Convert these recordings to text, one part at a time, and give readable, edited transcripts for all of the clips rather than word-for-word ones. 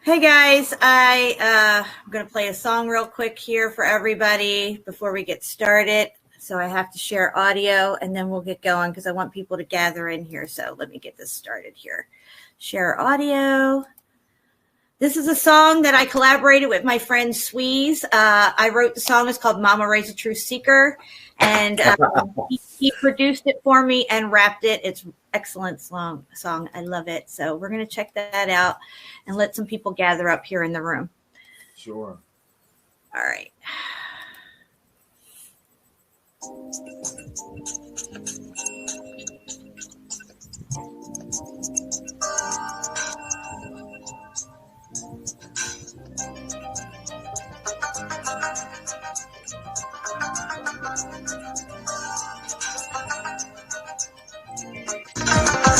Hey guys, I'm going to play a song real quick here for everybody before we get started. So I have to share audio and then we'll get going because I want people to gather in here. So let me get this started here. Share audio. This is a song that I collaborated with my friend Squeeze. I wrote the song. It's called Mama Raise a True Seeker. And he produced it for me and rapped it. It's an excellent song. I love it. So we're going to check that out and let some people gather up here in the room. Sure. All right.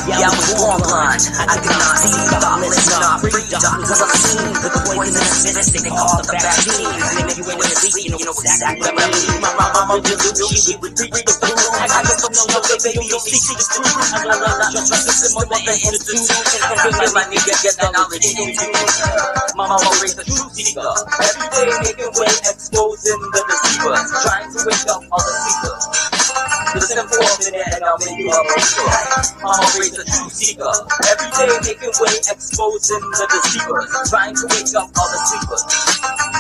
Yeah, I was born blind. I could not see, thoughtless, not free. Cause I've seen the poisonous medicine they call the vaccine. And if you ain't sleep, you know exactly what I mean. My mama delude, she would read the food. I just don't know, baby, you'll see the truth. I love the system of the institution. And I feel my nigga get that knowledge into you. Mama raised the truth seeker. Every day making way, exposing the deceivers. Trying to wake up all the sleepers. Listen for a minute and I'll make you a believer. Mama raised a true seeker. Every day making way, exposing the deceivers. Trying to wake up all the sleepers.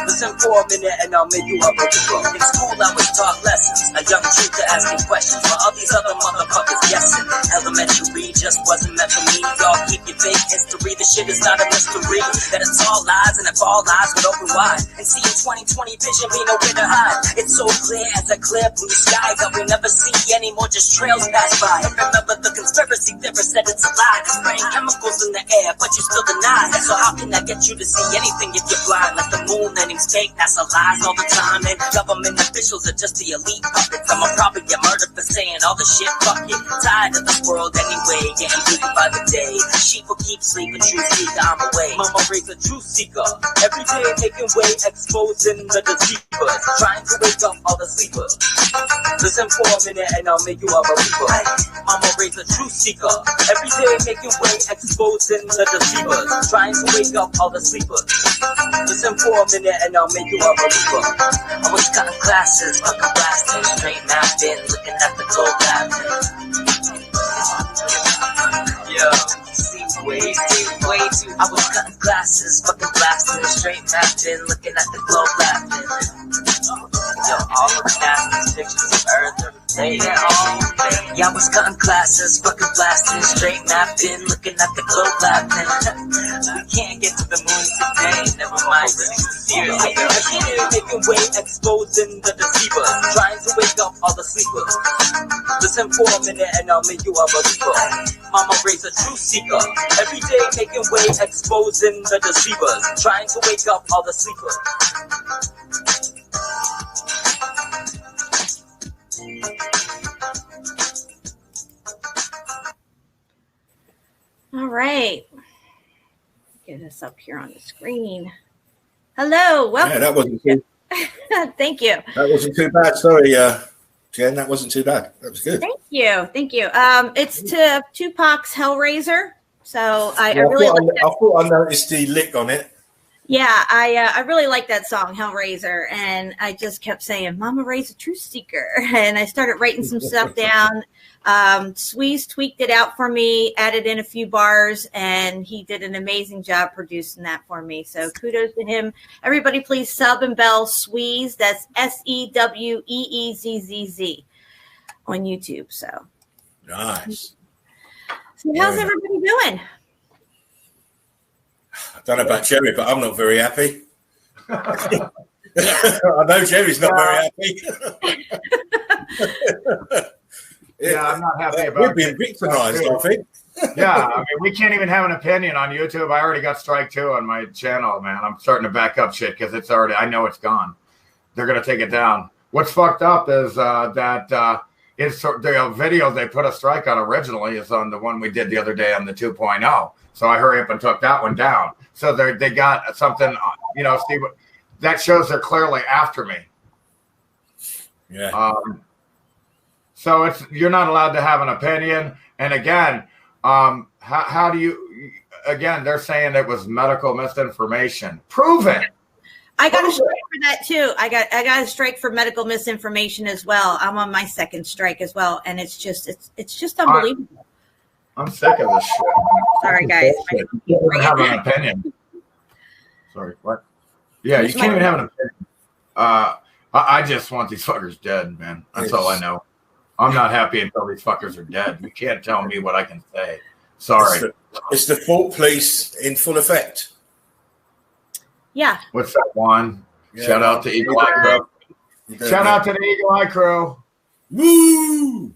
Listen for a minute and I'll make you a believer. In school I was taught lessons. A young teacher asking questions while all these other motherfuckers guessing. Elementary just wasn't meant for me. Y'all keep your fake history. The shit is not a mystery. That it's all lies and if all lies would open wide. And see in 2020 vision be nowhere to hide. It's so clear as a clear blue sky that we never see anymore, just trails pass by. And remember the conspiracy theorist said it's a lie. Spraying chemicals in the air, but you still deny. So how can I get you to see anything if you're blind? Like the moon landing's fake, that's a lies all the time. And government officials are just the elite puppets. I'ma probably get murdered for saying all the shit, fuck it. Tired of this world anyway, getting beaten by the day. Sheep will keep sleeping, true seeker, I'm away. Mama raised a true seeker. Every day making way, exposing the deceivers. Trying to wake up all the sleepers. Listen for a minute and I'll make you a believer. Mama raised a true seeker. Every day making way, exposing the deceivers. Trying to wake up all the sleepers. Listen for a minute and I'll make you a believer. I was cutting classes, fucking blasting, straight mapping, looking at the globe laughing. Yo, way too. I was cutting glasses, fucking blasting, straight mapping, looking at the globe laughing. Yo, all the nasty pictures of Earth every day. Yeah, I was cutting classes, fucking blasting, straight mapping, looking at the globe laughing. We can't get to the moon today, never mind. Seriously, making way, exposing the deceivers, trying to wake up all the sleepers. Listen for a minute and I'll make you a believer. Mama raised a true seeker. Every day making way, exposing the deceivers, trying to wake up all the sleepers. All right. Get us up here on the screen. Hello. Welcome. Yeah, that wasn't too. Thank you. That wasn't too bad. Sorry, Jen. That wasn't too bad. That was good. Thank you. It's to Tupac's Hellraiser. So I really like that. I thought I noticed the lick on it. Yeah, I really like that song, Hellraiser, and I just kept saying, Mama raised a true seeker, and I started writing some stuff down. Squeeze tweaked it out for me, added in a few bars, and he did an amazing job producing that for me. So kudos to him. Everybody please sub and bell Squeeze. That's SEWEEZZZ on YouTube. So Nice. So how's everybody doing? I don't know about Jerry, but I'm not very happy. I know Jerry's not very happy. Yeah, I'm not happy about it. We've been victimized, I think. Yeah, I mean, we can't even have an opinion on YouTube. I already got strike 2 on my channel, man. I'm starting to back up shit because it's already, I know it's gone. They're going to take it down. What's fucked up is the video they put a strike on originally is on the one we did the other day on the 2.0. So I hurry up and took that one down. So they got something, see what that shows they're clearly after me. Yeah. So you're not allowed to have an opinion. And again, how do you again, they're saying it was medical misinformation. Prove it. I got a strike for that too. I got a strike for medical misinformation as well. I'm on my second strike as well, and it's just unbelievable. I'm sick of this shit. Sorry, guys. You can't even have an opinion. Sorry, what? Yeah, you can't even have an opinion. I just want these fuckers dead, man. That's all I know. I'm not happy until these fuckers are dead. You can't tell me what I can say. Sorry. It's the fault police in full effect. Yeah. What's that one? Yeah. Shout out to Eagle Eye Crow. Shout out to the Eagle Eye Crow. Woo!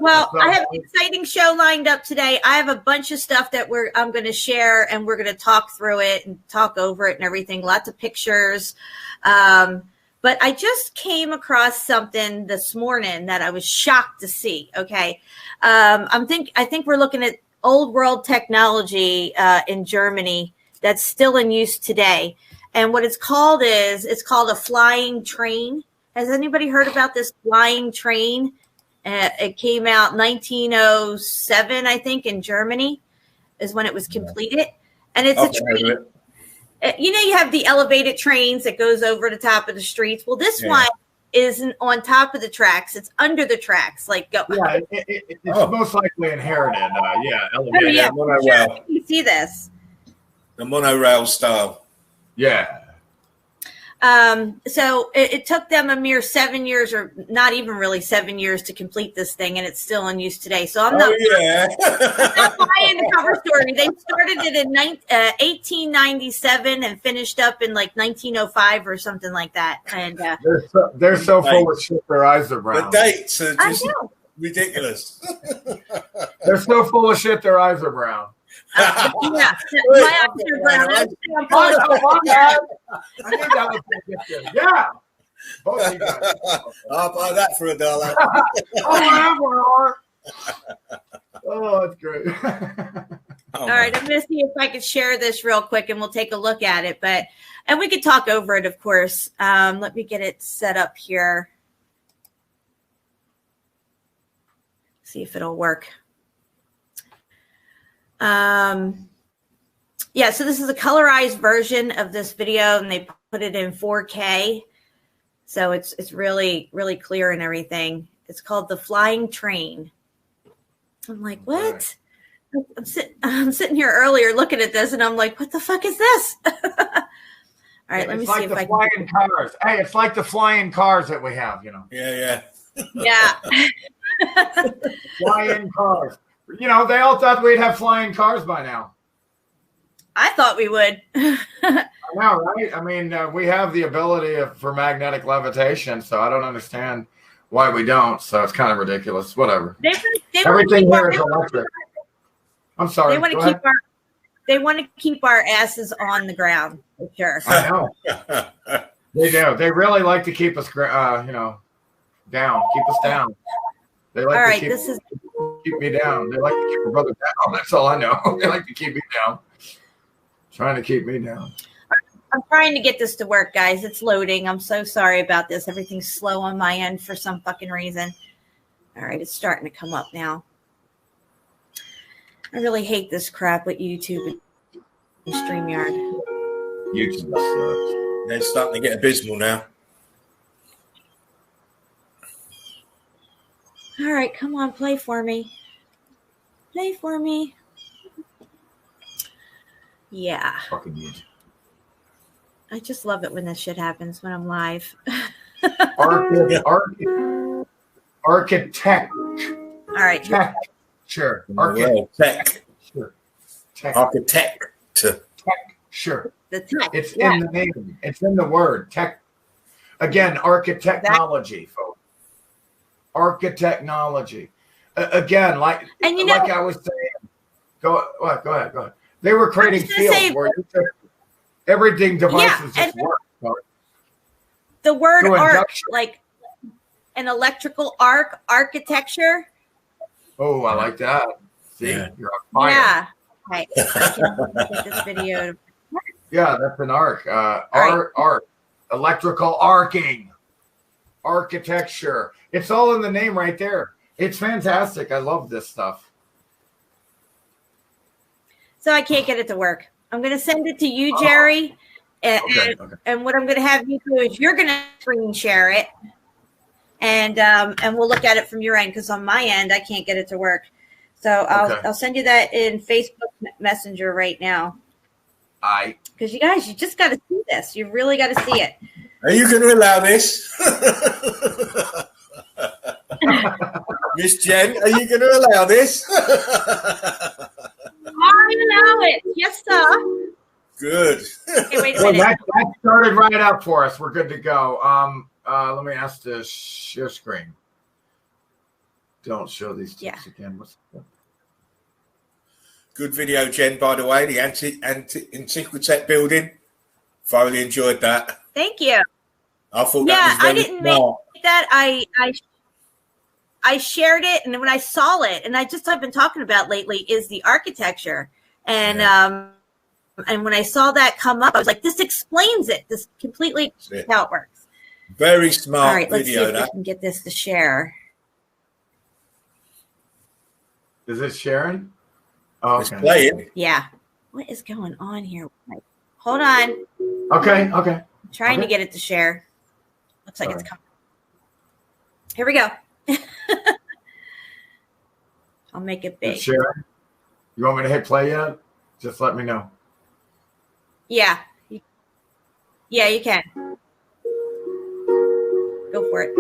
Well, I have an exciting show lined up today. I have a bunch of stuff that I'm going to share, and we're going to talk through it and talk over it and everything. Lots of pictures. But I just came across something this morning that I was shocked to see. Okay. I think we're looking at old world technology in Germany that's still in use today. And what it's called a flying train. Has anybody heard about this flying train? It came out 1907, I think, in Germany is when it was completed. And it's a train. You have the elevated trains that goes over the top of the streets. Well, this one isn't on top of the tracks. It's under the tracks. It's most likely inherited. Elevated. Sure. You see this. The monorail style. Yeah. So it took them a mere 7 years, or not even really 7 years, to complete this thing, and it's still in use today. So I'm not buying the cover story. They started it in 1897 and finished up in 1905 or something like that. And they're so full of shit. Their eyes are brown. The dates are just ridiculous. They're so full of shit. Their eyes are brown. My eyes are brown. Yeah. I'll buy that for $1. Oh, that's great. All right, I'm going to see if I can share this real quick, and we'll take a look at it. And we could talk over it, of course. Let me get it set up here. See if it'll work. So this is a colorized version of this video, and they put it in 4K. So it's really, really clear and everything. It's called The Flying Train. I'm like, what? I'm sitting here earlier looking at this, and I'm like, what the fuck is this? All right, let me see if I can. Flying cars. Hey, it's like the flying cars that we have, Yeah. Flying cars. They all thought we'd have flying cars by now. I thought we would. I know, right? I mean, we have the ability for magnetic levitation, so I don't understand why we don't. So it's kind of ridiculous. Whatever. Everything here is electric. I'm sorry. They want to keep our asses on the ground, for sure. I know. They do. They really like to keep us, down. Keep us down. They like to keep me down. They like to keep my brother down. That's all I know. They like to keep me down. Trying to keep me down. I'm trying to get this to work, guys. It's loading. I'm so sorry about this. Everything's slow on my end for some fucking reason. All right, it's starting to come up now. I really hate this crap with YouTube and StreamYard. YouTube sucks. They're starting to get abysmal now. All right, come on, play for me. Play for me. Yeah. Fucking YouTube. I just love it when this shit happens when I'm live. Architect. All right. Tech. Sure. Architect. Sure. Tech. Architect. Tech. Sure. The tech. It's in the name. It's in the word. Tech. Again, architectnology, folks. Architectnology. Again, like I was saying. Go ahead. They were creating fields where everything devices just work. The word arc, like an electrical arc, architecture. Oh, I like that. See, you're on fire. Yeah. Okay. I can get this video. Yeah, that's an arc. Arc. Electrical arcing. Architecture. It's all in the name right there. It's fantastic. I love this stuff. So I can't get it to work. I'm going to send it to you, Jerry. Okay. And what I'm going to have you do is you're going to screen share it. And we'll look at it from your end, because on my end, I can't get it to work. So I'll send you that in Facebook Messenger right now. Because you guys, you just got to see this. You really got to see it. Are you going to allow this? Miss Jen, are you going to allow this? I allow it. Yes, sir. Good. Okay, wait a Well, minute. that started right up for us. We're good to go. Let me ask to share screen. Don't show these tips again. What's that? Good video, Jen, by the way. The Antiquitech building. Thoroughly enjoyed that. Thank you. I thought Yeah, that was very I didn't smart. make that. I shared it, and when I saw it, and I've been talking about lately is the architecture, and when I saw that come up, I was like, this explains it. This completely how it works. Very smart. All right, let's see video. if we can get this to share. Is it sharing? Oh, It's playing. Yeah. What is going on here? Hold on. Okay. I'm trying to get it to share. Looks like it's coming. Here we go. I'll make it big. It's sharing. You want me to hit play yet? Just let me know. Yeah. Yeah, you can. Go for it.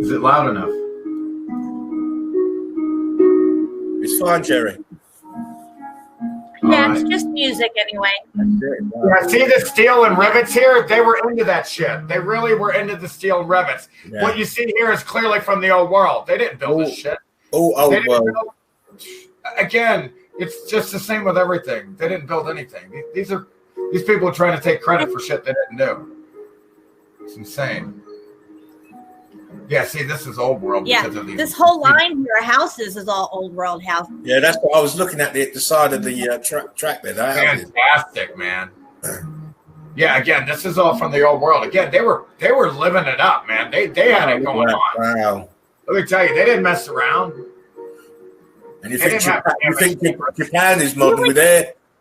Is it loud enough? It's fine, Jerry. Yeah, it's just music anyway. Yeah, see the steel and rivets here? They were into that shit. They really were into the steel and rivets. Yeah. What you see here is clearly from the old world. They didn't build this shit. Again, it's just the same with everything. They didn't build anything. These people are trying to take credit for shit they didn't do. It's insane. Yeah, see, this is old world. Yeah, because of these, this whole line here of houses is all old world houses. Yeah, that's what I was looking at the side of the track there. Fantastic, man. Yeah, again, this is all from the old world. Again, they were living it up, man. They had it going on. Wow. Let me tell you, they didn't mess around. And you think Japan is modern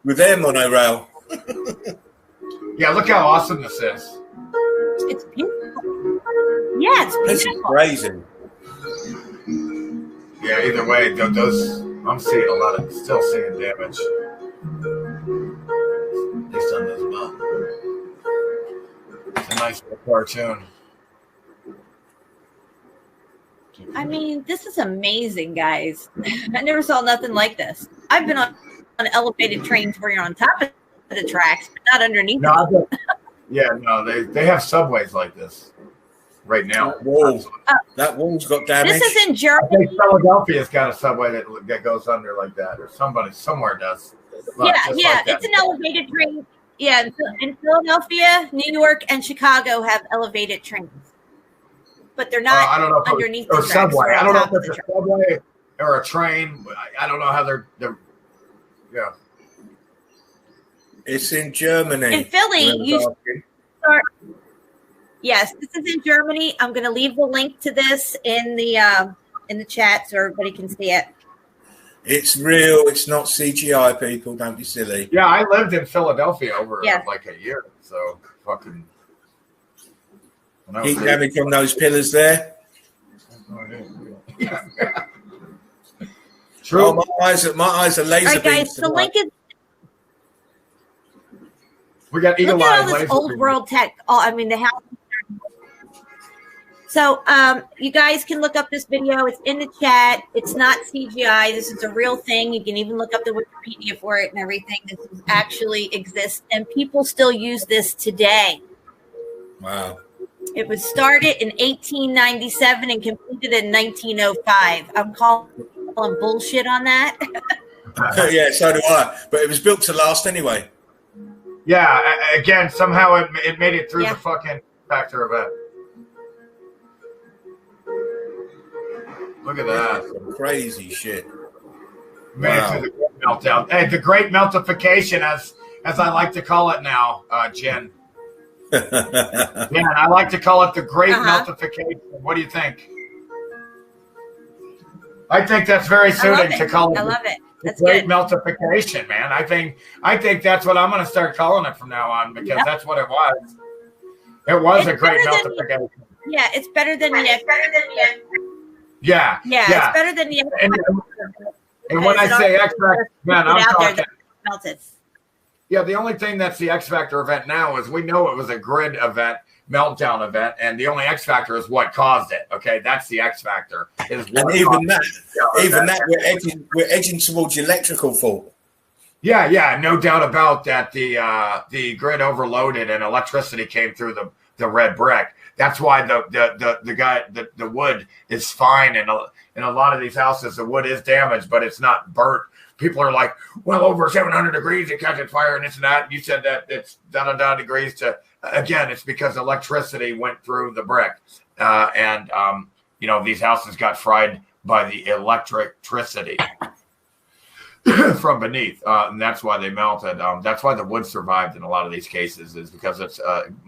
with their monorail? Yeah, look how awesome this is. It's beautiful. Yeah, it's This is beautiful. crazy. Yeah, either way, those I'm seeing a lot of, still seeing damage. At least on this map. It's a nice little cartoon. I mean, this is amazing, guys. I never saw nothing like this. I've been on elevated trains where you're on top of the tracks, but not underneath them. They have subways like this right now. That wall's got damage. This is in I Germany. think Philadelphia's got a subway that goes under like that, or somebody somewhere does. It's an elevated train. Yeah, in Philadelphia, New York, and Chicago have elevated trains, but they're not I don't know if underneath or the tracks. subway. They're I on don't know top if of it's the a subway or a train. But I don't know how they're. Yeah. It's in Germany. In Philly, you start. Yes, this is in Germany. I'm going to leave the link to this in the chat so everybody can see it. It's real. It's not CGI, people. Don't be silly. Yeah, I lived in Philadelphia over like a year, so fucking. Heat damage on those pillars there. True. Oh, my eyes are laser All right, guys. beams The link is. We got eagle Look at all eye this old world tech. The house. So you guys can look up this video. It's in the chat. It's not CGI. This is a real thing. You can even look up the Wikipedia for it and everything. This actually exists, and people still use this today. Wow. It was started in 1897 and completed in 1905. I'm calling bullshit on that. Yeah, so do I. But it was built to last anyway. Yeah, again, somehow it made it through the fucking factor event. Look at that. Some crazy shit. Man, the great meltdown. Hey, the great meltification, as I like to call it now, Jen. Yeah, I like to call it the great meltification. What do you think? I think that's very suiting to call it. I love it. That's great good. meltification, man. I think that's what I'm going to start calling it from now on, because that's what it was. It was a great meltification. Yeah, it's better than the. Yeah. It's better than the. And when I say X Factor, man, I'm talking melted. Yeah, the only thing that's the X Factor event now is we know it was a grid event, meltdown event, and the only X Factor is what caused it. Okay, that's the X Factor. And even that, we're edging towards electrical fault. Yeah, no doubt about that. The grid overloaded and electricity came through the red brick. That's why the wood is fine, and in a lot of these houses the wood is damaged, but it's not burnt. People are like, well, over 700 degrees it catches fire and this and that. You said that it's degrees to, again, it's because electricity went through the brick, and these houses got fried by the electricity from beneath, and that's why they melted. That's why the wood survived in a lot of these cases, is because it's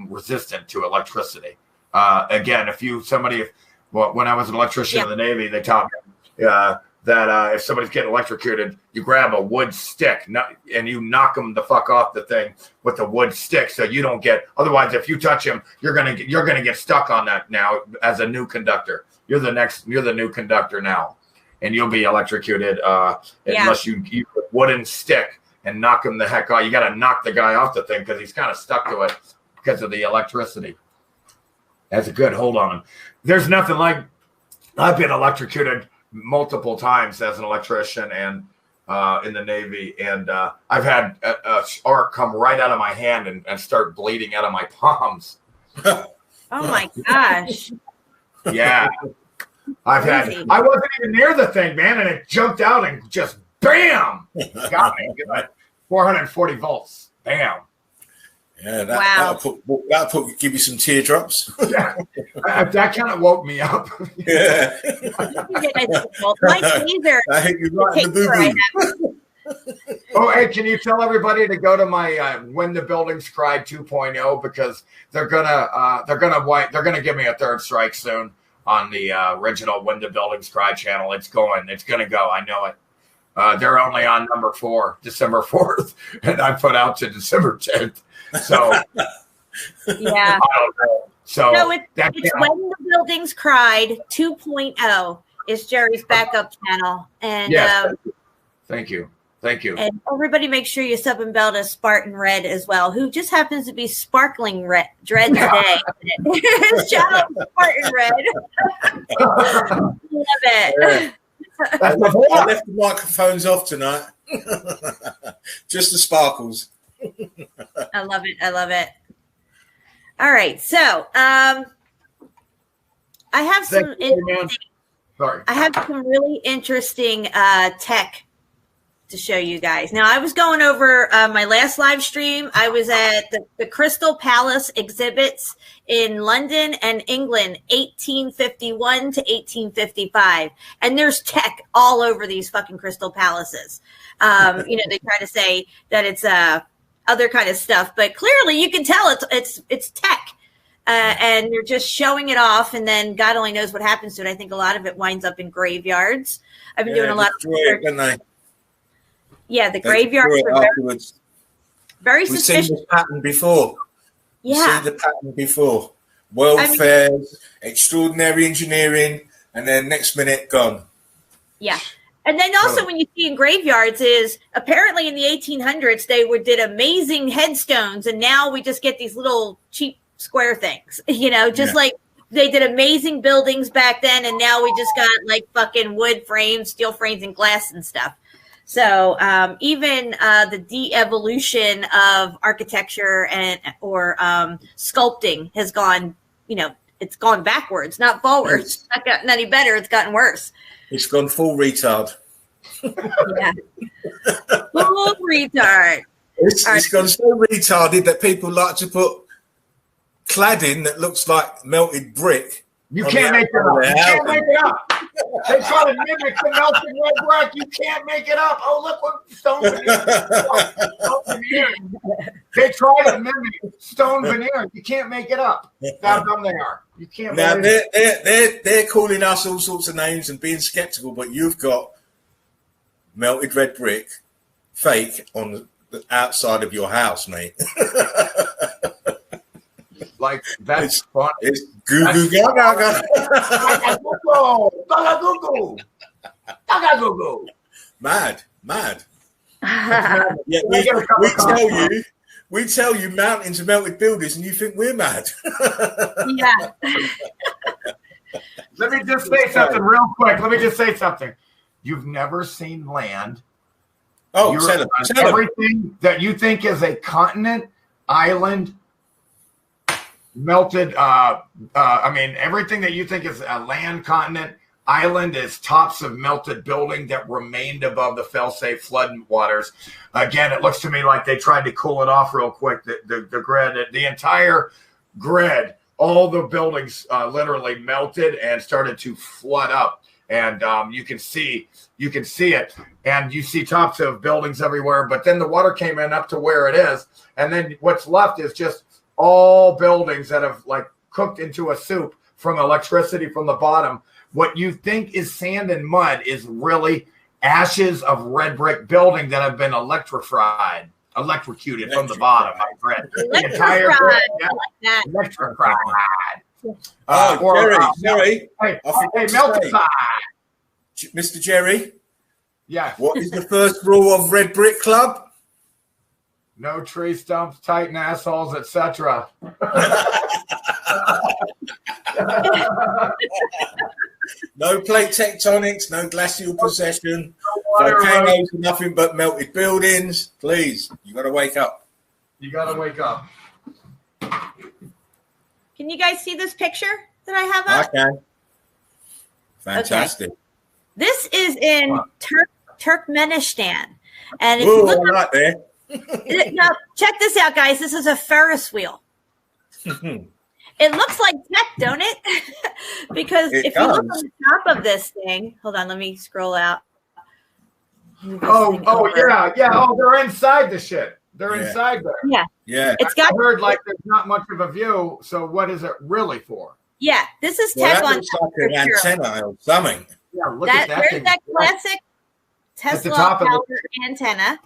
resistant to electricity. Again, when I was an electrician in the Navy, they taught me that if somebody's getting electrocuted, you grab a wood stick and you knock them the fuck off the thing with the wood stick, so you don't get. Otherwise, if you touch him, you're gonna get stuck on that. Now, as a new conductor, you're the new conductor now, and you'll be electrocuted unless you use a wooden stick and knock him the heck off. You got to knock the guy off the thing because he's kind of stuck to it because of the electricity. Has a good hold on him. There's nothing like. I've been electrocuted multiple times as an electrician and in the Navy, and I've had a arc come right out of my hand and start bleeding out of my palms. Oh my gosh! Yeah, I wasn't even near the thing, man, and it jumped out and just bam, got me. 440 volts, bam. Yeah, that'll give you some teardrops. Yeah, that kind of woke me up. Yeah. My taser. I hit you right in the boo-boo. Oh, hey, can you tell everybody to go to my When the Buildings Cry 2.0, because they're gonna give me a third strike soon on the original When the Buildings Cry channel. It's gonna go. I know it. They're only on number 4, December 4th, and I put out to December 10th. So yeah, I don't know. So no, it's When the Buildings Cried 2.0 is Jerry's backup channel, and yes, thank you. And everybody make sure you sub and bell to Spartan Red as well, who just happens to be sparkling red today. His channel is Spartan Red. Love it. I left the microphones off tonight. Just the sparkles. I love it. All right, so I have some really interesting tech to show you guys. Now, I was going over my last live stream. I was at the Crystal Palace exhibits in London and England, 1851 to 1855. And there's tech all over these fucking Crystal Palaces. They try to say that it's other kind of stuff, but clearly you can tell it's tech. And they're just showing it off, and then God only knows what happens to it. I think a lot of it winds up in graveyards. I've been doing a lot of research. Yeah, the graveyards are very suspicious. We've seen this pattern before. Yeah. We've seen the pattern before. World fairs, extraordinary engineering, and then next minute, gone. Yeah. And then also when you see in graveyards is apparently in the 1800s, they did amazing headstones, and now we just get these little cheap square things, like they did amazing buildings back then, and now we just got like fucking wood frames, steel frames, and glass and stuff. So even the de-evolution of architecture or sculpting has gone, it's gone backwards, not forwards. It's not gotten any better. It's gotten worse. It's gone full retard. Yeah. Full retard. It's gone so retarded that people like to put cladding that looks like melted brick. You can't make it up. You can't make it up. They try to mimic the melted red brick. You can't make it up. Oh, look what stone veneer. They try to mimic stone veneer. You can't make it up. How dumb they are. You can't. Now they're calling us all sorts of names and being skeptical, but you've got melted red brick, fake, on the outside of your house, mate. Like, that's funny. It's goo goo gaga. Mad. Yeah, we tell you mountains of melted buildings, and you think we're mad. Yeah. Let me just say something real quick. You've never seen land. Oh, everything that you think is a continent, island, melted. Everything that you think is a land, continent, island is tops of melted building that remained above the fail-safe flood waters. Again, it looks to me like they tried to cool it off real quick. The grid, the entire grid, all the buildings literally melted and started to flood up. And you can see it, and you see tops of buildings everywhere. But then the water came in up to where it is, and then what's left is just all buildings that have like cooked into a soup from electricity from the bottom. What you think is sand and mud is really ashes of red brick building that have been electrocuted from the bottom. My friend, the entire grid, electrified. Jerry. Hey, Meltologist. Mr. Jerry. Yeah. What is the first rule of Red Brick Club? No tree stumps, tighten assholes, etc. No plate tectonics, no glacial possession, volcanoes, nothing but melted buildings. Please, you got to wake up. Can you guys see this picture that I have I up? can. Fantastic. Okay. This is in Turkmenistan. And if you look right there. now, check this out, guys. This is a Ferris wheel. It looks like tech, don't it? Because if you look on the top of this thing, hold on, let me scroll out. Yeah. Oh, they're inside the shit. They're inside there. Yeah. It's got. I heard like there's not much of a view. So what is it really for? Yeah, this is tech on top. Like an antenna or something. Yeah, look at that. There's that classic Tesla power antenna.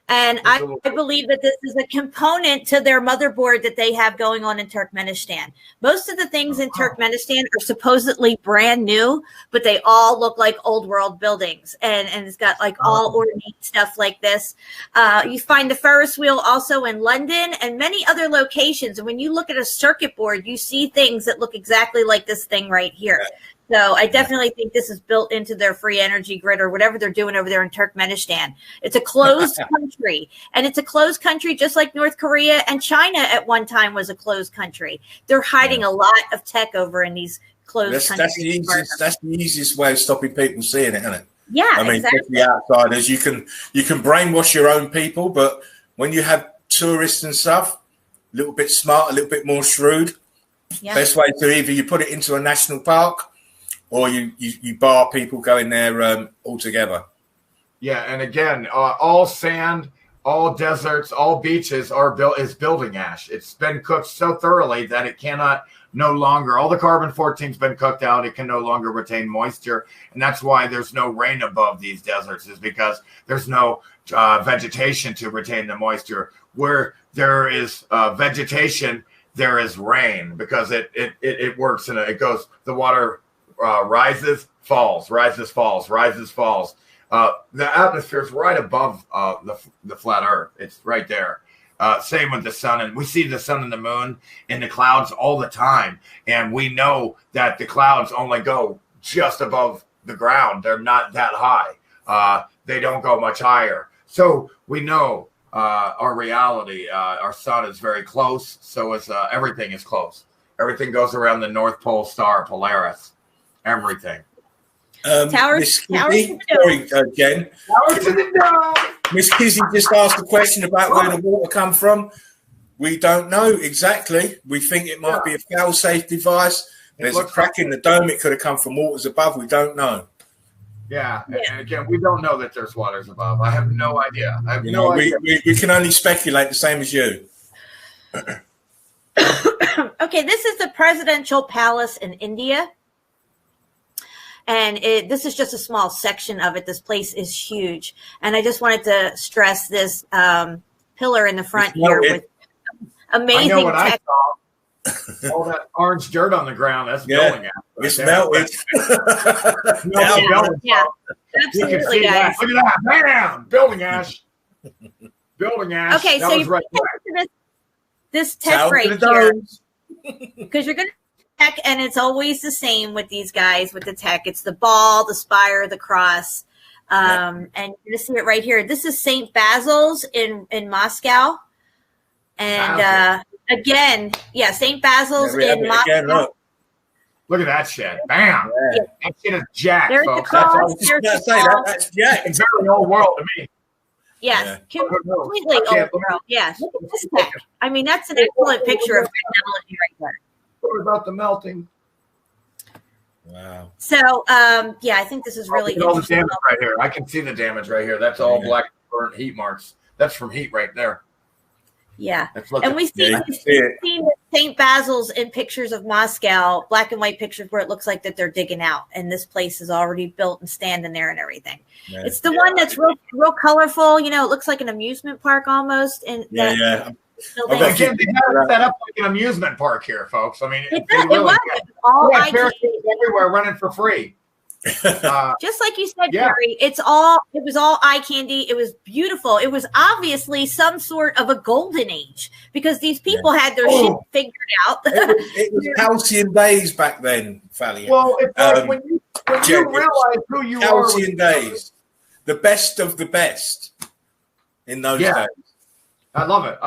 And I believe that this is a component to their motherboard that they have going on in Turkmenistan. Most of the things in Turkmenistan are supposedly brand new, but they all look like old world buildings. And it's got like all ornate stuff like this. You find the Ferris wheel also in London and many other locations. And when you look at a circuit board, you see things that look exactly like this thing right here. So I definitely think this is built into their free energy grid or whatever they're doing over there in Turkmenistan. It's a closed country, and it's a closed country just like North Korea and China at one time was a closed country. They're hiding a lot of tech over in these closed countries. That's the easiest way of stopping people seeing it, isn't it? Yeah, I mean, exactly. the outsiders, you can brainwash your own people, but when you have tourists and stuff, a little bit smart, a little bit more shrewd. Yeah. Best way to either you put it into a national park, or you bar people going there altogether. Yeah, and again, all sand, all deserts, all beaches is building ash. It's been cooked so thoroughly that it cannot no longer. All the carbon-14's been cooked out. It can no longer retain moisture, and that's why there's no rain above these deserts. Is because there's no vegetation to retain the moisture. Where there is vegetation, there is rain because it works and it goes. The water. Rises, falls, rises, falls, rises, falls. The atmosphere is right above the flat Earth. It's right there. Same with the sun, and we see the sun and the moon in the clouds all the time, and we know that the clouds only go just above the ground. They're not that high. They don't go much higher. So we know our reality. Our sun is very close. So is everything is close. Everything goes around the North Pole star, Polaris. Everything. Towers Jen. Miss Kizzy just asked a question about where the water come from. We don't know exactly. We think it might be a fail-safe device. There's a crack in the dome. It could have come from waters above. We don't know. Yeah, and again, we don't know that there's waters above. I have no idea. I have no idea. We can only speculate the same as you. Okay, this is the presidential palace in India. And this is just a small section of it. This place is huge. And I just wanted to stress this pillar in the front here with amazing I know what tech. I saw. All that orange dirt on the ground, that's building ash. It's melted. Yeah, absolutely, guys. Look at that. Bam! Building ash. Building ash. Okay, that so was right this tech right here, because you're going to check, and it's always the same with these guys with the tech. It's the ball, the spire, the cross. And you're going to see it right here. This is St. Basil's in Moscow. And again, St. Basil's in Moscow. Look at that shit. Bam. Yeah. That shit is jacked, there's folks. The cross, That's jacked. It's very old world to me. Yes, completely old world. Yes. Look at this tech. I mean, that's an excellent picture of technology right there. What about the melting? Wow. So, I think this is really all the damage right here. I can see the damage right here. That's all black burnt heat marks. That's from heat right there. Yeah. And we've seen St. Basil's in pictures of Moscow, black and white pictures where it looks like that they're digging out, and this place is already built and standing there and everything. Yeah. It's the one that's real colorful. You know, it looks like an amusement park almost. And Again, they have it set up like an amusement park here, folks. I mean, it was all everywhere running for free. Just like you said, Gary, it was all eye candy. It was beautiful. It was obviously some sort of a golden age because these people had their shit figured out. it was halcyon days back then, Fally. Well, it's like when you realize who you halcyon days, the best of the best in those days. I love it.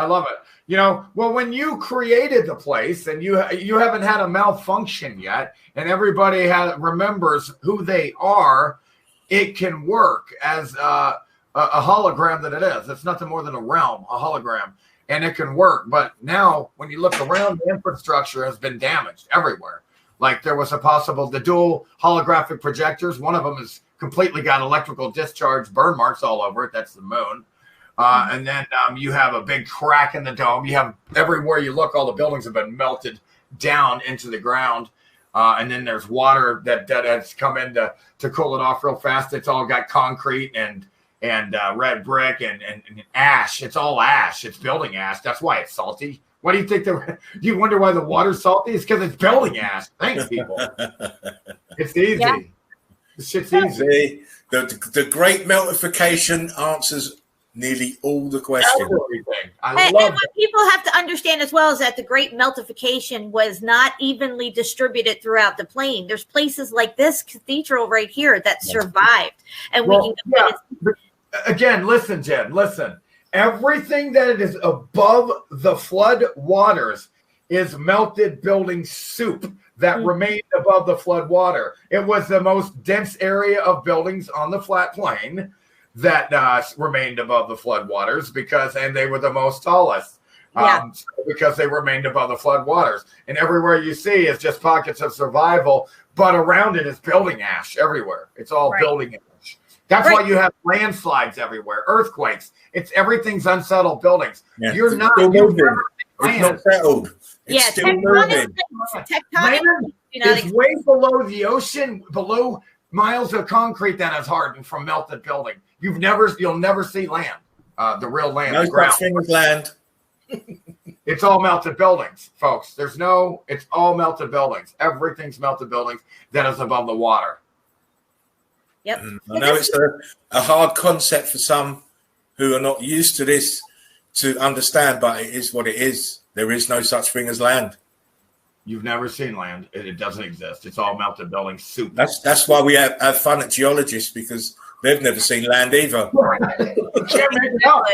You know, well, when you created the place and you haven't had a malfunction yet, and everybody remembers who they are, it can work as a hologram that it is. It's nothing more than a realm, a hologram, and it can work. But now, when you look around, the infrastructure has been damaged everywhere. Like there was the dual holographic projectors. One of them has completely got electrical discharge burn marks all over it. That's the moon. And then you have a big crack in the dome. You have everywhere you look, all the buildings have been melted down into the ground. And then there's water that has come in to cool it off real fast. It's all got concrete and red brick and ash. It's all ash. It's building ash. That's why it's salty. Why do you think you wonder why the water's salty? It's because it's building ash. Thanks, people. It's easy. Yeah. This shit's easy. The great meltification answers nearly all the questions. And what people have to understand as well is that the great meltification was not evenly distributed throughout the plane. There's places like this cathedral right here that survived. And again, listen, Jen, listen. Everything that is above the flood waters is melted building soup that remained above the flood water. It was the most dense area of buildings on the flat plain that remained above the flood waters and they were the most tallest because they remained above the flood waters. And everywhere you see is just pockets of survival, but around it is building ash everywhere. It's all building ash. That's why you have landslides everywhere, earthquakes. Everything's unsettled buildings. Yeah. You're not. It's not settled. It's still moving. Tectonic, it's way below the ocean, below miles of concrete that is hardened from melted building. You'll never see land, the real land. No such thing as land. It's all melted buildings, folks. It's all melted buildings. Everything's melted buildings that is above the water. Yep. I know it's a hard concept for some who are not used to this to understand, but it is what it is. There is no such thing as land. You've never seen land. It doesn't exist. It's all melted building soup. That's why we have fun at geologists, because they've never seen land either. You can't make it up.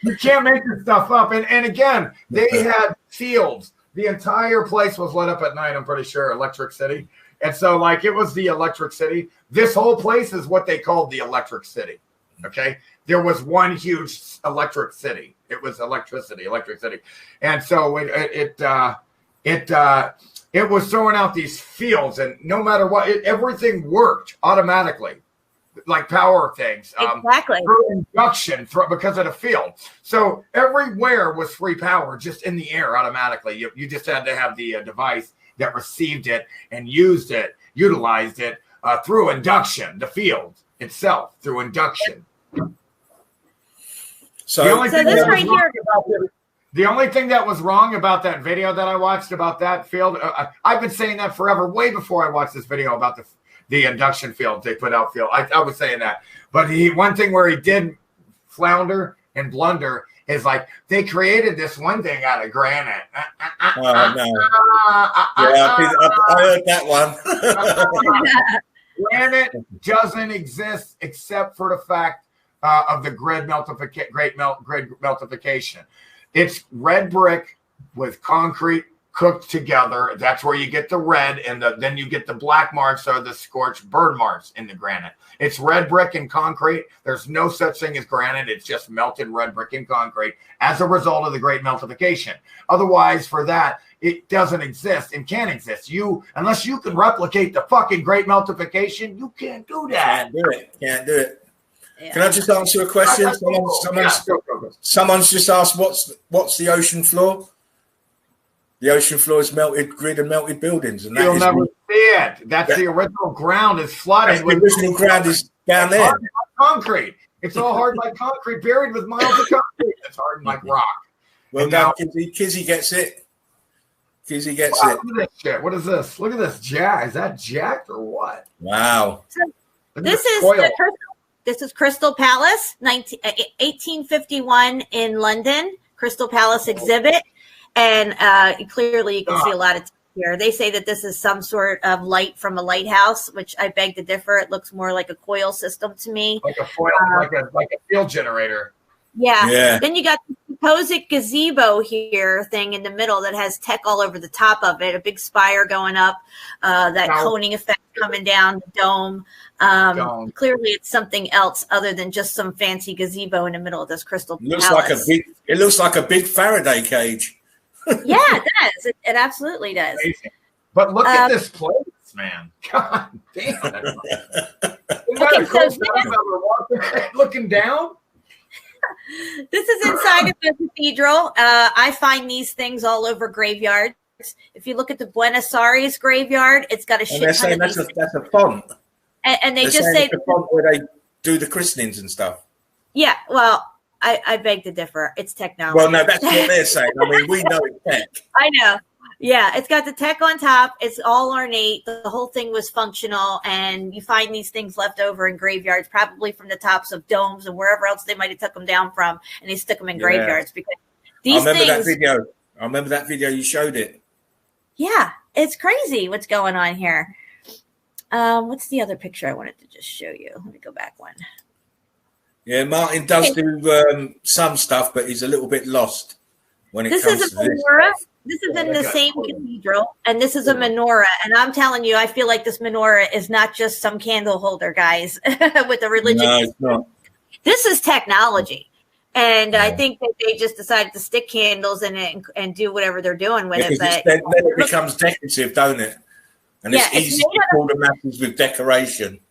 You can't make this stuff up. And again, they had fields. The entire place was lit up at night, I'm pretty sure, Electric City. And so, it was the Electric City. This whole place is what they called the Electric City. Okay? There was one huge electric city. It was Electric City. And so it was throwing out these fields, and no matter what, everything worked automatically, like power things. Exactly. Through induction, because of the field. So everywhere was free power, just in the air automatically. You just had to have the device that received it and used it, utilized it through induction, the field itself through induction. So the only thing this right here. The only thing that was wrong about that video that I watched about that field, I've been saying that forever, way before I watched this video about the induction field they put out field. I was saying that. But one thing where he did flounder and blunder is like they created this one thing out of granite. Oh, no. I heard that one. Granite doesn't exist except for the fact of the great meltification. It's red brick with concrete cooked together. That's where you get the red, and then you get the black marks or the scorched burn marks in the granite. It's red brick and concrete. There's no such thing as granite. It's just melted red brick and concrete as a result of the great meltification. Otherwise, for that, it doesn't exist and can't exist. Unless you can replicate the fucking great meltification, you can't do that. Can't do it. Yeah. Can I just answer a question? Someone's just asked, what's the ocean floor? The ocean floor is melted grid and melted buildings. And you'll never see it. That's the original ground is flooded. The original ground is down there. Concrete. It's all hard like concrete, buried with miles of concrete. It's hardened like rock. Well, now Kizzy gets it. Kizzy gets it. Look at this shit. What is this? Look at this jack. Is that jacked or what? Wow. So this is Crystal Palace, 1851 in London. Crystal Palace exhibit. And clearly you can see a lot of here. They say that this is some sort of light from a lighthouse, which I beg to differ. It looks more like a coil system to me. Like a foil, like a field generator. Yeah. Then you got the supposed gazebo here thing in the middle that has tech all over the top of it, a big spire going up, that coning effect coming down the dome. Clearly it's something else other than just some fancy gazebo in the middle of this Crystal Palace. It looks like a big Faraday cage. Yeah, it does. It absolutely does. Amazing. But look at this place, man. God damn. Looking down. This is inside of the cathedral. I find these things all over graveyards. If you look at the Buenos Aires graveyard, it's got a shit ton of these. That's a font. And they just say the font where they do the christenings and stuff. Yeah, well, I beg to differ. It's technology. Well, no, that's what they're saying. I mean, we know it's tech. I know. Yeah, it's got the tech on top. It's all ornate. The whole thing was functional, and you find these things left over in graveyards, probably from the tops of domes and wherever else they might have took them down from, and they stick them in graveyards because these I remember that video. You showed it. Yeah, it's crazy what's going on here. What's the other picture I wanted to just show you? Let me go back one. Yeah, Martin does do some stuff, but he's a little bit lost when it comes to this. This is a menorah. This is in the same cathedral, and this is a menorah. And I'm telling you, I feel like this menorah is not just some candle holder, guys, with a religion. No, it's not. This is technology. And I think that they just decided to stick candles in it and do whatever they're doing with it. But then it becomes decorative, don't it? And it's easy to pull the masses with decoration.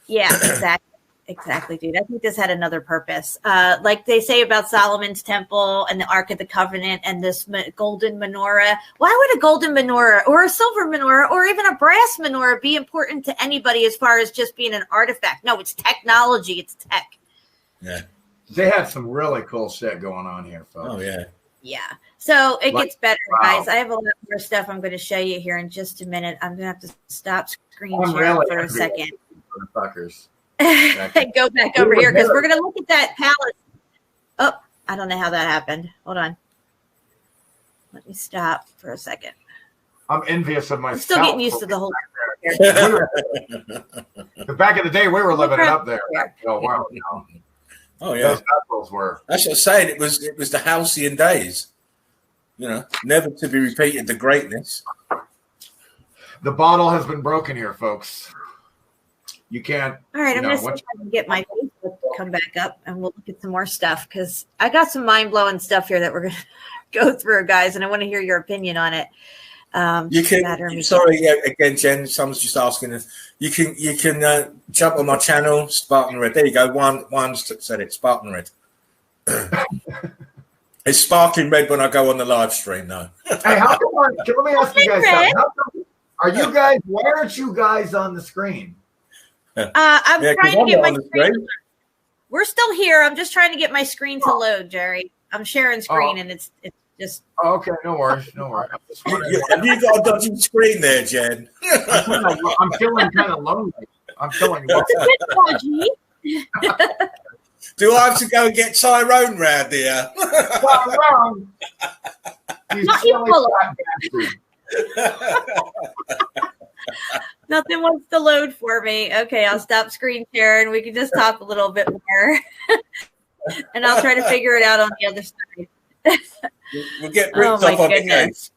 Yeah, exactly. Exactly, dude. I think this had another purpose. Like they say about Solomon's temple and the Ark of the Covenant and this golden menorah. Why would a golden menorah or a silver menorah or even a brass menorah be important to anybody as far as just being an artifact? No, it's technology. It's tech. Yeah. They had some really cool shit going on here, folks. Oh, yeah. Yeah. So it gets better, guys. I have a lot more stuff I'm going to show you here in just a minute. I'm going to have to stop screen sharing for a second. Fuckers. Go back over here because we're going to look at that palace. Oh, I don't know how that happened. Hold on. Let me stop for a second. I'm envious of myself. I'm still getting used to the whole. The back of the day, we were living it up there. Oh, wow. Oh, yeah. Those apples were. That's what I'm saying. It was the halcyon days. You know, never to be repeated, the greatness. The bottle has been broken here, folks. You can't. All right, I'm going to see if I can get my Facebook to come back up, and we'll look at some more stuff because I got some mind-blowing stuff here that we're going to go through, guys, and I want to hear your opinion on it. You can. Sorry, again, Jen. Someone's just asking us. You can jump on my channel, Spartan Red. There you go. One said it, Spartan Red. It's sparkling red when I go on the live stream, though. Hey, how come on? Let me ask you guys something. Are you guys? Why aren't you guys on the screen? I'm trying to get my screen. screen. We're still here. I'm just trying to get my screen to load, Jerry. I'm sharing screen, and it's just. Oh, okay, no worries, no worries. Have you got a dodgy screen there, Jen? I'm feeling kind of lonely. I'm feeling lonely. It's a bit dodgy. Do I have to go and get Tyrone round here? Tyrone. Not you, Nothing wants to load for me. Okay, I'll stop screen sharing. We can just talk a little bit more. And I'll try to figure it out on the other side. We'll get ripped off on the case.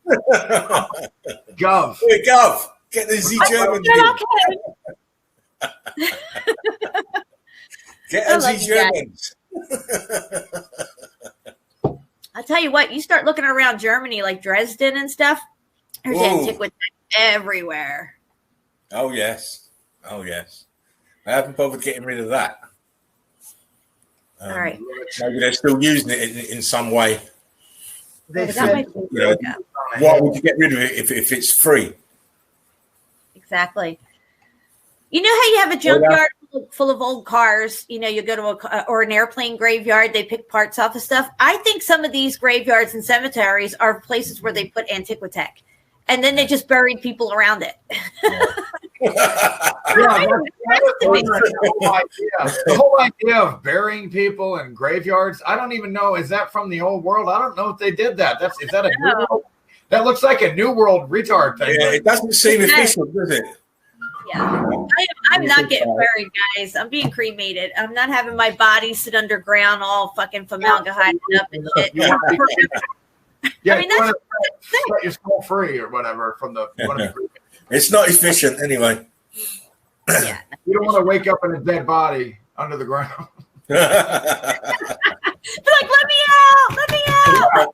Gov. Hey, Gov. Get the Z Germans in. Get the Z Germans. I'll tell you what, you start looking around Germany, like Dresden and stuff, there's antiquity everywhere. Oh, yes. Oh, yes. I haven't bothered getting rid of that. All right. Maybe they're still using it in some way. They said, why would you get rid of it if it's free? Exactly. You know how you have a junkyard full of old cars? You know, you go to or an airplane graveyard, they pick parts off of stuff. I think some of these graveyards and cemeteries are places where they put Antiquitech. And then they just buried people around it. The whole idea of burying people in graveyards. I don't even know. Is that from the old world? I don't know if they did that. Is that a new world? That looks like a new world retard thing. Yeah, it doesn't seem official, does it? Yeah, I'm not getting buried, guys. I'm being cremated. I'm not having my body sit underground all fucking formaldehyde up and shit. Yeah, I mean, that's set your soul free or whatever from the. It's not efficient anyway. Yeah. You don't want to wake up in a dead body under the ground. Like, let me out! Let me out!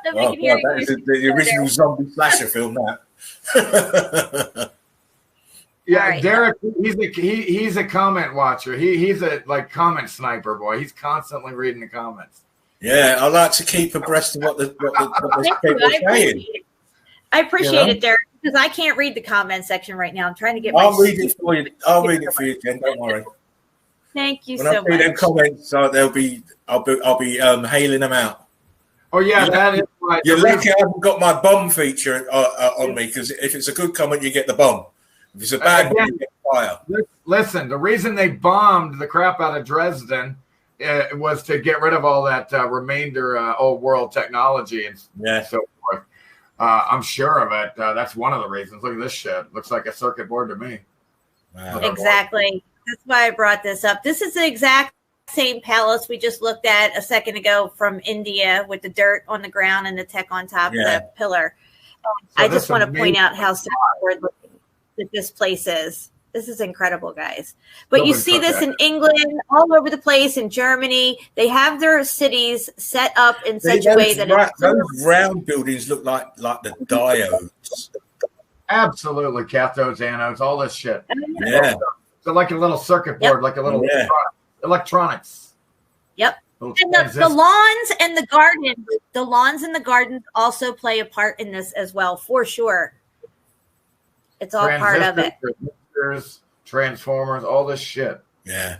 That is the original zombie slasher film. That. Yeah, right. Derek. He's a comment watcher. He's a comment sniper boy. He's constantly reading the comments. Yeah, I like to keep abreast of what the people are saying. I appreciate it, Derek, because I can't read the comment section right now. I'm trying to get. I'll read it for you. I'll read it for you, Jen. Don't worry. Thank you when so I see much. them comments, I'll be hailing them. Out. Oh yeah, that is right. You're lucky I haven't got my bomb feature on me, because if it's a good comment, you get the bomb. If it's a bad one, you get fire. Listen, the reason they bombed the crap out of Dresden was to get rid of all that remainder old world technology and so forth. I'm sure of it. That's one of the reasons. Look at this shit. Looks like a circuit board to me. Wow. Exactly. That's why I brought this up. This is the exact same palace we just looked at a second ago from India with the dirt on the ground and the tech on top of the pillar. So I just want to point out how forward that this place is. This is incredible, guys. But you see this in England, all over the place, in Germany. They have their cities set up in such a way that those round buildings look like the diodes. Absolutely, cathodes, anodes, all this shit. Yeah. So like a little circuit board, like a little electronics. Yep. And the lawns and the gardens also play a part in this as well, for sure. It's all part of it. Transformers, all this shit. Yeah.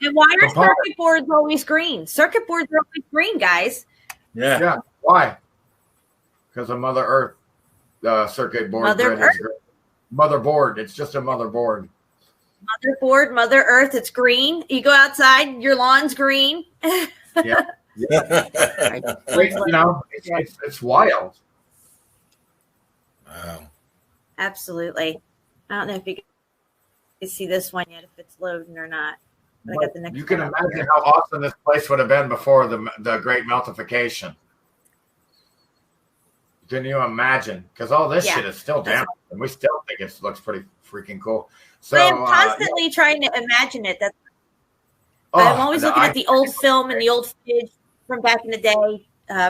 And why are circuit boards always green? Circuit boards are always green, guys. Yeah. Yeah. Why? Because of Mother Earth circuit board. Motherboard. It's just a motherboard. Mother Earth. It's green. You go outside, your lawn's green. Yeah. It's wild. Wow. Absolutely. I don't know if you can see this one yet, if it's loading or not. But I got the next. You can imagine how awesome this place would have been before the Great Meltification. Can you imagine? Because all this shit is still down, and we still think it looks pretty freaking cool. So I'm constantly trying to imagine it. I'm always looking at the old film and the old footage from back in the day,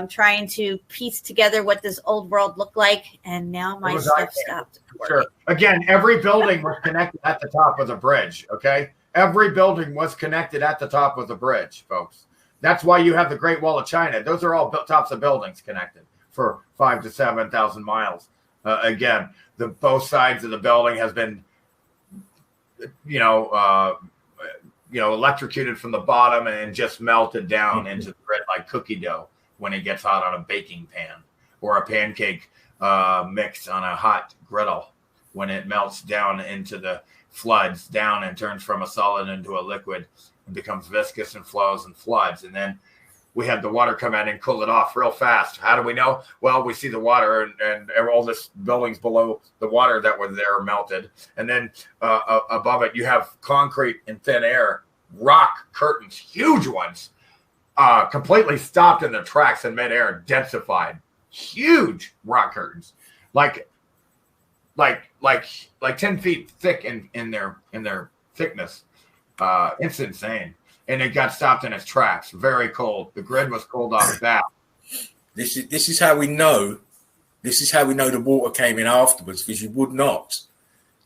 trying to piece together what this old world looked like, and now my stuff stopped. Sure. Again, every building was connected at the top of the bridge. Okay, every building was connected at the top of the bridge, folks. That's why you have the Great Wall of China. Those are all tops of buildings connected for 5,000 to 7,000 miles. Again, both sides of the building has been electrocuted from the bottom and just melted down into the bread like cookie dough when it gets hot on a baking pan, or a pancake mix on a hot griddle when it melts down into the floods down and turns from a solid into a liquid and becomes viscous and flows and floods. And then we had the water come in and cool it off real fast. How do we know? Well, we see the water and all this buildings below the water that were there melted. And then above it, you have concrete and thin air, rock curtains, huge ones, completely stopped in their tracks in midair, densified, huge rock curtains, like 10 feet thick in their thickness. It's insane. And it got stopped in its tracks. Very cold. The grid was cold off bad. This is how we know. This is how we know the water came in afterwards, because you would not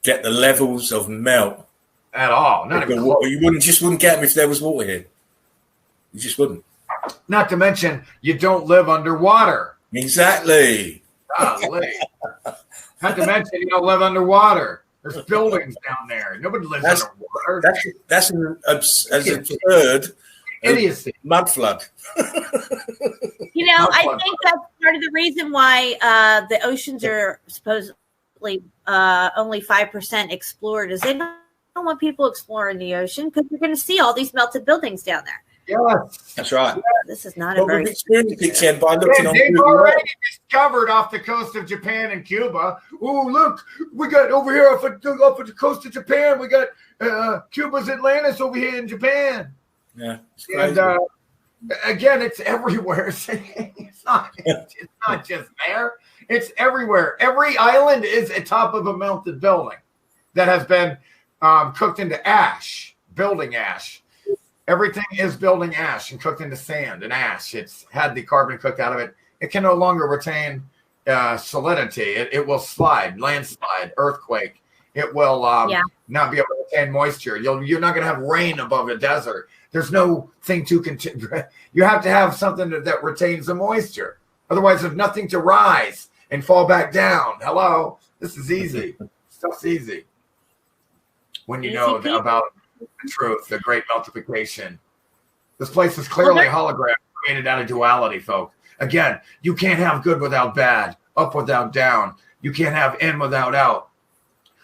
get the levels of melt at all. Not even water. You wouldn't get them if there was water here. You just wouldn't. Not to mention, you don't live underwater. Exactly. Golly. Not to mention, you don't live underwater. There's buildings down there. Nobody lives underwater. That's as absurd idiocy. Mud flood. I think that's part of the reason why the oceans are supposedly only 5% explored, is they don't want people exploring the ocean because you're going to see all these melted buildings down there. Yes, that's right. This is not a very by looking on. They've already discovered off the coast of Japan and Cuba. Oh, look, we got over here off of the coast of Japan. We got Cuba's Atlantis over here in Japan. Yeah, and again, it's everywhere. It's not just there. It's everywhere. Every island is atop of a melted building that has been cooked into ash, building ash. Everything is building ash and cooked into sand and ash. It's had the carbon cooked out of it. It can no longer retain salinity. It will slide, landslide, earthquake. It will not be able to retain moisture. You're not going to have rain above a desert. There's no thing to continue. You have to have something that retains the moisture. Otherwise, there's nothing to rise and fall back down. Hello, this is easy. Stuff's easy when you know about the truth, the great multiplication. This place is clearly a hologram created out of duality, folks. Again, you can't have good without bad, up without down. You can't have in without out.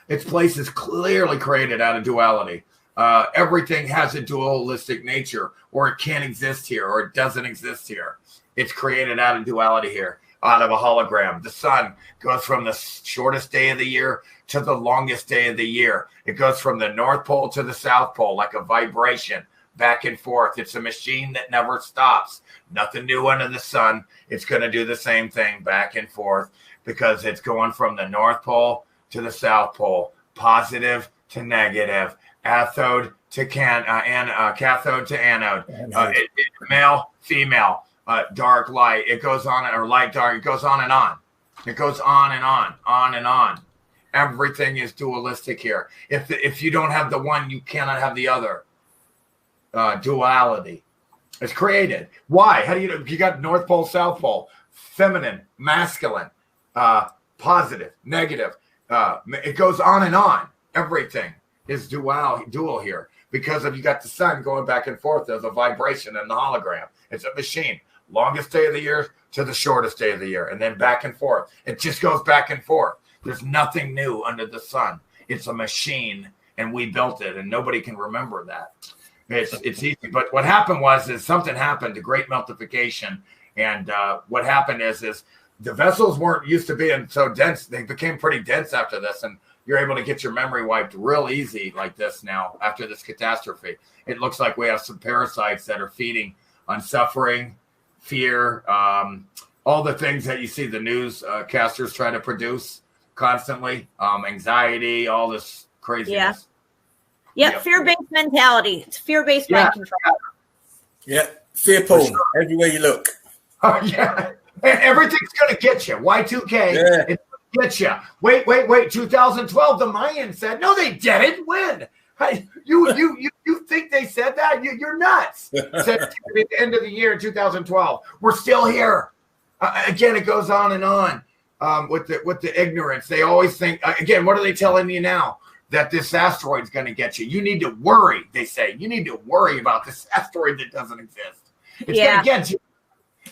Its place is clearly created out of duality. Everything has a dualistic nature, or it can't exist here, or it doesn't exist here. It's created out of duality here, out of a hologram. The sun goes from the shortest day of the year to the longest day of the year. It goes from the North Pole to the South Pole like a vibration, back and forth. It's a machine that never stops. Nothing new under the sun. It's going to do the same thing back and forth because it's going from the North Pole to the South Pole, positive to negative, cathode to cathode to anode, male, female, dark, light. It goes on, or light, dark. It goes on and on. It goes on and on and on. Everything is dualistic here. If you don't have the one, you cannot have the other. Duality. It's created. Why? How do you got North Pole, South Pole, feminine, masculine, positive, negative. It goes on and on. Everything is dual here because you got the sun going back and forth. There's a vibration in the hologram. It's a machine. Longest day of the year to the shortest day of the year, and then back and forth. It just goes back and forth. There's nothing new under the sun. It's a machine, and we built it, and nobody can remember that. It's easy. But what happened is something happened, the great multiplication, and what happened is the vessels weren't used to being so dense. They became pretty dense after this, and you're able to get your memory wiped real easy like this now after this catastrophe. It looks like we have some parasites that are feeding on suffering, fear, all the things that you see the newscasters try to produce constantly, anxiety, all this craziness. Yeah. Fear-based mentality. It's fear-based mind control. Yeah, fear porn everywhere you look. Oh, yeah. Everything's going to get you. Y2K, it's going to get you. Wait. 2012, the Mayans said, no, they didn't. When? You think they said that? You're nuts. Said at the end of the year, 2012. We're still here. Again, it goes on and on with the ignorance. They always think, again, what are they telling you now? that this asteroid's going to get you. You need to worry, they say. You need to worry about this asteroid that doesn't exist. It's going to get you.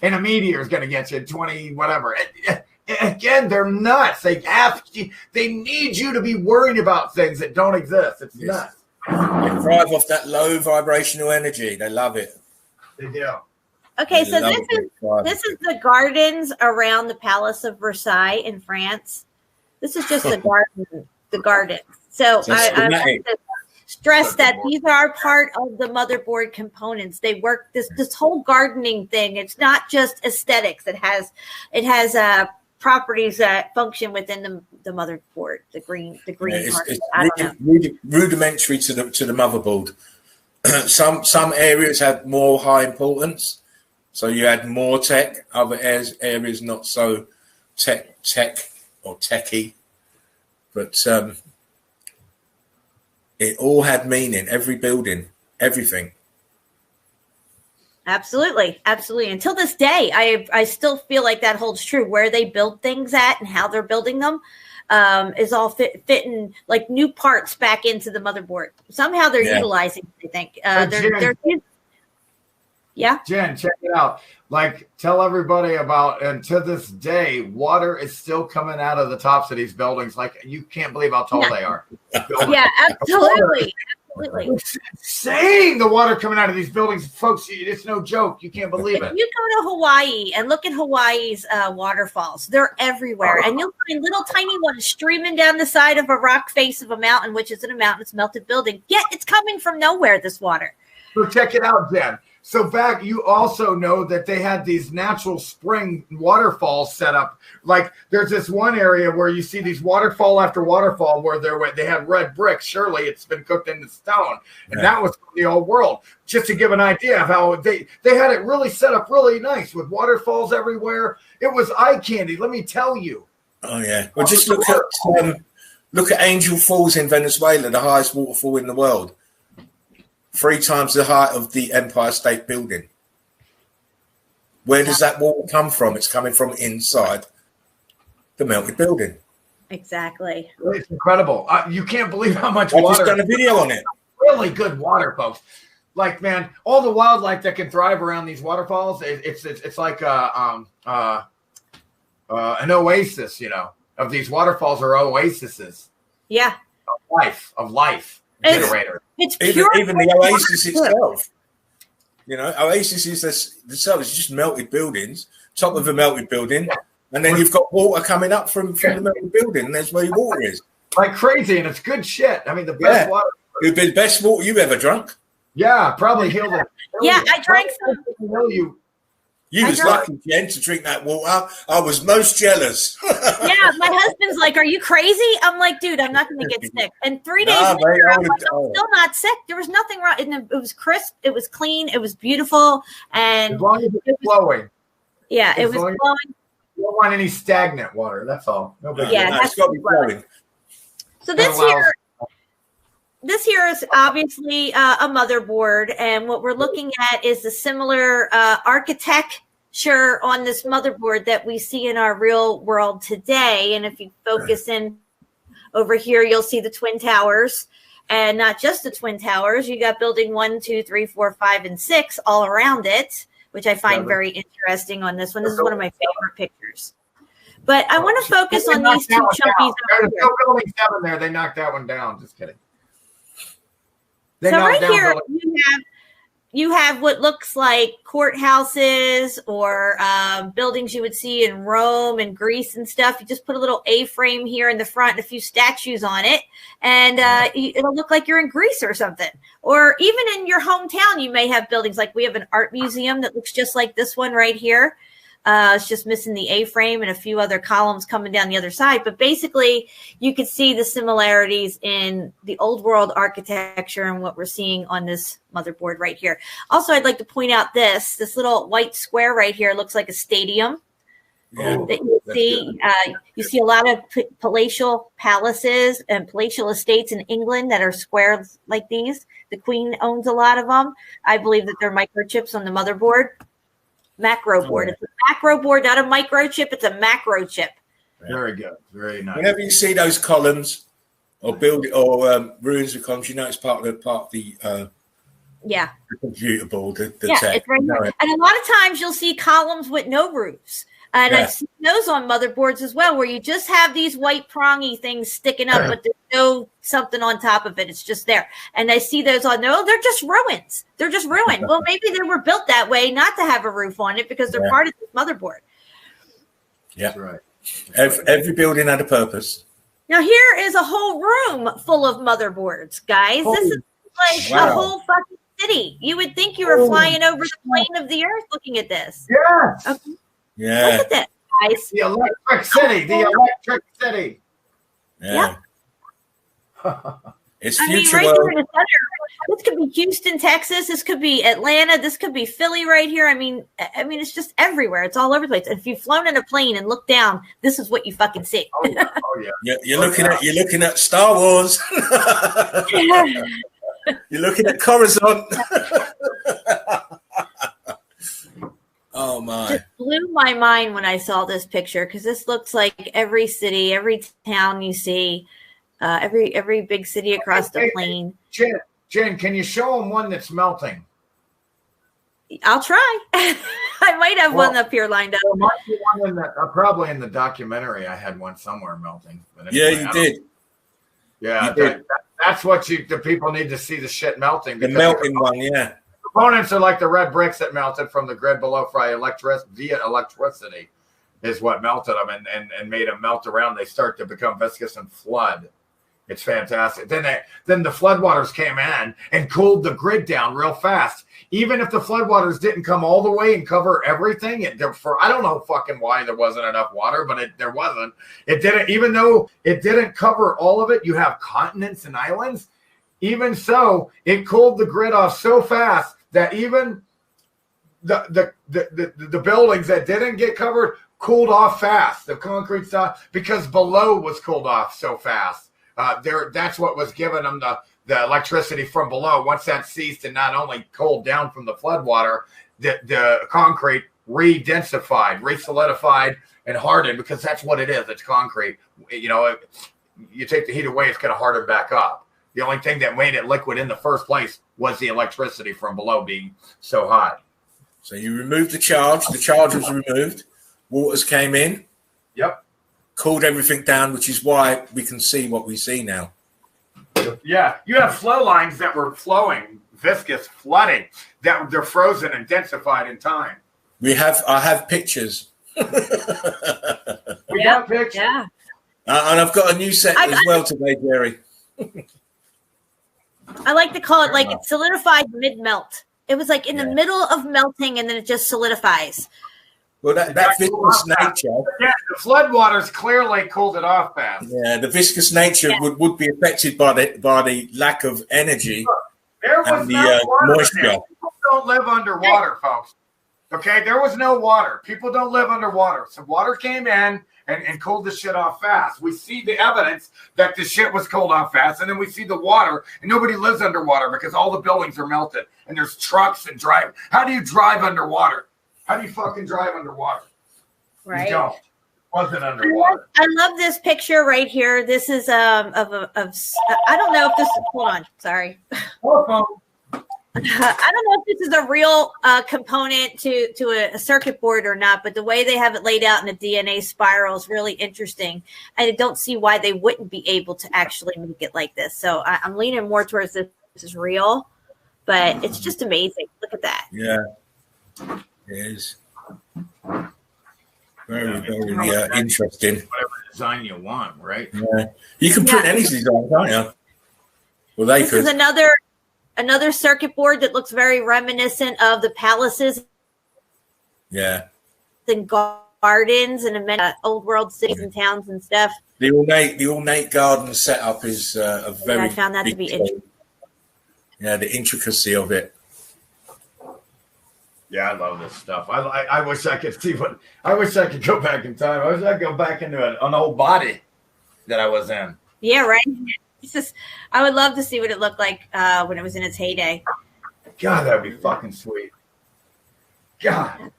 And a meteor is going to get you in 20, whatever. Again, they're nuts. They need you to be worried about things that don't exist. It's nuts. They thrive off that low vibrational energy. They love it. They do. Okay, so this is the gardens around the Palace of Versailles in France. This is just the garden. So I want to stress that these are part of the motherboard components. They work this whole gardening thing. It's not just aesthetics. It has properties that function within the motherboard. The green part. It's rudimentary to the motherboard. Some areas have more high importance, so you add more tech. Other areas not so tech or techie, but it all had meaning. Every building, everything. Absolutely. Until this day, I still feel like that holds true. Where they build things at and how they're building them is all fitting like new parts back into the motherboard. Somehow they're utilizing. I think Jen, check it out. Like, tell everybody about, and to this day, water is still coming out of the tops of these buildings. Like, you can't believe how tall they are. Yeah, absolutely. It's insane, the water coming out of these buildings. Folks, it's no joke. You can't believe it. If you go to Hawaii and look at Hawaii's waterfalls, they're everywhere. And you'll find little tiny ones streaming down the side of a rock face of a mountain, which isn't a mountain, it's melted building. Yet it's coming from nowhere, this water. So check it out, Jen. So back, you also know that they had these natural spring waterfalls set up. Like there's this one area where you see these waterfall after waterfall where they had red bricks. Surely it's been cooked into stone. And that was from the old world. Just to give an idea of how they had it really set up really nice with waterfalls everywhere. It was eye candy, let me tell you. Oh, yeah. Well, just look at Angel Falls in Venezuela, the highest waterfall in the world. 3 times the height of the Empire State Building. Where does that water come from? It's coming from inside the melted building. Exactly. It's incredible. You can't believe how much water. I've just done a video on it. Really good water, folks. Like, man, all the wildlife that can thrive around these waterfalls, it's like an oasis, of these waterfalls are oases. Yeah. Of life. Generator. It's pure. Even the oasis itself. Oasis is itself. It's just melted buildings, top of a melted building, and then you've got water coming up from the melted building, and that's where your water is. Like crazy, and it's good shit. I mean, the best water. It'd be the best water you've ever drunk. Yeah, probably healed it. Yeah, I drank some. You was lucky, Jen, to drink that water. I was most jealous. Yeah, my husband's like, "Are you crazy?" I'm like, "Dude, I'm not going to get sick." And 3 days later, I'm still not sick. There was nothing wrong. It was crisp. It was clean. It was beautiful. And as long as it's flowing. Yeah, it was flowing. You don't want any stagnant water. That's all. No big deal. It's got to be flowing. So this here is obviously a motherboard, and what we're looking at is a similar architecture on this motherboard that we see in our real world today. And if you focus in over here, you'll see the Twin Towers, and not just the Twin Towers. You got building 1, 2, 3, 4, 5, and 6 all around it, which I find very interesting on this one. This is one of my favorite pictures. But I want to focus on these 2 chunkies. There's no building 7 there. They knocked that one down. Just kidding. So right here, you have what looks like courthouses or buildings you would see in Rome and Greece and stuff. You just put a little A-frame here in the front and a few statues on it, and it'll look like you're in Greece or something. Or even in your hometown, you may have buildings. Like we have an art museum that looks just like this one right here. It's just missing the A-frame and a few other columns coming down the other side. But basically, you could see the similarities in the old world architecture and what we're seeing on this motherboard right here. Also, I'd like to point out this little white square right here looks like a stadium. That you see a lot of palatial palaces and palatial estates in England that are square like these. The Queen owns a lot of them. I believe that they're microchips on the motherboard. Macro board. It's a macro board, not a microchip. It's a macro chip. Very good. Very nice. Whenever you see those columns or build it, or ruins becomes. You know, it's part of the yeah, the computer board, the yeah, tech. it's right here. And a lot of times you'll see columns with no roofs. And I've seen those on motherboards as well, where you just have these white prongy things sticking up, but there's no something on top of it. It's just there. And I see those on there. Oh, they're just ruins. They're just ruined. Well, maybe they were built that way not to have a roof on it because they're part of this motherboard. Yeah, that's right. Every building had a purpose. Now, here is a whole room full of motherboards, guys. This is like a whole fucking city. You would think you were flying over the plane of the earth looking at this. Yes. Okay. Yeah. Look at that, guys. The electric city. The electric city. Yeah. It's future right world. here in the center. This could be Houston, Texas. This could be Atlanta. This could be Philly right here. I mean, it's just everywhere. It's all over the place. If you've flown in a plane and looked down, this is what you fucking see. Oh yeah. You're looking at Star Wars. You're looking at Coruscant. Oh my! It blew my mind when I saw this picture because this looks like every city, every town you see, every big city across the plain. Jen, can you show them one that's melting? I'll try. I might have one up here lined up. There might be one probably in the documentary. I had one somewhere melting. But anyway, yeah, you did. Yeah, that's what the people need to see the shit melting. The melting one, yeah. Components are like the red bricks that melted from the grid below via electricity is what melted them and made them melt around. They start to become viscous and flood. It's fantastic. Then the floodwaters came in and cooled the grid down real fast. Even if the floodwaters didn't come all the way and cover everything, I don't know fucking why there wasn't enough water, but there wasn't. It didn't, even though it didn't cover all of it. You have continents and islands. Even so, it cooled the grid off so fast that even the buildings that didn't get covered cooled off fast. The concrete stuff, because below was cooled off so fast. That's what was giving them the electricity from below. Once that ceased and not only cooled down from the floodwater, the concrete re-densified, re-solidified, and hardened, because that's what it is. It's concrete. You know, you take the heat away, it's going to harden back up. The only thing that made it liquid in the first place was the electricity from below being so hot. So you removed the charge. The charge was removed. Waters came in. Yep. Cooled everything down, which is why we can see what we see now. Yeah. You have flow lines that were flowing, viscous, flooding, that they're frozen and densified in time. I have pictures. We got pictures. Yeah. And I've got a new set as well today, Jerry. I like to call it like it solidified mid-melt. It was like in the middle of melting, and then it just solidifies. Well, that viscous nature. Yeah, the floodwaters clearly cooled it off fast. Yeah, the viscous nature would be affected by the lack of energy and the moisture. People don't live underwater, folks. Okay, there was no water. People don't live underwater. So water came in and cooled the shit off fast. We see the evidence that the shit was cooled off fast, and then we see the water, and nobody lives underwater because all the buildings are melted, and there's trucks and drive. How do you drive underwater? How do you fucking drive underwater? Right. You don't. Wasn't underwater. I love this picture right here. This is of I don't know if this is, hold on, sorry. I don't know if this is a real component to a circuit board or not, but the way they have it laid out in a DNA spiral is really interesting. And I don't see why they wouldn't be able to actually make it like this. So I'm leaning more towards this is real, but it's just amazing. Look at that. Yeah, it is. Very, very interesting. Whatever design you want, right? Yeah. You can print any design, can't you? Well, this is another circuit board that looks very reminiscent of the palaces. Yeah. And gardens and old world cities and towns and stuff. The ornate garden setup is a very. I found that to be interesting. Yeah, the intricacy of it. Yeah, I love this stuff. I wish I could see what. I wish I could go back in time. I wish I could go back into an old body that I was in. Yeah, right. It's just, I would love to see what it looked like when it was in its heyday. God, that would be fucking sweet. God.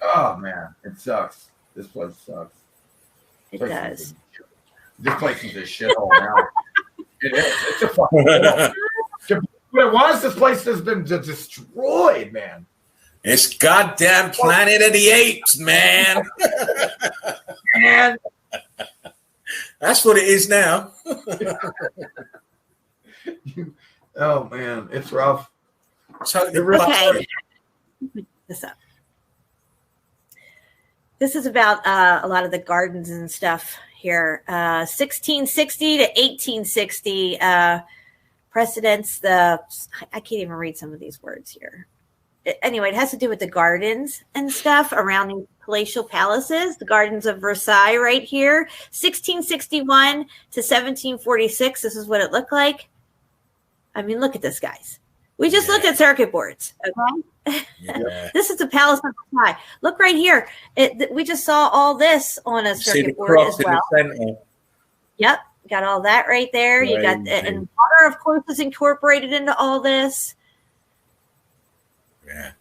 Oh man, it sucks. This place sucks. It does. This place is a shithole now. It is. It's a fucking what it was, this place has been destroyed, man. It's goddamn Planet of the Apes, man. Man. That's what it is now. Oh, man. It's rough. Okay. This up. This is about a lot of the gardens and stuff here. 1660 to 1860 precedents I can't even read some of these words here. Anyway, it has to do with the gardens and stuff around these palatial palaces, the gardens of Versailles right here. 1661 to 1746. This is what it looked like. I mean, look at this, guys. We just looked at circuit boards. Okay. Yeah. This is the Palace of Versailles. Look right here. We just saw all this on a circuit board as well. Yep. Got all that right there. You got, and water, of course, is incorporated into all this. Yeah.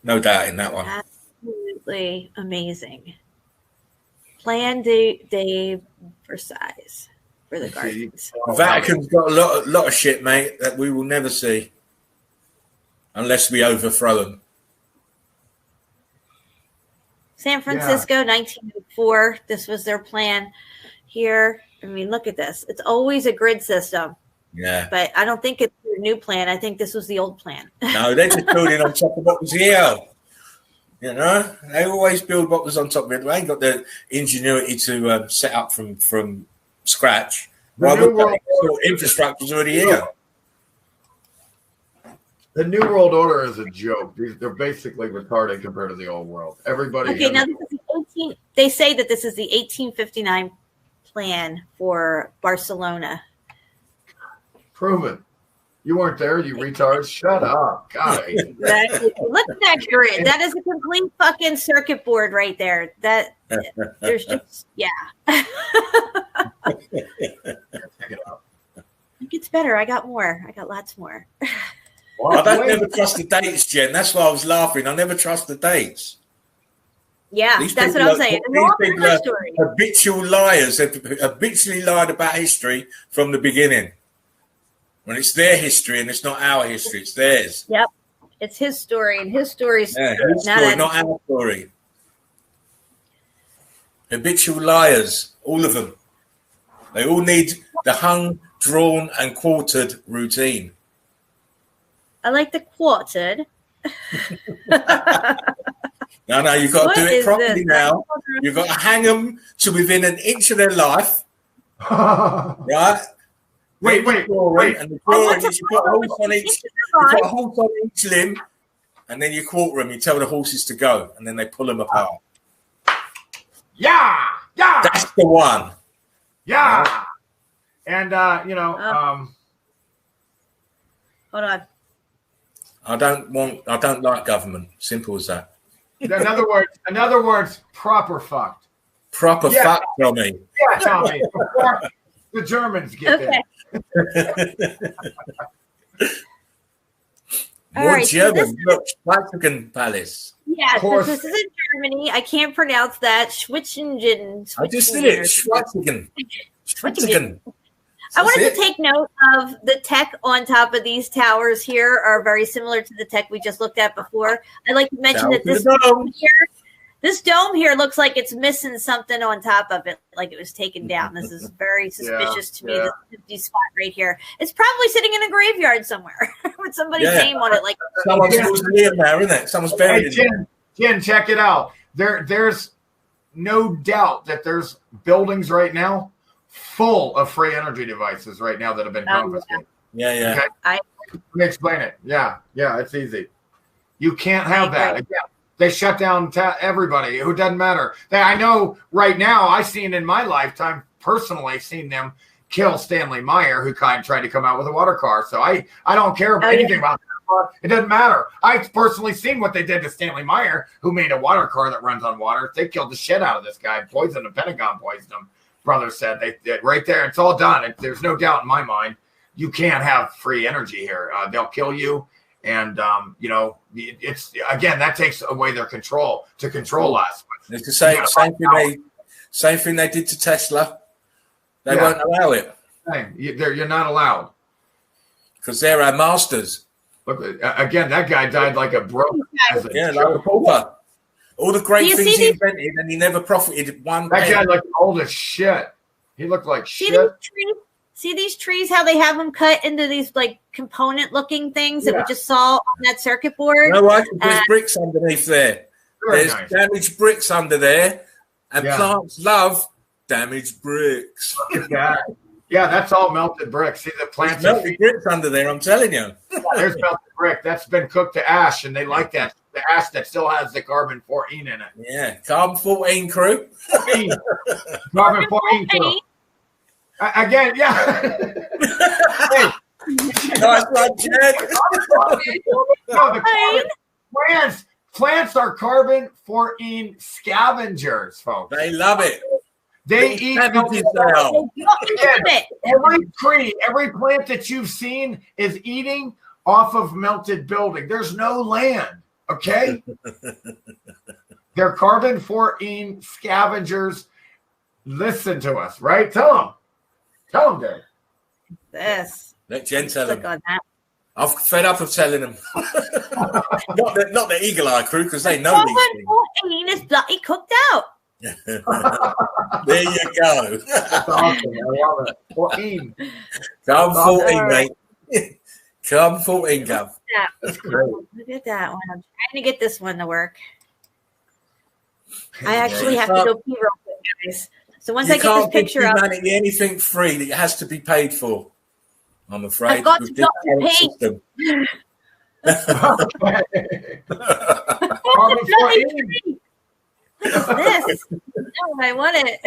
No doubt in that one. Absolutely amazing. Plan de Versailles for the gardens. Vatican's got a lot of shit, mate, that we will never see unless we overthrow them. San Francisco, 1904. This was their plan here. I mean, look at this. It's always a grid system. Yeah. But I don't think it's their new plan. I think this was the old plan. No, they're just building on top of what was here. You know, they always build what was on top of it. They ain't got the ingenuity to set up from scratch. Infrastructure's already here. The New World Order is a joke. They're basically retarded compared to the old world. Everybody. Okay, now this is they say that this is the 1859 plan for Barcelona. Prove it. You weren't there, you retards. Shut up. God. Exactly. Look at that grid. That is a complete fucking circuit board right there. There's just It gets better. I got more. I got lots more. Well, I don't never trust the dates, Jen. That's why I was laughing. I never trust the dates. Yeah, that's what I'm saying. These people are habitual liars. They've habitually lied about history from the beginning. When it's their history and it's not our history, it's theirs. Yep. It's his story, and his story's his story, not our story. Habitual liars, all of them. They all need the hung, drawn, and quartered routine. I like the quartered. No, you've got to do it properly now. You've got to hang them to within an inch of their life. Right? Wait. And the drawing is you put a horse on each limb, and then you quarter them. You tell the horses to go, and then they pull them apart. Yeah. That's the one. Yeah. And hold on. I don't like government. Simple as that. In other words, proper fucked. Proper fucked, Tommy. Yeah, Tommy. Before the Germans get there. More German. Look, Schweizergen Palace. Yes, this is in Germany. I can't pronounce that. Schwitzingen. I just did it. Schweizergen. I wanted to take note of the tech on top of these towers here are very similar to the tech we just looked at before. I'd like to mention that this dome here looks like it's missing something on top of it, like it was taken down. This is very suspicious to me, this empty spot right here. It's probably sitting in a graveyard somewhere with somebody's name on it. Like someone's mausoleum there, isn't it? Someone's buried in there. Jen, check it out. There's no doubt that there's buildings right now full of free energy devices right now that have been confiscated. Yeah. Okay? Let me explain it. Yeah, it's easy. You can't have that. Again, they shut down everybody. Who doesn't matter. I know right now, I've seen in my lifetime, personally seen them kill Stanley Meyer, who kind of tried to come out with a water car. So I don't care about anything about that. It doesn't matter. I've personally seen what they did to Stanley Meyer, who made a water car that runs on water. They killed the shit out of this guy. Poisoned him. Pentagon poisoned him. Brother said they right there. It's all done. There's no doubt in my mind. You can't have free energy here. They'll kill you. And, it's again, that takes away their control to control us. It's the same thing they did to Tesla. They won't allow it. saying. You're not allowed. Because they're our masters. Look, again, that guy died like a broke. Yeah, like a pauper. All the great things he invented, and he never profited one. That guy looked old as shit. He looked like shit. See these trees, how they have them cut into these like component looking things that we just saw on that circuit board? No, there's bricks underneath there. There's nice. Damaged bricks under there. And plants love damaged bricks. Yeah, that's all melted bricks. See the plants. There's melted bricks under there, I'm telling you. There's melted brick. That's been cooked to ash, and they like that. The ash that still has the carbon-14 in it. Yeah, carbon-14 crew. Carbon-14 crew. Again, yeah. Hey. Nice one, Jed. No, the plants are carbon-14 scavengers, folks. They love it. They eat every plant that you've seen is eating off of melted building. There's no land, okay? They're carbon-14 scavengers. Listen to us, right? Tell them, Dave. This. Let Jen tell them. On that. I'm fed up of telling them. not the Eagle Eye crew, because they know these things. Carbon-14 is bloody cooked out. There you go. That's awesome. I love it. 14. Come 14, mate. Come 14, Gov. That's great. Look at that one. I'm trying to get this one to work. I actually have to go pee real quick, guys. So once I get this picture up, anything free, it has to be paid for. I'm afraid. I've got to go system. Look at this. Oh, I want it.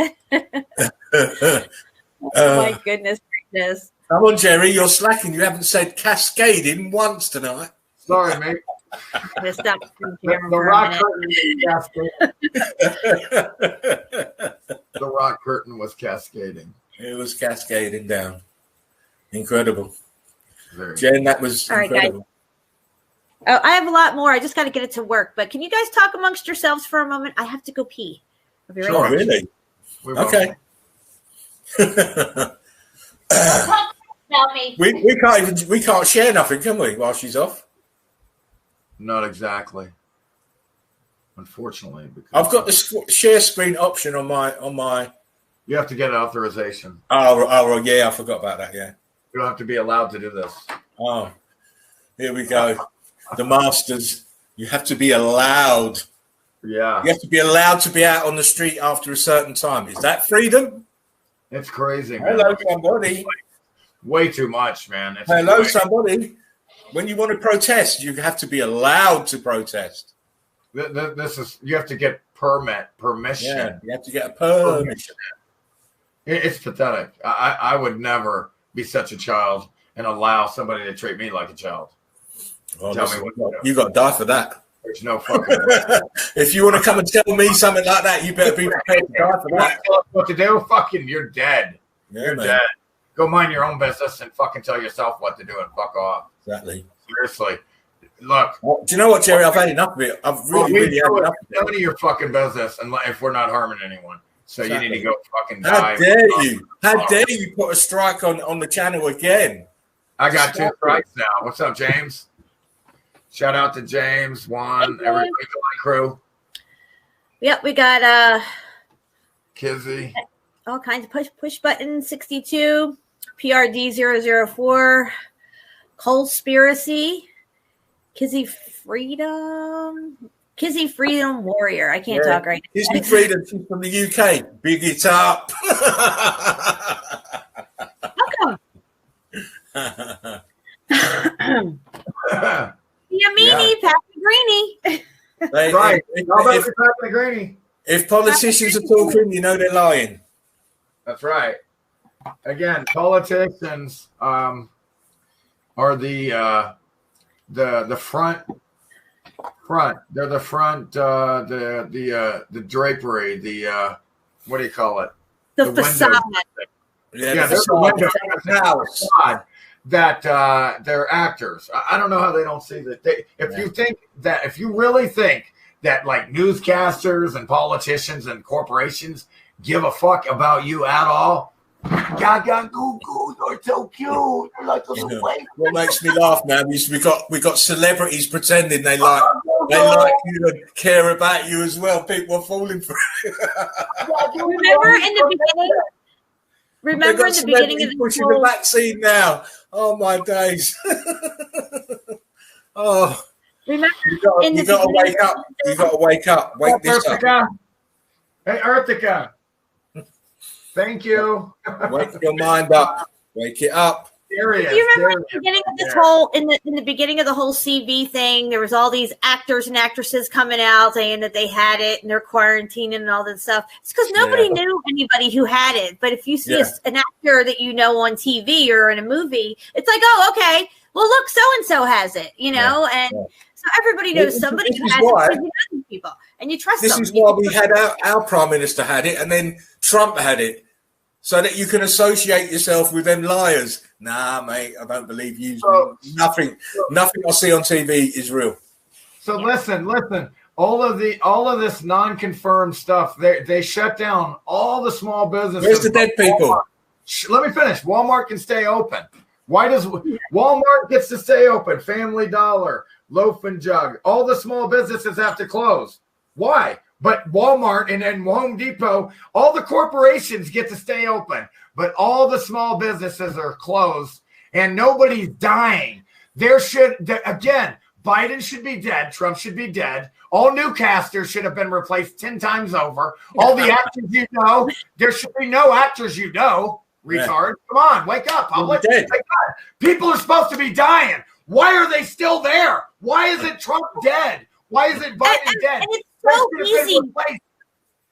Oh my goodness gracious. Come on, Jerry, you're slacking. You haven't said cascading once tonight. Sorry, mate. Stop the rock The rock curtain was cascading. It was cascading down. Incredible. Very Jen, that was all incredible. Right, guys. I have a lot more. I just got to get it to work. But can you guys talk amongst yourselves for a moment? I have to go pee. I'll be right Oh, back. really? Okay. we can't share nothing, can we? While she's off. Not exactly. Unfortunately, because I've got the share screen option on my. You have to get authorization. Oh, yeah, I forgot about that. Yeah. You don't have to be allowed to do this. Oh, here we go. The masters. You have to be allowed. Yeah. You have to be allowed to be out on the street after a certain time. Is that freedom? It's crazy, man. Hello, somebody. Way too much, man. Hello, somebody. When you want to protest, you have to be allowed to protest. This is, you have to get permission. Yeah, you have to get a permission. It's pathetic. I would never be such a child and allow somebody to treat me like a child. Well, tell me what you got to die for that. There's no fucking way. If you want to come and tell me something like that, you better be prepared to die for that. What to do? Fucking, you're dead. Yeah, you're man. dead. Go mind your own business and fucking tell yourself what to do and fuck off. Exactly. Seriously. Look. Well, do you know what, Jerry? I've had enough of it. I've really had enough of it. None of your fucking business if we're not harming anyone. So exactly. You need to go fucking die. How dare you? How dare you put a strike on the channel again? I got 2 strikes now. What's up, James? Shout out to James, Juan, everybody, crew. Yep, we got Kizzy. All kinds of push button 62, PRD 004, Conspiracy, Kizzy Freedom Warrior. I can't talk right now. Kizzy Freedom, she's from the UK. Big it up. Welcome. Yamini, Pappy Greeny. Right. If politicians are talking, you know they're lying. That's right. Again, politicians are the front. They're the front. The drapery. The what do you call it? The facade. Yeah, they're the window. That they're actors. I don't know how they don't see that. If you really think that like newscasters and politicians and corporations give a fuck about you at all, Gaga goo goo, you're so cute. You're like a little baby. What makes me laugh now is we got celebrities pretending they like you and care about you as well. People are falling for it. Remember in the beginning of the pushing the vaccine now. Oh my days. Oh. Remember you got to wake up. You got to wake up. Wake this up. Hey, Earthica. Thank you. Wake your mind up. Wake it up. Do you remember in the beginning of this in the beginning of the whole CV thing? There was all these actors and actresses coming out saying that they had it and they're quarantining and all that stuff. It's because nobody knew anybody who had it. But if you see an actor that you know on TV or in a movie, it's like, oh, okay. Well, look, so and so has it, and so everybody knows somebody who has it because you know these people and you trust them. This is why we had our prime minister had it, and then Trump had it, so that you can associate yourself with them liars. Nah, mate, I don't believe you. So, nothing I see on TV is real. So listen. All of this non-confirmed stuff. They shut down all the small businesses. Where's the dead people? Let me finish. Walmart can stay open. Why does Walmart gets to stay open? Family Dollar, Loaf and Jug, all the small businesses have to close. Why? But Walmart and Home Depot, all the corporations get to stay open, but all the small businesses are closed and nobody's dying. Biden should be dead. Trump should be dead. All newscasters should have been replaced 10 times over. All the actors you know, there should be no actors you know. Retard. Come on, wake up. People are supposed to be dying. Why are they still there? Why isn't Trump dead? Why isn't Biden dead? And it's so easy.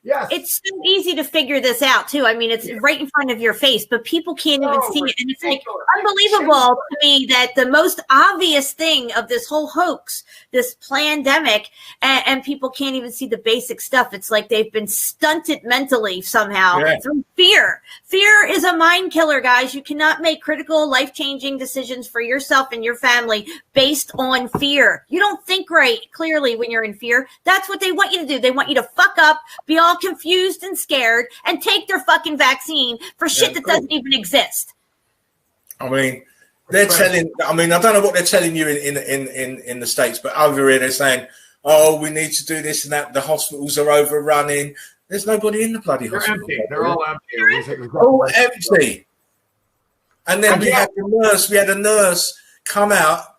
Yes. It's so easy to figure this out, too. I mean, it's right in front of your face, but people can't even see it. And it's like unbelievable to me that the most obvious thing of this whole hoax, this pandemic, and people can't even see the basic stuff. It's like they've been stunted mentally somehow through fear. Fear is a mind killer, guys. You cannot make critical, life-changing decisions for yourself and your family based on fear. You don't think right clearly when you're in fear. That's what they want you to do. They want you to fuck up, be all confused and scared, and take their fucking vaccine for shit that doesn't even exist. I mean, they're telling. I mean, I don't know what they're telling you in the States, but over here they're saying, "Oh, we need to do this and that. The hospitals are overrunning." There's nobody in the bloody hospital. Empty. They're all empty. All empty. And then we had a nurse come out,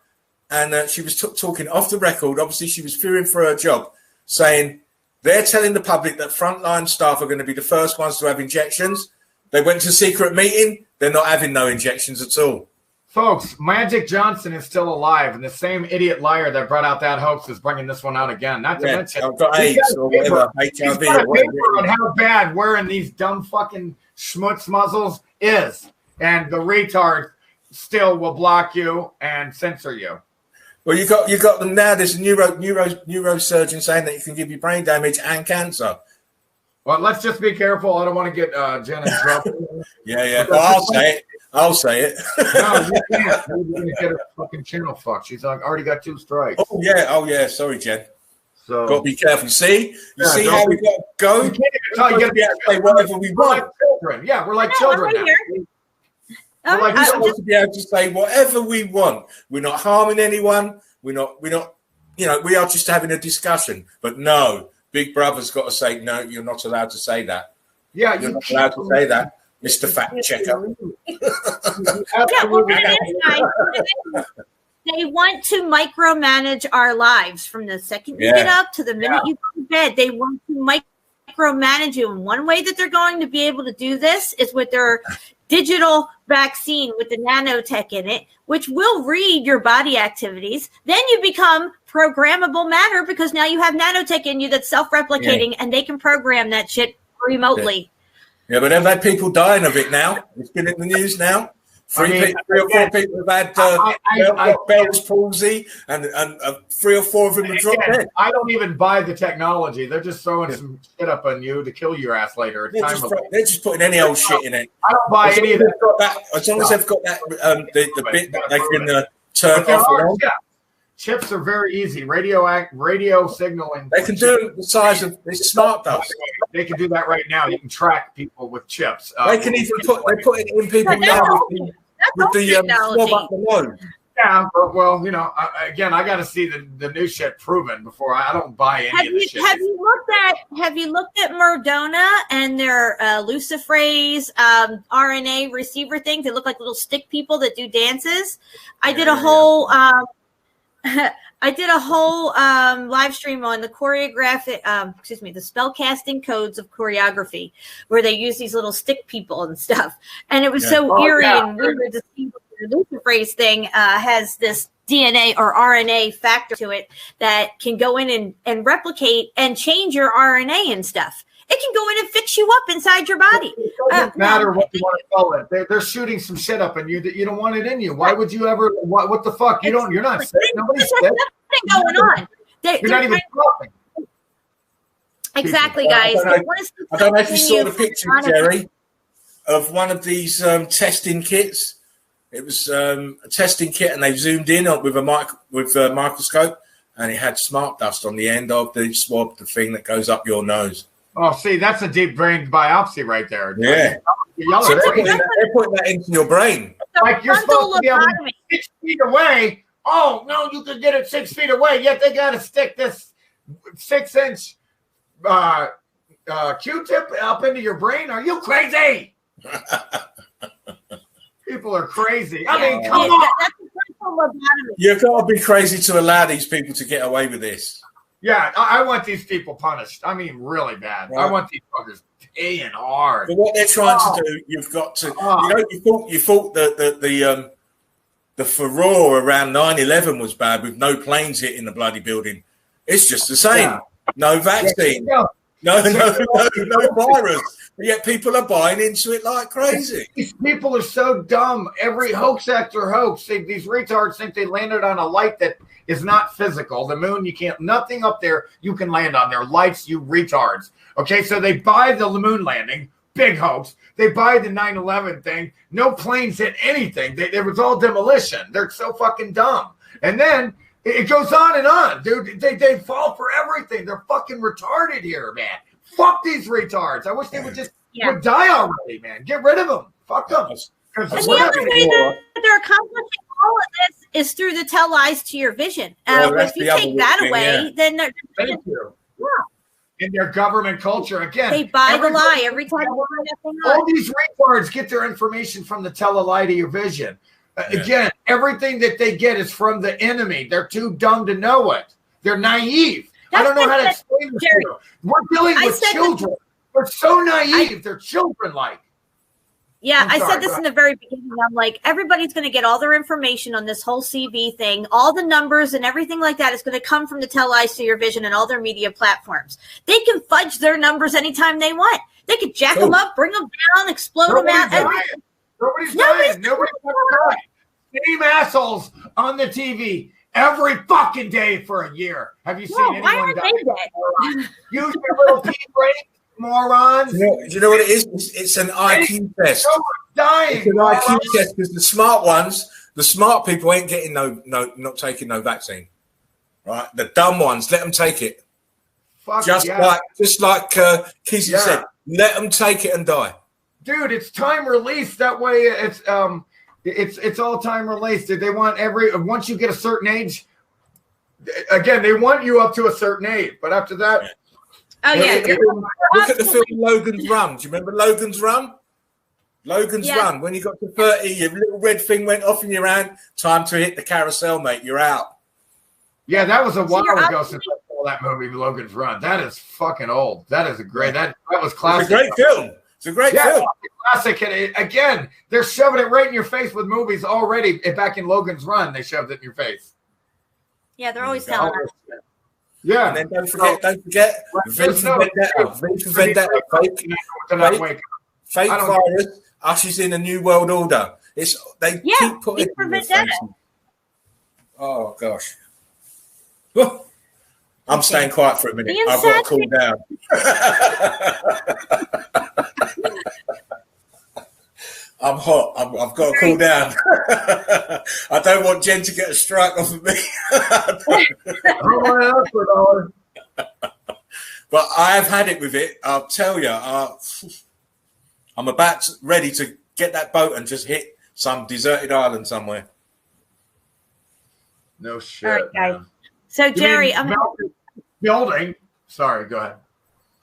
and she was talking off the record. Obviously, she was fearing for her job, saying they're telling the public that frontline staff are going to be the first ones to have injections. They went to a secret meeting. They're not having no injections at all. Folks, Magic Johnson is still alive, and the same idiot liar that brought out that hoax is bringing this one out again. Not to mention, I've got AIDS or whatever, HIV or whatever. On how bad wearing these dumb fucking schmutz muzzles is, and the retard still will block you and censor you. Well, you got them now. There's a neurosurgeon saying that you can give you brain damage and cancer. Well, let's just be careful. I don't want to get Jen in trouble. Yeah. Well, I'll say it. No, you can't. You're going to get a fucking channel fucked. She's already got 2 strikes. Oh yeah. Sorry, Jen. So got to be careful. See how we got to go. You can't even say whatever we want. Children. Yeah, we're like children now. We're supposed to be able to say whatever we want. We're not harming anyone. We're not. We are just having a discussion. But no, Big Brother's got to say no. You're not allowed to say that. Yeah, you're not allowed to say that, Mr. Fact Checker. They want to micromanage our lives from the second you get up to the minute you go to bed. They want to micromanage you. And one way that they're going to be able to do this is with their digital vaccine with the nanotech in it, which will read your body activities. Then you become programmable matter because now you have nanotech in you that's self-replicating and they can program that shit remotely. Yeah, but they've had people dying of it now. It's been in the news now. 3 or 4 people have had Bell's palsy, and 3 or 4 of them have dropped dead. I don't even buy the technology. They're just throwing some shit up on you to kill your ass later. They're just putting any old shit in it. I don't buy any of that. As long as they've got that, the bit that they can turn off and on. Chips are very easy. Radio signaling. They can do the size of this smart dust. They can do that right now. You can track people with chips. They can even put it in people now with the swab up the nose. Yeah, but, well, you know, again, I got to see the new shit proven before I don't buy any of this shit. Have you looked at Moderna and their luciferase RNA receiver things? They look like little stick people that do dances. I did a whole live stream on the the spell casting codes of choreography, where they use these little stick people and stuff, and it was so eerie and weird to see. The luciferase thing has this DNA or RNA factor to it that can go in and replicate and change your RNA and stuff. It can go in and fix you up inside your body. It doesn't matter what you want to call it. They're shooting some shit up and you don't want it in you. Why would you ever? What the fuck? You're not sick. Nobody's sick. There's nothing going on. You're not even talking. Exactly, guys. I don't know if you saw the picture, Jerry, of one of these testing kits. It was a testing kit, and they zoomed in with a microscope, and it had smart dust on the end of the swab, the thing that goes up your nose. Oh, see, that's a deep brain biopsy right there. Yeah. So they're putting that into your brain. Like you're supposed to be able to 6 feet away. Oh, no, you could get it 6 feet away. Yet they got to stick this 6-inch Q-tip up into your brain. Are you crazy? People are crazy. I mean, come on. You've got to be crazy to allow these people to get away with this. Yeah, I want these people punished. I mean, really bad. Right. I want these fuckers paying hard. But what they're trying to do, you've got to. You thought the furore around 9/11 was bad with no planes hitting the bloody building. It's just the same. Yeah. No vaccine. Yeah. No virus. But yet people are buying into it like crazy. These people are so dumb. Every hoax after hoax. These retards think they landed on a light that is not physical. The moon, you can't, nothing up there you can land on. There lights, you retards. Okay, so they buy the moon landing, big hoax. They buy the 9/11 thing. No planes hit anything. It was all demolition. They're so fucking dumb. And then it goes on and on, dude. They fall for everything. They're fucking retarded here, man. Fuck these retards. I wish they would just would die already, man. Get rid of them. Fuck them. And the other way that they're accomplishing all of this is through the tell lies to your vision. If you take that away, then they're thank you. Yeah. In their government culture, again, they buy the lie every time. All these retards get their information from the tell a lie to your vision. Again, everything that they get is from the enemy. They're too dumb to know it. They're naive. I don't know how to explain this to you. We're dealing with children. They're so naive. They're children-like. Yeah, I said this in the very beginning. I'm like, everybody's going to get all their information on this whole CV thing. All the numbers and everything like that is going to come from the Tell Lies to Your Vision and all their media platforms. They can fudge their numbers anytime they want. They could jack them up, bring them down, explode them out. Nobody's dying. Nobody's dying. Same assholes on the TV every fucking day for a year. Have you seen anyone die? Use your little pea brain, morons. Do you know what it is? It's an IQ test. Dying. It's an IQ test because the smart ones, the smart people ain't getting not taking no vaccine. Right? The dumb ones, let them take it. Just like Kizzy said, let them take it and die. Dude, it's time release. That way it's all time released. They want once you get a certain age, again, they want you up to a certain age, but after that. Look at the film Logan's Run. Do you remember Logan's Run? Logan's Run. When you got to 30, your little red thing went off in your hand. Time to hit the carousel, mate. You're out. Yeah, that was a while ago since I saw that movie, Logan's Run. That is fucking old. That is a great. That was classic. It's a great film. It's a great film. Classic. And again, they're shoving it right in your face with movies already. Back in Logan's Run, they shoved it in your face. Yeah, they're always telling us. Yeah. And then don't forget, V for Vendetta, fake virus ushers in a new world order. They keep putting V for Vendetta. Oh gosh. I'm staying quiet for a minute. I've got to cool down. I'm hot. I've got to cool down. I don't want Jen to get a strike off of me. But I have had it with it. I'll tell you. I'm ready to get that boat and just hit some deserted island somewhere. No shit. All right, guys. Man. So, Jerry, I'm building. Sorry, go ahead.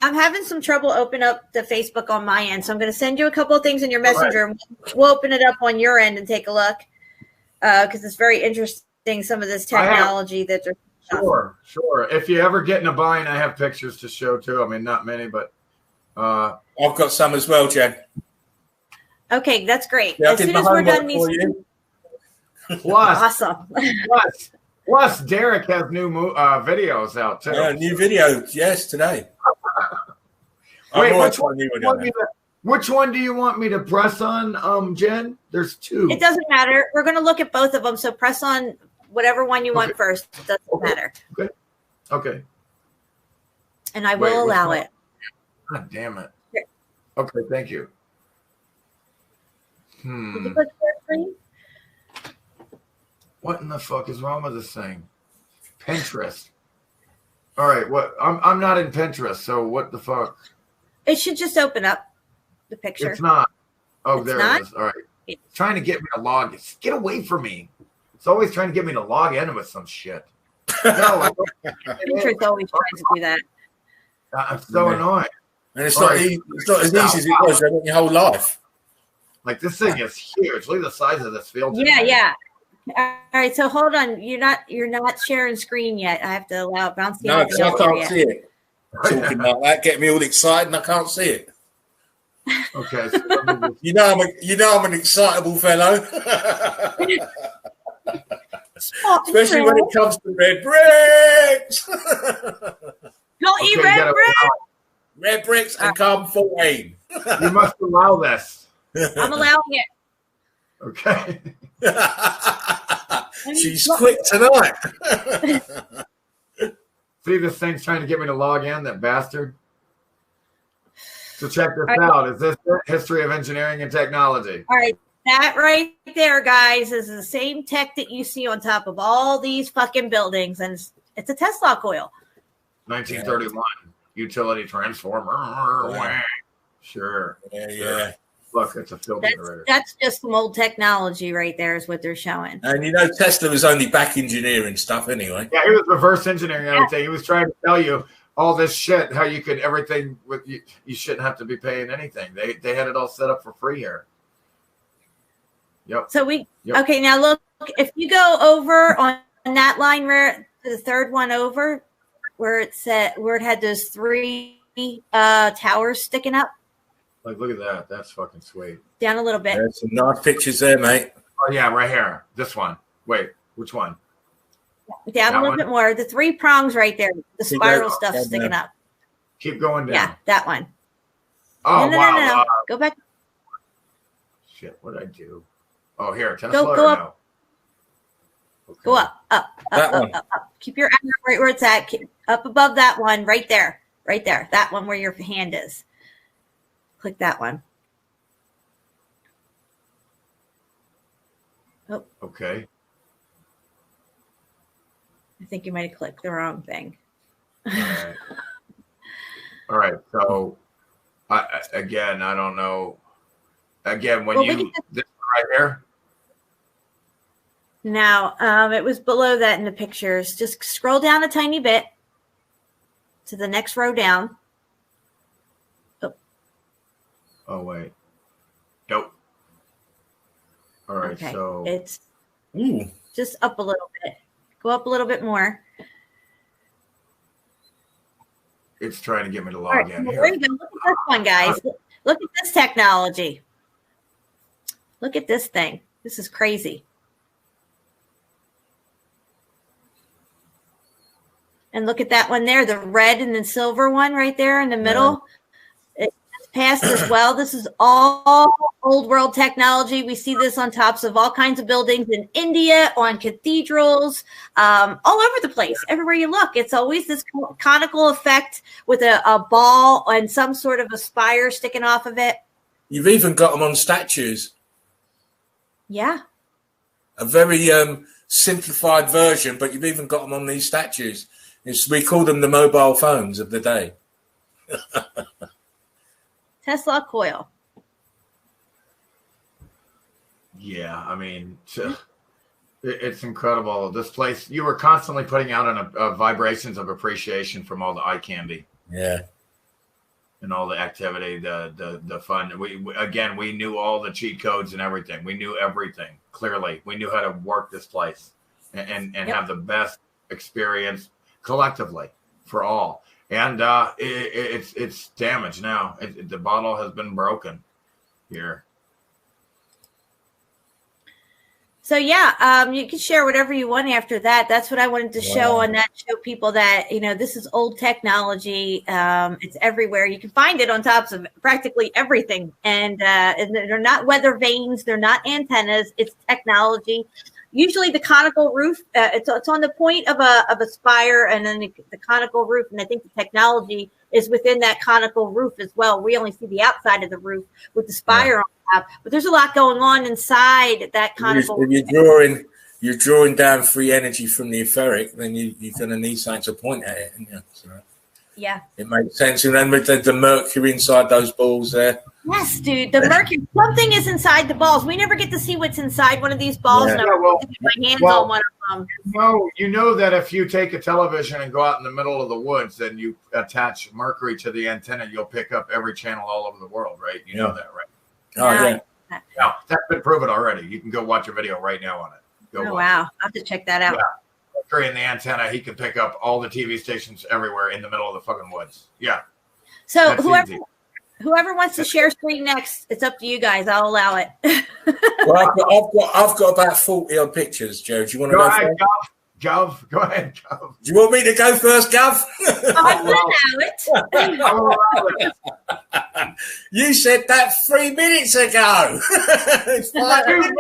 I'm having some trouble opening up the Facebook on my end, so I'm going to send you a couple of things in your messenger. Right. We'll open it up on your end and take a look because it's very interesting, some of this technology that they're. Sure. If you ever get in a bind, I have pictures to show too. I mean, not many, but I've got some as well, Jen. Okay, that's great. Yeah, as soon as we're done, awesome. Plus, Derek has new videos out too. Yeah, new videos. Yes, today. Wait, which one do you want me to press on, Jen? There's two. It doesn't matter. We're going to look at both of them. So press on whatever one you want first. It doesn't matter. Okay. And I will allow it. God damn it. Here. Okay, thank you. Did you click share screen? What in the fuck is wrong with this thing? Pinterest. All right, what? I'm not in Pinterest, so what the fuck? It should just open up the picture. It's not. Oh, it's there not? It is. All right. It's trying to get me to log. Get away from me. It's always trying to get me to log in with some shit. No, Pinterest always tries to do that. I'm so annoying. And it's not as easy as it was your whole life. Like this thing is huge. Look at the size of this field. Yeah. All right, so hold on. You're not sharing screen yet. I have to allow it. No, because I can't see it. Talking like that, get me all excited, and I can't see it. Okay, so you know I'm an excitable fellow. Especially when it comes to red bricks. Don't eat red bricks. Red bricks and carbon 14. You must allow this. I'm allowing it. Okay. She's quick tonight. See, this thing's trying to get me to log in, that bastard. So check this out. Is this history of engineering and technology? All right. That right there, guys, is the same tech that you see on top of all these fucking buildings. And it's a Tesla coil. 1931. Utility transformer. Yeah. Sure. Yeah. Look, it's a field generator. That's just some old technology right there is what they're showing. And Tesla was only back engineering stuff anyway. Yeah, he was reverse engineering everything. He was trying to tell you all this shit, how you could everything with you shouldn't have to be paying anything. They had it all set up for free here. Yep. So okay, now look, if you go over on that line where the third one over, where it had those three towers sticking up. Like, look at that. That's fucking sweet. Down a little bit. There's some nice pictures there, mate. Oh, yeah, right here. This one. Wait, which one? Down a little bit more. The three prongs right there. The spiral stuff sticking up. Keep going down. Yeah, that one. Oh, no, wow. No. Go back. Shit, what did I do? Oh, here. Go up. Okay. Go up. Keep your arm right where it's at. Up above that one right there. Right there. That one where your hand is. Click that one. Oh. Okay. I think you might have clicked the wrong thing. All right. So, I don't know. Again, when this right here. Now, it was below that in the pictures. Just scroll down a tiny bit to the next row down. Oh, wait. Nope. All right, okay. So it's just up a little bit. Go up a little bit more. It's trying to get me to log in. There you go. Look at this one, guys. Look at this technology. Look at this thing. This is crazy. And look at that one there, the red and the silver one right there in the middle. It's passed as well. This is all old world technology. We see this on tops of all kinds of buildings in India, on cathedrals, all over the place. Everywhere you look, it's always this conical effect with a ball and some sort of a spire sticking off of it. You've even got them on statues. Yeah. A very simplified version, but you've even got them on these statues. We call them the mobile phones of the day. Tesla coil. Yeah, I mean, it's incredible. This place, you were constantly putting out vibrations of appreciation from all the eye candy. Yeah. And all the activity, the fun. We knew all the cheat codes and everything. We knew everything clearly. We knew how to work this place and have the best experience collectively for all. And it's damaged now. The bottle has been broken here. So yeah, you can share whatever you want after that. That's what I wanted to show on that. Show people that this is old technology. It's everywhere. You can find it on tops of practically everything, and they're not weather vanes. They're not antennas. It's technology. Usually the conical roof. It's on the point of a spire, and then the conical roof. And I think the technology is within that conical roof as well. We only see the outside of the roof with the spire on top, but there's a lot going on inside that conical. If you're drawing down free energy from the etheric, then you're going to need something to point at it. So yeah, it makes sense. And then with the mercury inside those balls there. Yes, dude. The mercury. Something is inside the balls. We never get to see what's inside one of these balls. Yeah. And I'm going to get my hands on one of them. No, you know that if you take a television and go out in the middle of the woods and you attach mercury to the antenna, you'll pick up every channel all over the mercury right? You know that, right? Oh, yeah. Yeah, that's been proven already. You can go watch a video right now on it. Wow. I'll have to check that out. Yeah. Mercury in the antenna, he can pick up all the TV stations everywhere in the middle of the fucking woods. Yeah. So whoever wants to share screen next, it's up to you guys. I'll allow it. Well, I've got about 40 odd pictures, Joe. Do you want to go first? Gov, go ahead, Gov. Do you want me to go first, Gov? I'll allow it. You said that 3 minutes ago. It's 5 minutes.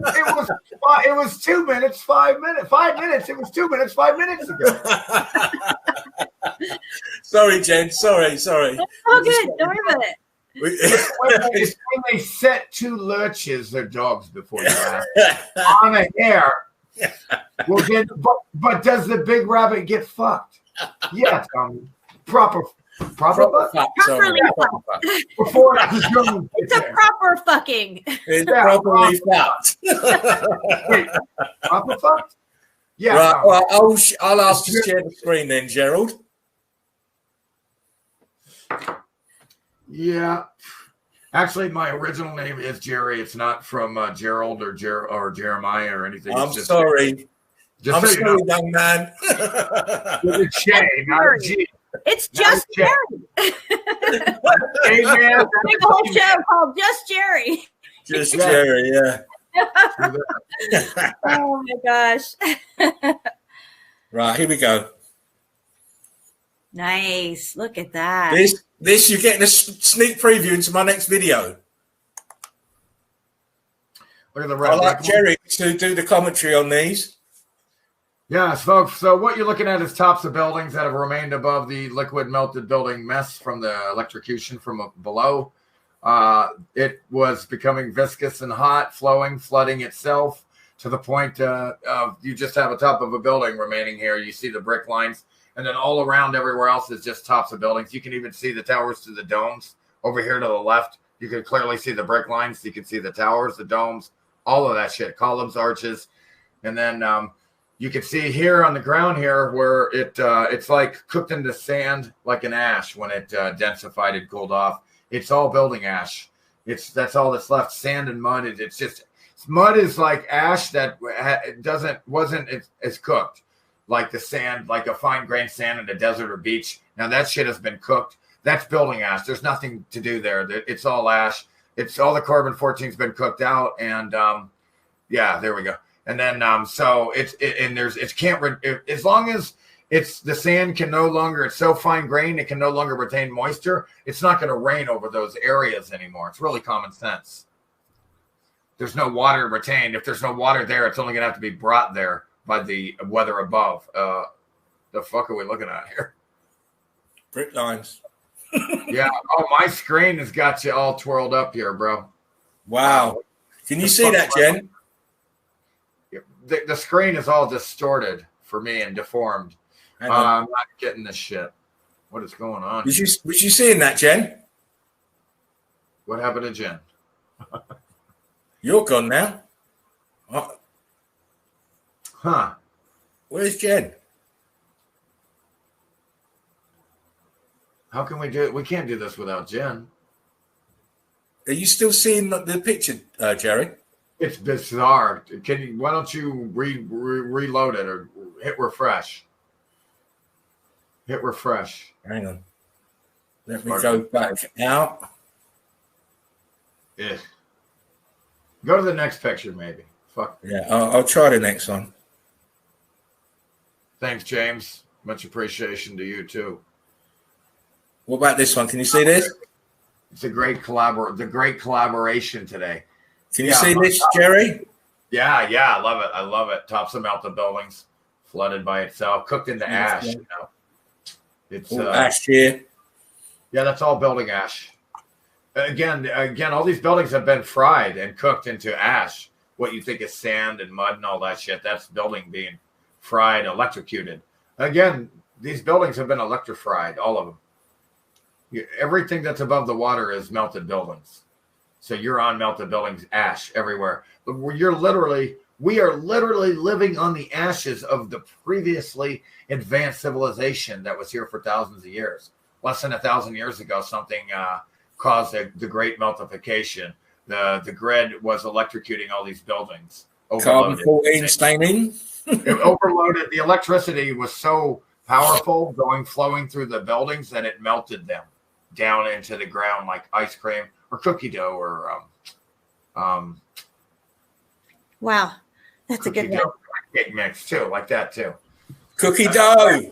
It was 2 minutes, 5 minutes. 5 minutes. It was 2 minutes, 5 minutes ago. Sorry, Jen. Sorry. Oh, good. Don't worry about it. When they set two lurches, they're dogs before you ask. On a hair. Well, but does the big rabbit get fucked? Yes, properly fucked. Before it's a proper fucking. It's properly fucked. Wait, proper fucked? Yeah. Right, well, I'll ask you to share the screen then, Gerald. Yeah. Actually, my original name is Jerry. It's not from Gerald or Jeremiah or anything. I'm sorry. I'm sorry, young man. It's Jay, not a G. It's just Jerry. Hey, man. Make a whole show called Just Jerry. Just Jerry, yeah. Oh my gosh. Right, here we go. Nice. Look at that. This you're getting a sneak preview into my next video. Look at the I like Jerry to do the commentary on these. Yes, folks. So what you're looking at is tops of buildings that have remained above the liquid melted building mess from the electrocution from below. It was becoming viscous and hot, flowing, flooding itself to the point of you just have a top of a building remaining here. You see the brick lines. And then all around everywhere else is just tops of buildings. You can even see the towers to the domes. Over here to the left, you can clearly see the brick lines. You can see the towers, the domes, all of that shit, columns, arches. And then you can see here on the ground here where it's like cooked into sand like an ash when it densified and cooled off. It's all building ash. That's all that's left, sand and mud. Mud is like ash that it's cooked. Like the sand, like a fine grained sand in a desert or beach. Now that shit has been cooked. That's building ash. There's nothing to do there. It's all ash. It's all the carbon 14's been cooked out. And yeah, there we go. And then so as long as the sand can no longer, it's so fine grained, it can no longer retain moisture. It's not going to rain over those areas anymore. It's really common sense. There's no water retained. If there's no water there, it's only going to have to be brought there by the weather above. The fuck are we looking at here? Brick lines. Yeah. Oh, my screen has got you all twirled up here, bro. Wow. Can you see that, Jen? The screen is all distorted for me and deformed. I'm not getting this shit. What is going on? Was you seeing that, Jen? What happened to Jen? You're gone now. Oh. Huh. Where's Jen? How can we do it? We can't do this without Jen. Are you still seeing the picture, Jerry? It's bizarre. Why don't you reload it or hit refresh? Hit refresh. Hang on. Let me go back out. Yeah. Go to the next picture, maybe. Fuck. Yeah, I'll try the next one. Thanks, James. Much appreciation to you too. What about this one? Can you see this? It's a great collaboration today. Can you see this, Jerry? Yeah, I love it. I love it. Tops of melted buildings, flooded by itself, cooked into ash. You know, it's ash here. Yeah, that's all building ash. Again, all these buildings have been fried and cooked into ash. What you think is sand and mud and all that shit, that's building being fried, electrocuted. Again, these buildings have been electrified, all of them. Everything that's above the water is melted buildings. So you're on melted buildings, ash everywhere. But we are literally living on the ashes of the previously advanced civilization that was here for thousands of years. Less than 1,000 years ago, something caused the great meltification. The grid was electrocuting all these buildings. Carbon-14 staining. It overloaded. The electricity was so powerful, flowing through the buildings, that it melted them down into the ground like ice cream or cookie dough or wow, that's a good one. Cake mix too, like that too. Cookie dough.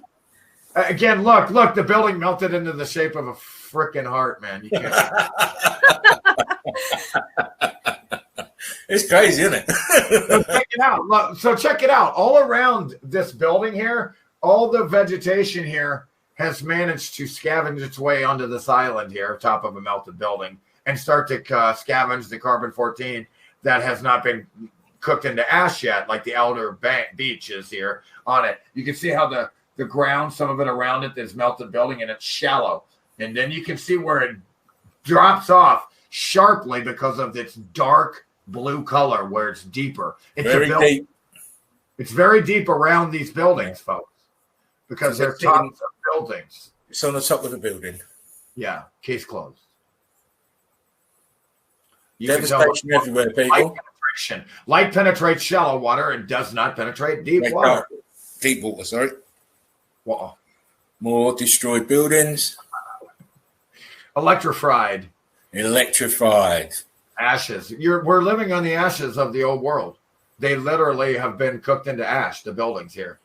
Again, look, the building melted into the shape of a freaking heart, man. You can't. It's crazy, isn't it? So check it out. All around this building here, all the vegetation here has managed to scavenge its way onto this island here, top of a melted building, and start to scavenge the carbon-14 that has not been cooked into ash yet, like the outer beach is here on it. You can see how the ground, some of it around it is melted building, and it's shallow. And then you can see where it drops sharply because of its dark blue color, where it's deeper. It's very deep. It's very deep around these buildings, folks, because they're tops of buildings. It's on the top of the building. Yeah, case closed. Devastation everywhere, people. Light penetrates shallow water and does not penetrate deep water. Deep water, sorry. What? More destroyed buildings. Electrified. Ashes. We're living on the ashes of the old world. They literally have been cooked into ash, the buildings here.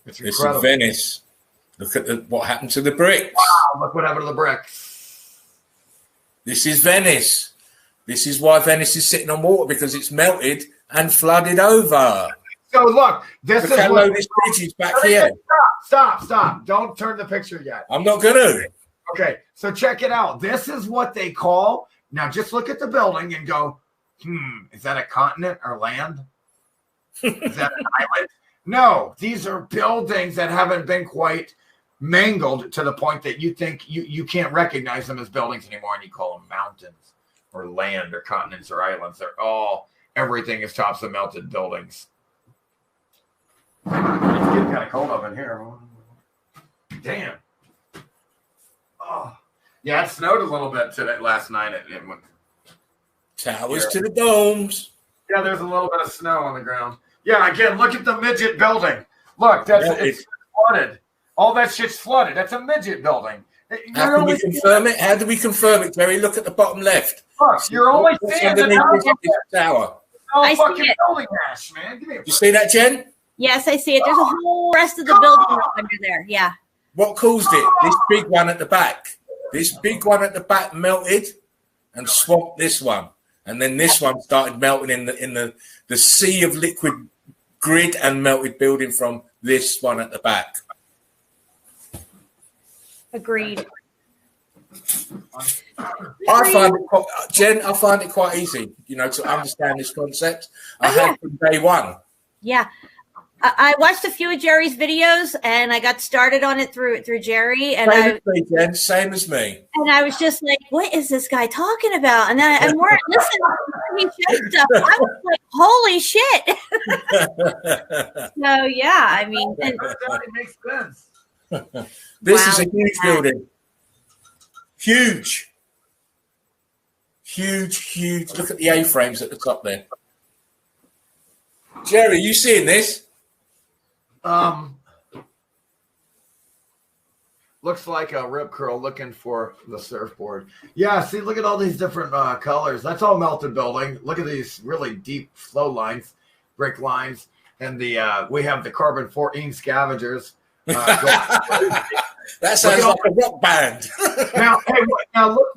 It's incredible. This is Venice. Look at what happened to the bricks. Wow, look what happened to the bricks. This is Venice. This is why Venice is sitting on water, because it's melted and flooded over. So look, this is what this bridge is back here. Stop. Don't turn the picture yet. I'm not going to. Okay, so check it out. This is what they call, now just look at the building and go, is that a continent or land? Is that an island? No, these are buildings that haven't been quite mangled to the point that you think you can't recognize them as buildings anymore, and you call them mountains or land or continents or islands. Everything is tops of melted buildings. It's getting kind of cold up in here. Damn. Oh, yeah, it snowed a little bit last night. It went towers to the domes. Yeah, there's a little bit of snow on the ground. Yeah, again, look at the midget building. Look, it's flooded. All that shit's flooded. That's a midget building. How can we confirm it? How do we confirm it, Jerry? Look at the bottom left. Look, you're only seeing the tower. I fucking see it. building ash, man. Give me a You see that, Jen? Yes, I see it. There's a whole rest of the building under there. Yeah. What caused it? This big one at the back. This big one at the back melted and swamped this one. And then this one started melting in the sea of liquid grid and melted building from this one at the back. Agreed. I find it quite, Jen, I find it quite easy, to understand this concept. I had from day one. Yeah. I watched a few of Jerry's videos, and I got started on it through Jerry. And Same as me. And I was just like, "What is this guy talking about?" And then more listening to he said stuff, I was like, "Holy shit!" So yeah, I mean, it makes sense. This is a huge building. Huge. Look at the A-frames at the top there. Jerry, you seeing this? Looks like a rip curl looking for the surfboard. Yeah, see, look at all these different colors. That's all melted building. Look at these really deep flow lines, brick lines, and we have the carbon 14 scavengers. That sounds like a rock band.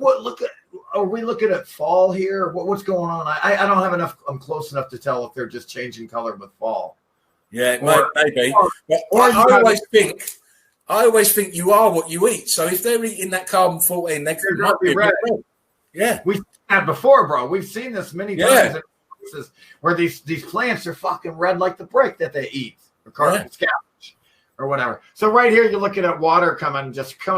Look at. Are we looking at fall here? What's going on? I don't have enough. I'm close enough to tell if they're just changing color with fall. Yeah, maybe. I always think you are what you eat. So if they're eating that carbon 14, they could not be red. Yeah, we've had before, bro. We've seen this many times in places where these plants are fucking red like the brick that they eat or carbon scavenge or whatever. So right here, you're looking at water coming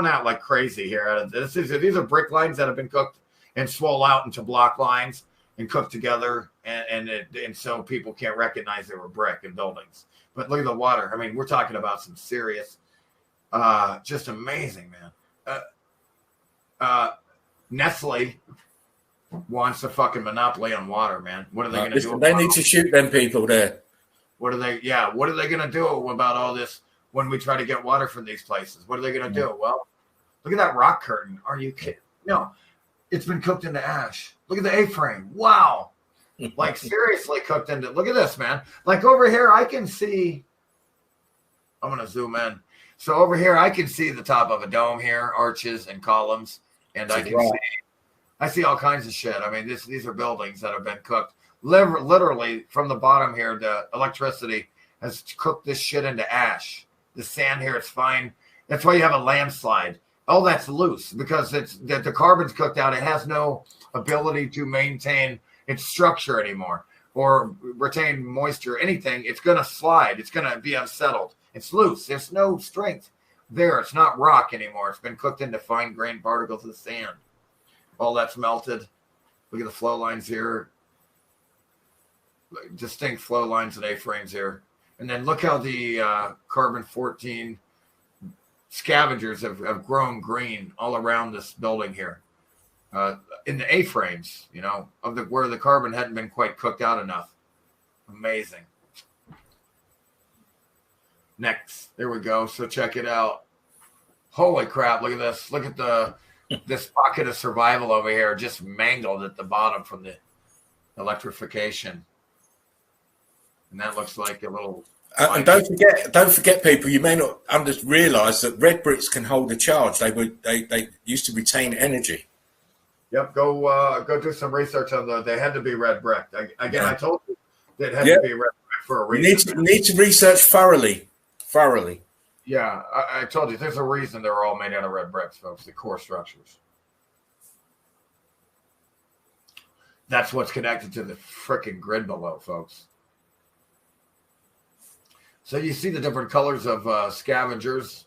out like crazy here. These are brick lines that have been cooked and swole out into block lines and cooked together, and so people can't recognize they were brick in buildings. But look at the water. I mean, we're talking about some serious, just amazing, man. Nestle wants a fucking monopoly on water, man. What are they going to do? They need to shoot them people there. What are they going to do about all this when we try to get water from these places? What are they going to do? Well, look at that rock curtain. Are you kidding? No. It's been cooked into ash. Look at the A-frame. Wow. Like seriously cooked into. Look at this, man. Like over here, I can see. I'm going to zoom in. So over here, I can see the top of a dome here, arches and columns. And I see all kinds of shit. I mean, these are buildings that have been cooked. Literally from the bottom here, the electricity has cooked this shit into ash. The sand here is fine. That's why you have a landslide. Oh, that's loose because the carbon's cooked out. It has no ability to maintain its structure anymore or retain moisture, anything. It's going to slide. It's going to be unsettled. It's loose. There's no strength there. It's not rock anymore. It's been cooked into fine-grained particles of sand. All that's melted. Look at the flow lines here. Distinct flow lines and A-frames here. And then look how the carbon-14 scavengers have grown green all around this building here. In the A-frames, where the carbon hadn't been quite cooked out enough. Amazing. Next, there we go. So check it out. Holy crap! Look at this. Look at this pocket of survival over here, just mangled at the bottom from the electrification. And that looks like a little. And don't forget, people. You may not realize that red bricks can hold a charge. They used to retain energy. Yep, go do some research on they had to be red brick. Again, I told you it had to be red brick for a reason. You need to research thoroughly. Yeah, I told you there's a reason they're all made out of red bricks, folks. The core structures. That's what's connected to the freaking grid below, folks. So you see the different colors of scavengers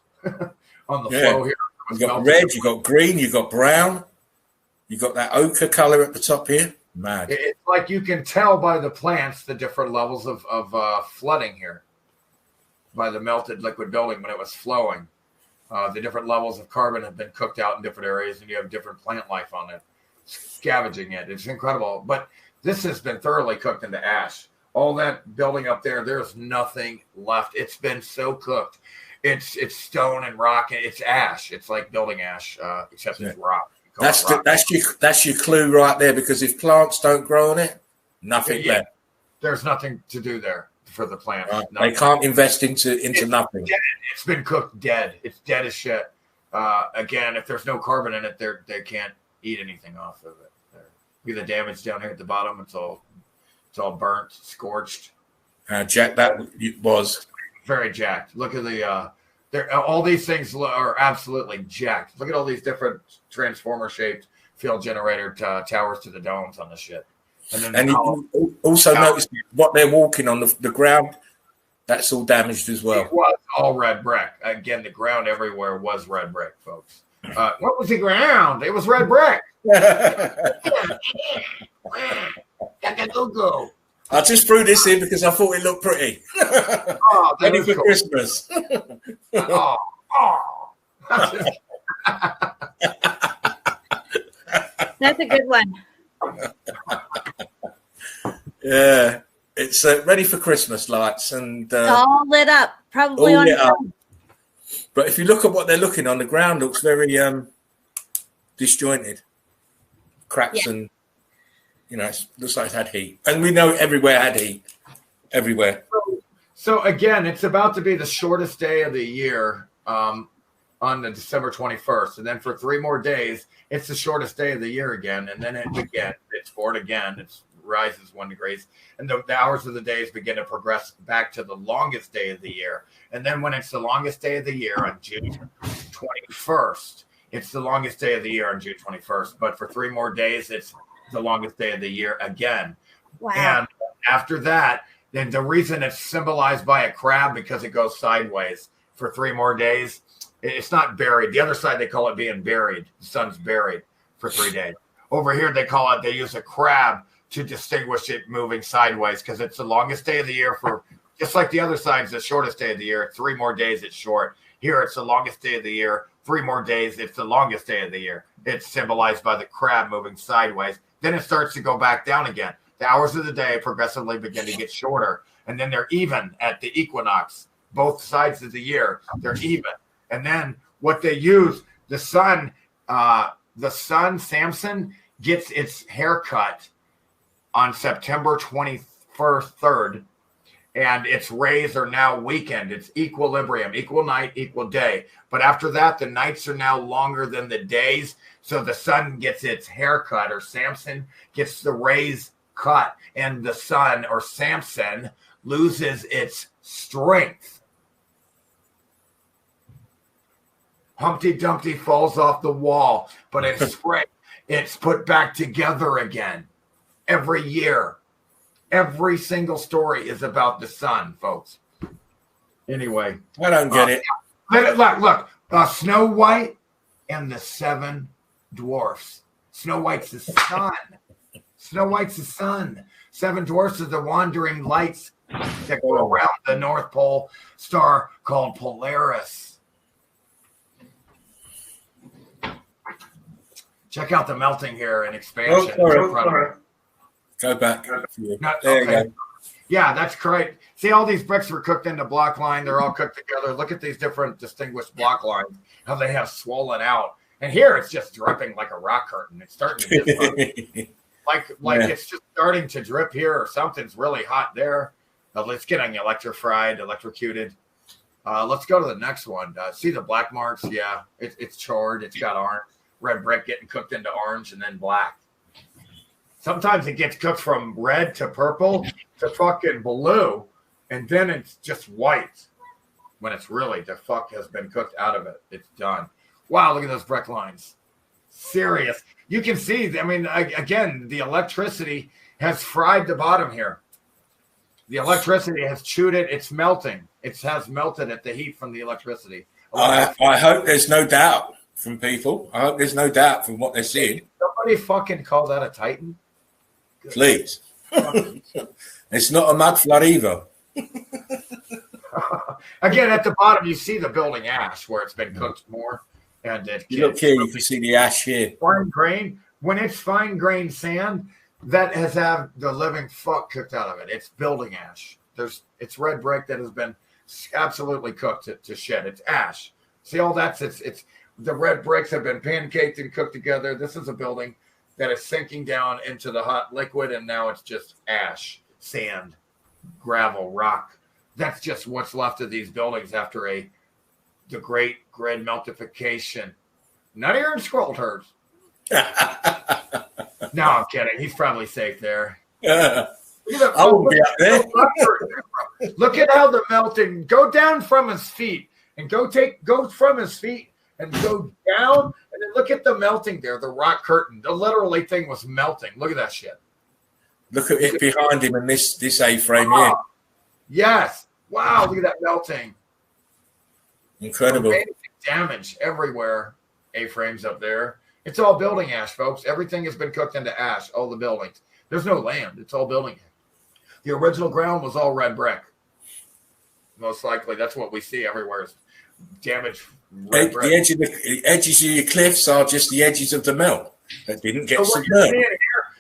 on the flow here. You've got red, you've got green, you've got brown. You've got that ochre color at the top here. Mad. It's like you can tell by the plants the different levels of flooding here. By the melted liquid building when it was flowing. The different levels of carbon have been cooked out in different areas, and you have different plant life on it, scavenging it. It's incredible. But this has been thoroughly cooked into ash. All that building up there, there's nothing left. It's been so cooked. It's stone and rock, and it's ash. It's like building ash, except it's rock. That's your clue right there, because if plants don't grow on it, nothing there. There's nothing to do there for the plants. They can't invest into nothing. Dead. It's been cooked dead. It's dead as shit. Again, if there's no carbon in it, they can't eat anything off of it. Look at the damage down here at the bottom. It's all burnt, scorched. Jack, that was very jacked. Look at All these things are absolutely jacked. Look at all these different transformer-shaped field generator towers to the domes on this shit. And you also notice what they're walking on, the ground, that's all damaged as well. It was all red brick. Again, the ground everywhere was red brick, folks. What was the ground? It was red brick. I just threw this in because I thought it looked pretty. Ready for cool. Christmas. That's a good one. Yeah, it's ready for Christmas lights and all lit up, probably on its own. But if you look at what they're looking on, the ground looks very disjointed, cracks, and it looks like it's had heat. And we know everywhere had heat, everywhere. So again, it's about to be the shortest day of the year on the December 21st, and then for 3 more days, it's the shortest day of the year again, and then it's forward again. It rises 1 degree, and the hours of the days begin to progress back to the longest day of the year. And then when it's the longest day of the year on June 21st, it's the longest day of the year on June 21st. But for 3 more days, it's the longest day of the year again. Wow. And after that, then the reason it's symbolized by a crab, because it goes sideways for 3 more days. It's not buried. The other side, they call it being buried. The sun's buried for 3 days. Over here, they use a crab to distinguish it moving sideways, because it's the longest day of the year for, just like the other side's the shortest day of the year. 3 more days, it's short. Here, it's the longest day of the year. 3 more days, it's the longest day of the year. It's symbolized by the crab moving sideways. Then it starts to go back down again. The hours of the day progressively begin to get shorter, and then they're even at the equinox. Both sides of the year, they're even. And then what they use, the sun, Samson, gets its haircut on September 23rd, and its rays are now weakened. It's equilibrium, equal night, equal day. But after that, the nights are now longer than the days, so the sun gets its haircut, or Samson gets the rays cut, and the sun, or Samson, loses its strength. Humpty Dumpty falls off the wall, but in spring, it's put back together again. Every year, every single story is about the sun, folks. Anyway, I don't get it. Look, Snow White and the 7 dwarfs. Snow White's the sun. Snow White's the sun. 7 dwarfs are the wandering lights that go around the North Pole star called Polaris. Check out the melting here and expansion. Go back. There you go. Yeah, that's great. See, all these bricks were cooked into block line. They're all cooked together. Look at these different distinguished block lines, how they have swollen out. And here it's just dripping like a rock curtain. It's starting to get it's just starting to drip here, or something's really hot there. It's getting electrocuted. Let's go to the next one. See the black marks? Yeah, it's charred. It's got orange. Red brick getting cooked into orange and then black. Sometimes it gets cooked from red to purple to fucking blue, and then it's just white when it's really the fuck has been cooked out of it. It's done. Wow, look at those brick lines. Serious. You can see, I mean, again, the electricity has fried the bottom here. The electricity has chewed it. It's melting. It has melted at the heat from the electricity. I hope there's no doubt from people. I hope there's no doubt from what they're seeing. Somebody fucking call that a Titan? Good. Please. It's not a mud flood either. Again, at the bottom, you see the building ash where it's been cooked more. And you look here, you can see the ash here. Fine grain. When it's fine grain sand, that has had the living fuck cooked out of it. It's building ash. It's red brick that has been absolutely cooked to shit. It's ash. See all that's it's the red bricks have been pancaked and cooked together. This is a building that is sinking down into the hot liquid, and now it's just ash, sand, gravel, rock. That's just what's left of these buildings after the great grid meltification. Not even scroll turds. No, I'm kidding. He's probably safe there. I won't be up there. Look at how the melting. Go down from his feet and go from his feet and go down, and then look at the melting there, the rock curtain. The literally thing was melting. Look at that shit. Look at it behind him and this A-frame here. Yes. Wow, look at that melting. Incredible. Amazing damage everywhere. A-frames up there. It's all building ash, folks. Everything has been cooked into ash, all the buildings. There's no land. It's all building ash. The original ground was all red brick. Most likely, that's what we see everywhere is damaged red brick. The edges of your cliffs are just the edges of the melt that didn't get submerged.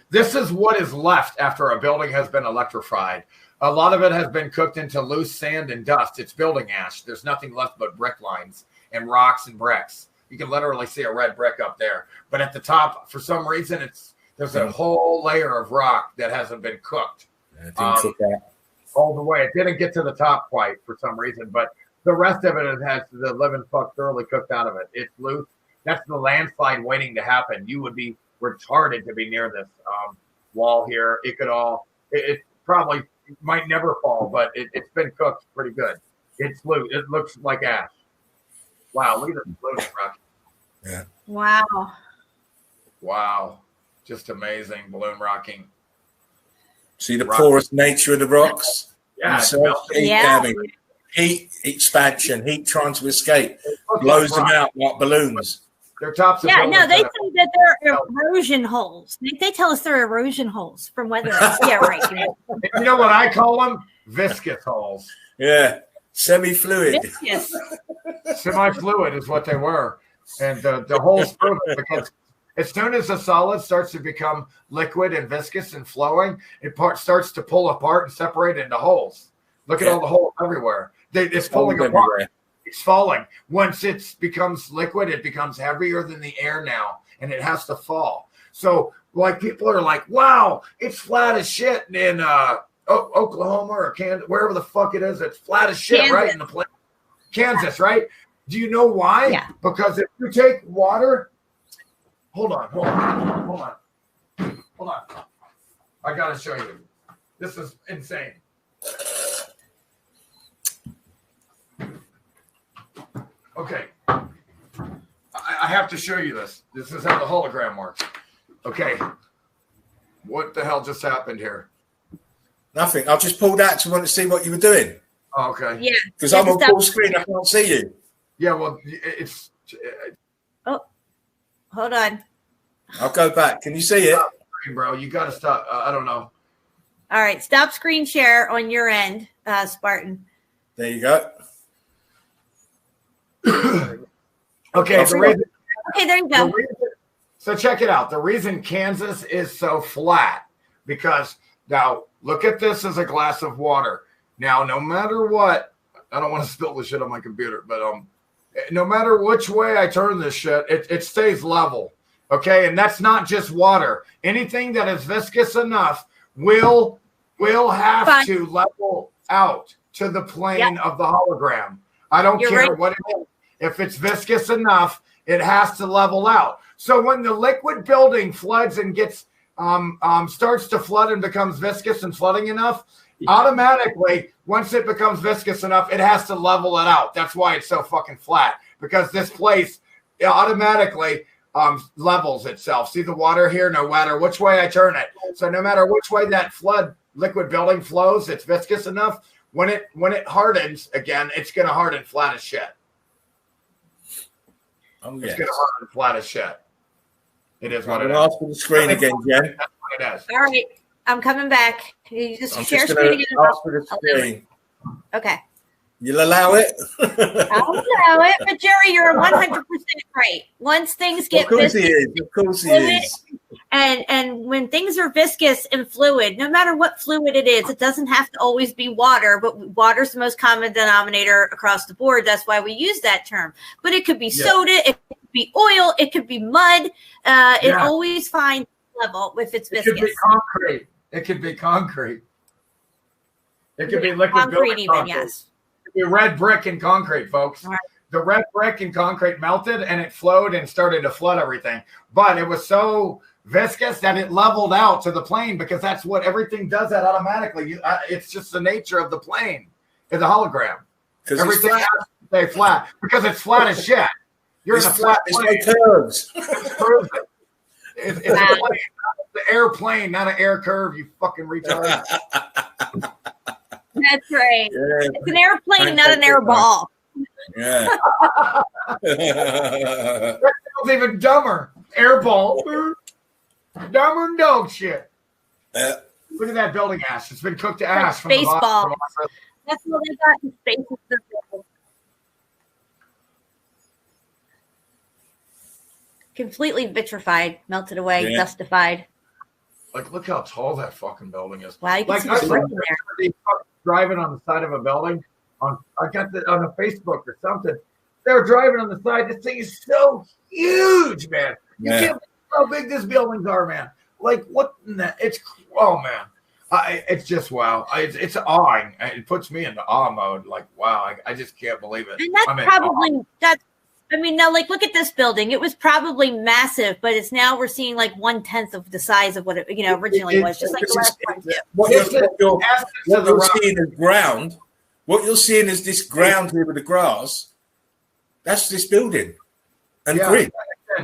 This is what is left after a building has been electrified. A lot of it has been cooked into loose sand and dust. It's building ash. There's nothing left but brick lines and rocks and bricks. You can literally see a red brick up there. But at the top, for some reason, there's a whole layer of rock that hasn't been cooked. All the way. It didn't get to the top quite for some reason, but the rest of it has the living fuck thoroughly cooked out of it. It's loose. That's the landslide waiting to happen. You would be retarded to be near this wall here. It probably might never fall, but it's been cooked pretty good. It's loose. It looks like ash. Wow, look at this balloon rock. Yeah. Wow. Just amazing balloon rocking. See the porous nature of the rocks? Yeah. Heat expansion, heat trying to escape, blows them out like balloons. Their tops they say that they're erosion holes. They tell us they're erosion holes from weather. Yeah, right. You know what I call them? Viscous holes. Yeah. Semi-fluid. Semi-fluid is what they were. And the holes prove it because as soon as the solid starts to become liquid and viscous and flowing, it starts to pull apart and separate into holes. Look at all the holes everywhere. It's pulling apart. Everywhere. It's falling. Once it becomes liquid, it becomes heavier than the air now, and it has to fall. So, like, people are like, wow, it's flat as shit in Oklahoma or Kansas, wherever the fuck it is. It's flat as shit, right? In the place. Kansas, right? Do you know why? Yeah. Because if you take water, hold on. I got to show you. This is insane. Okay. I have to show you this. This is how the hologram works. Okay. What the hell just happened here? Nothing. I just pulled out to want to see what you were doing. Oh, okay. Yeah. Because I'm on full screen. I can't see you. Yeah, well, it's... Oh, hold on. I'll go back. Can you see it? Stop, bro. You got to stop. I don't know. All right. Stop screen share on your end, Spartan. There you go. Okay. There you go. So check it out. The reason Kansas is so flat, because now look at this as a glass of water. Now, no matter what, I don't want to spill the shit on my computer, but no matter which way I turn this shit, it stays level. Okay, and that's not just water. Anything that is viscous enough will have to level out to the plane of the hologram. I don't care what it is. If it's viscous enough, it has to level out. So when the liquid building floods and gets starts to flood and becomes viscous and flooding enough, automatically, once it becomes viscous enough, it has to level it out. That's why it's so fucking flat, because this place automatically levels itself. See the water here? No matter which way I turn it. So no matter which way that liquid building flows, it's viscous enough. When it hardens again, it's going to harden flat as shit. Oh, yes. It's going to harden flat as shit. It is what it is. Ask for the screen again, Jen. That's what it is. All right. I'm coming back. You just share just screen again. ask for the screen. Okay. You'll allow it? I'll allow it. But Jerry, you're 100% right. Once things get viscous, of course he is. And when things are viscous and fluid, no matter what fluid it is, it doesn't have to always be water, but water's the most common denominator across the board. That's why we use that term. But it could be soda, it could be oil, it could be mud. It always finds level if it's viscous. It could be concrete. It could be concrete. It could be liquid concrete even, concrete. Yes. It could be red brick and concrete, folks. Right. The red brick and concrete melted and it flowed and started to flood everything. But it was so viscous that it leveled out to the plane, because that's what everything does that automatically. It's just the nature of the plane. It's a hologram. Everything stay flat because it's flat as shit. You're in a flat plane. There's no curves. It's a plane, the airplane, not an air curve, you fucking retard. That's right. Yeah. It's an airplane, not an air ball. Yeah. That sounds even dumber. Air ball. Dumber than dog shit. Look at that building ash. It's been cooked to ash. From baseball. That's what they got in space. Completely vitrified, melted away, dustified. Like, look how tall that fucking building is. Wow, you can see I the brick in there. Driving on the side of a building. I got that on a Facebook or something. They were driving on the side. This thing is so huge, man. You can't believe how big these buildings are, man. Like, what in the, it's, oh, man. It's just, wow. It's awing. It puts me into awe mode. Like, wow, I just can't believe it. And that's now, like, look at this building. It was probably massive, but it's now we're seeing like 1/10 of the size of what it originally was, just like the last one too. What you're seeing is ground. What you're seeing is this ground here with the grass. That's this building and green.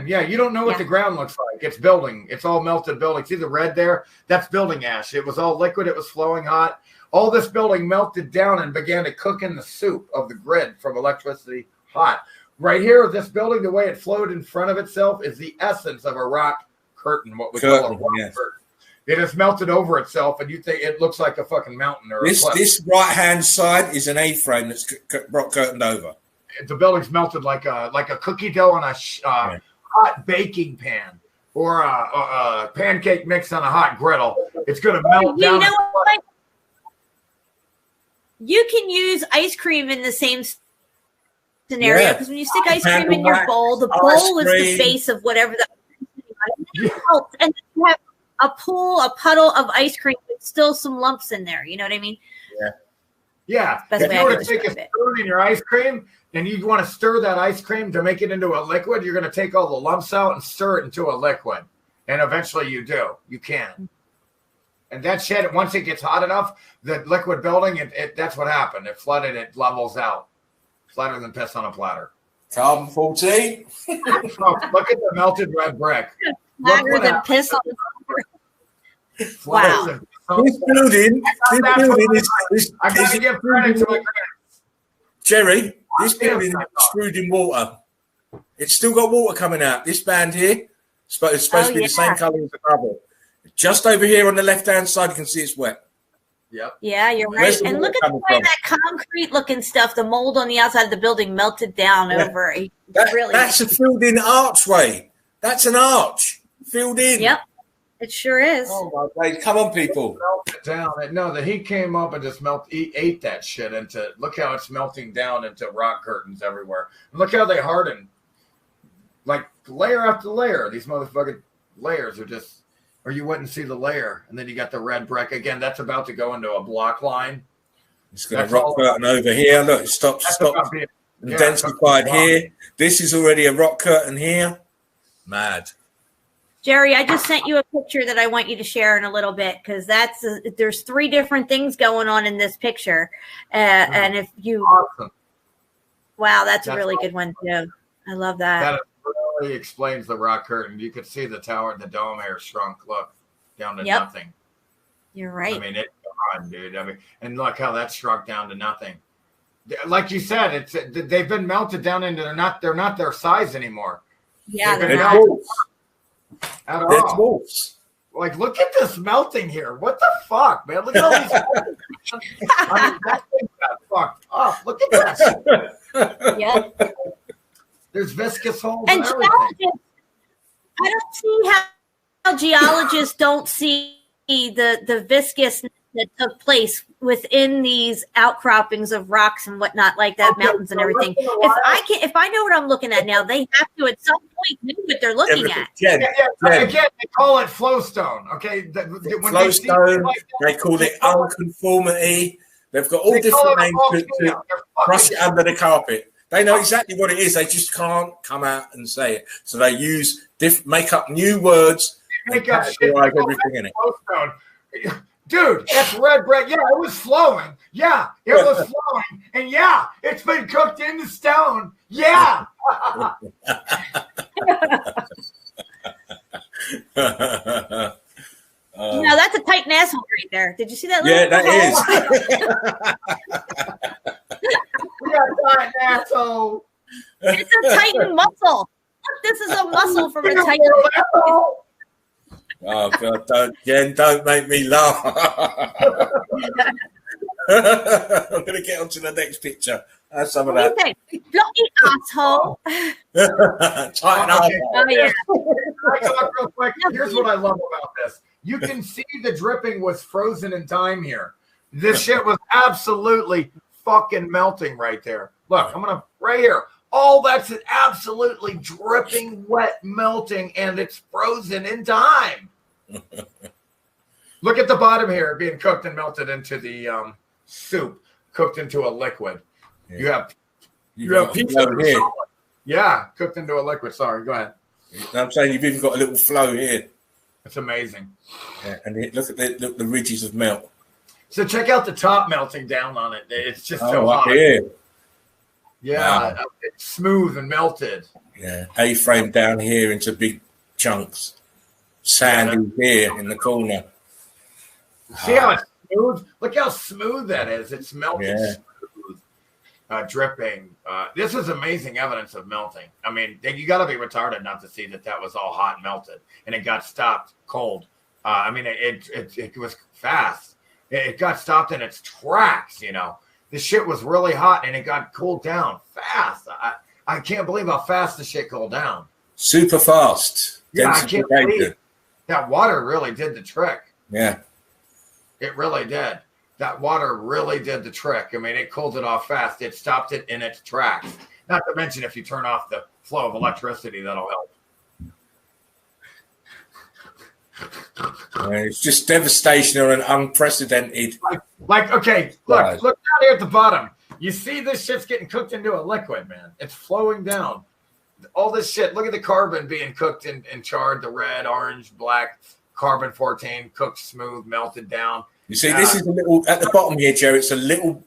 Yeah, you don't know what the ground looks like. It's building. It's all melted building. See the red there? That's building ash. It was all liquid. It was flowing hot. All this building melted down and began to cook in the soup of the grid from electricity hot. Right here, this building, the way it flowed in front of itself is the essence of a rock curtain, what we call a rock curtain. It has melted over itself, and you think it looks like a fucking mountain or a cliff. This right-hand side is an A-frame that's curtained over. The building's melted like a cookie dough on a hot baking pan or a pancake mix on a hot griddle. It's going to melt down. You know what? You can use ice cream in the same scenario because when you stick ice cream in your bowl, the bowl is the base of whatever and then you have a puddle of ice cream with still some lumps in there. You know what I mean? Yeah. If you were to take a spoon in your ice cream and you want to stir that ice cream to make it into a liquid, you're going to take all the lumps out and stir it into a liquid. And eventually you do. You can. And that shit, once it gets hot enough, the liquid building, that's what happened. It flooded, it levels out. Flatter than piss on a platter. Carbon 14. Look at the melted red brick. Flatter than piss on a platter. Wow. This building is I gotta give credit to my friends. Jerry, this building is screwed in water. It's still got water coming out. This band here is supposed to be the same colour as the rubble. Just over here on the left-hand side, you can see it's wet. Yep. Yeah, you're right. And look at the way that concrete-looking stuff, the mold on the outside of the building melted down over. That's a filled-in archway. That's an arch filled in. Yep, it sure is. Oh my God! Come on, people. Melt it down. No, the heat came up and just ate that shit into. Look how it's melting down into rock curtains everywhere. And look how they harden, like layer after layer. These motherfucking layers are just. Or you wouldn't see the layer, and then you got the red brick again. That's about to go into a block line. It's going to rock curtain over here. Look, it stops. Densified here. This is already a rock curtain here. Mad. Jerry, I just sent you a picture that I want you to share in a little bit because there's 3 different things going on in this picture, and if you, wow, that's a really good one too. I love that. That really explains the rock curtain. You could see the tower, the dome here shrunk. Look down to nothing. You're right. I mean, it's gone, dude. I mean, and look how that shrunk down to nothing. Like you said, they've been melted down into they're not their size anymore. Yeah, they're not. At all. Like, look at this melting here. What the fuck, man? Look at all these. I mean, that thing got fucked up. Look at that. Yeah. There's viscous holes and everything. I don't see how geologists don't see the viscousness that took place within these outcroppings of rocks and whatnot, like that, mountains and everything. If I know what I'm looking at now, they have to at some point know what they're looking at. Again, they call it flowstone. Okay, flowstone. They call it unconformity. They've got all different names to brush it under the carpet. They know exactly what it is. They just can't come out and say it. So they use make up new words, make up shit. Everything in it. Dude, that's red bread. Yeah, it was flowing. Yeah, it was flowing. And yeah, it's been cooked into stone. Yeah. No, that's a Titan asshole right there. Did you see that? Yeah, that is. We got a Titan asshole. It's a Titan muscle. Look, this is a muscle from a Titan. Oh God! Don't make me laugh. I'm gonna get on to the next picture. Have some of that. Blocky asshole. Tighten up. Oh yeah. I talk real quick. Here's what I love about this. You can see the dripping was frozen in time here. This shit was absolutely fucking melting right there. Look, I'm gonna right here. All that's absolutely dripping wet, melting, and it's frozen in time. Look at the bottom here, being cooked and melted into the soup, cooked into a liquid. Yeah. You have pieces of here. Yeah, cooked into a liquid. Sorry, go ahead. I'm saying you've even got a little flow here. It's amazing. Yeah, and look at the ridges of melt. So check out the top melting down on it. It's just so hot. Here. Yeah, wow. It's smooth and melted. Yeah, A-frame down here into big chunks. Sandy here in the corner. See how it's smooth? Look how smooth that is. It's melted smooth, dripping. This is amazing evidence of melting. I mean, you got to be retarded not to see that was all hot and melted, and it got stopped cold. I mean, it was fast. It got stopped in its tracks, you know. The shit was really hot, and it got cooled down fast. I can't believe how fast the shit cooled down. Super fast. Yeah, I can't believe that water really did the trick. Yeah. It really did. That water really did the trick. I mean, it cooled it off fast. It stopped it in its tracks. Not to mention, if you turn off the flow of electricity, that'll help. It's just devastation or an unprecedented. Okay, look down here at the bottom. You see this shit's getting cooked into a liquid, man. It's flowing down. All this shit. Look at the carbon being cooked and charred. The red, orange, black, carbon 14, cooked smooth, melted down. You see, this is a little at the bottom here, Joe. It's a little,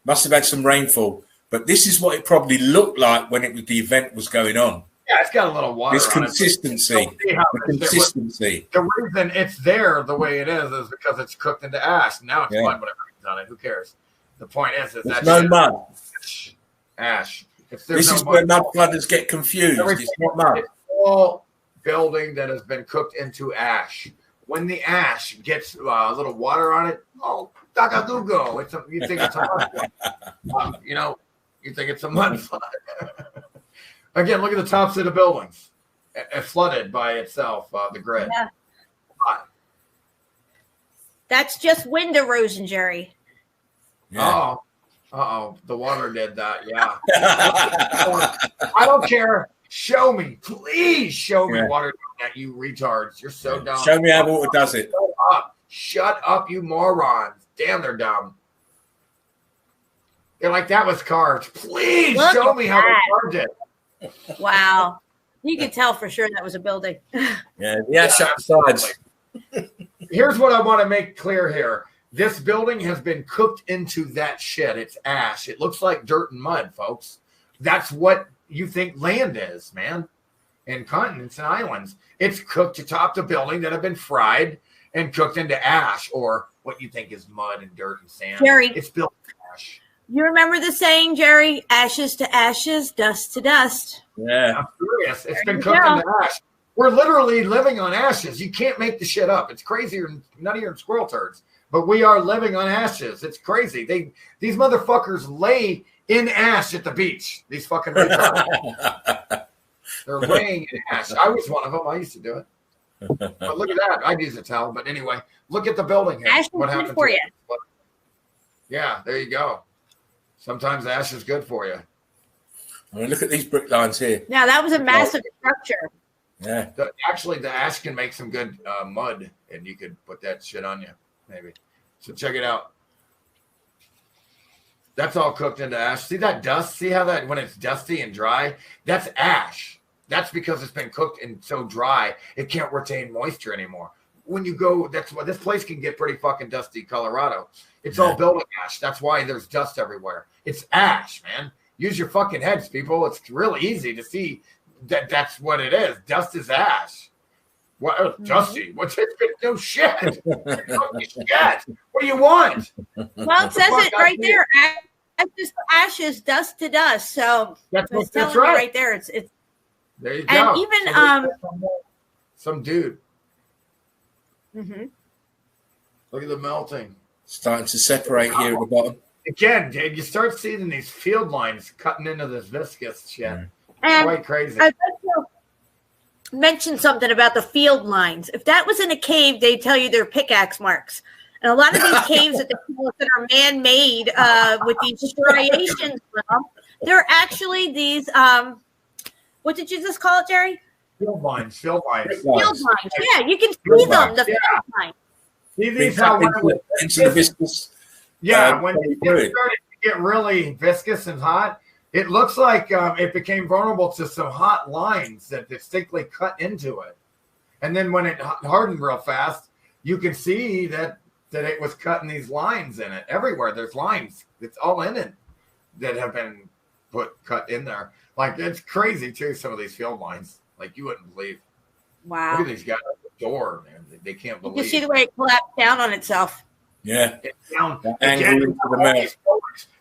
must have had some rainfall, but this is what it probably looked like when the event was going on. Yeah, it's got a little water. This consistency. The reason it's there the way it is because it's cooked into ash. Now it's mud, whatever it's on it. Who cares? The point is that no mud. Ash. This is where mud flooders get confused. It's not mud. It's all building that has been cooked into ash. When the ash gets a little water on it, dagadugo. You think it's a mud flood. You think it's a mud flood. Again, look at the tops of the buildings. It flooded by itself, the grid. Yeah. That's just wind erosion, Jerry. Yeah. Oh, the water did that. Yeah. I don't care. Show me. Please show me water doing that, you retards. You're so dumb. Show me how water does it. Shut up, you morons. Damn, they're dumb. They're like, that was carved. Please show me how they carved it. Wow. You can tell for sure that was a building. Shut sides. Here's what I want to make clear here. This building has been cooked into that shit. It's ash. It looks like dirt and mud, folks. That's what you think land is, man. And continents and islands. It's cooked atop the building that have been fried and cooked into ash, or what you think is mud and dirt and sand. Jerry, it's built in ash. You remember the saying, Jerry? Ashes to ashes, dust to dust. Yeah. I'm serious. It's been cooked into ash. We're literally living on ashes. You can't make the shit up. It's crazier than nuttier than squirrel turds. But we are living on ashes. It's crazy. These motherfuckers lay in ash at the beach. These fucking retards. They're laying in ash. I was one of them. I used to do it. But look at that. I'd use a towel. But anyway, look at the building here. Ash what is happened good for you. Yeah, there you go. Sometimes ash is good for you. I mean, look at these brick lines here. Now, that was a massive structure. Yeah. Actually, the ash can make some good mud, and you could put that shit on you, maybe. So check it out. That's all cooked into ash. See that dust? See how that when it's dusty and dry? That's ash. That's because it's been cooked and so dry, it can't retain moisture anymore. when you go, that's why this place can get pretty fucking dusty, Colorado. It's all building ash. That's why there's dust everywhere. It's ash, man. Use your fucking heads, people. It's really easy to see that that's what it is. Dust is ash. What dusty? What's it? No shit. Shit. What do you want? Well, it says it right there. Ashes, dust to dust. So that's right there. It's there you and go. Even some dude. Mm-hmm. Look at the melting. Starting to separate here at the bottom. Again, Dave, you start seeing these field lines cutting into this viscous shit. And quite crazy. I'd like to mention something about the field lines. If that was in a cave, they'd tell you they're pickaxe marks. And a lot of these caves that are man-made with these striations, they're actually these, what did you just call it, Jerry? Field lines. Field lines. Yeah, you can see them, the field lines. See these how into the viscous. Yeah, when it started to get really viscous and hot, it looks like it became vulnerable to some hot lines that distinctly cut into it. And then when it hardened real fast, you can see that it was cutting these lines in it. Everywhere there's lines. It's all in it that have been cut in there. Like, it's crazy, too, some of these field lines. Like, you wouldn't believe. Wow. Look at these guys at the door, man. They can't believe. You can see the way it collapsed down on itself. Yeah. It's down. Again,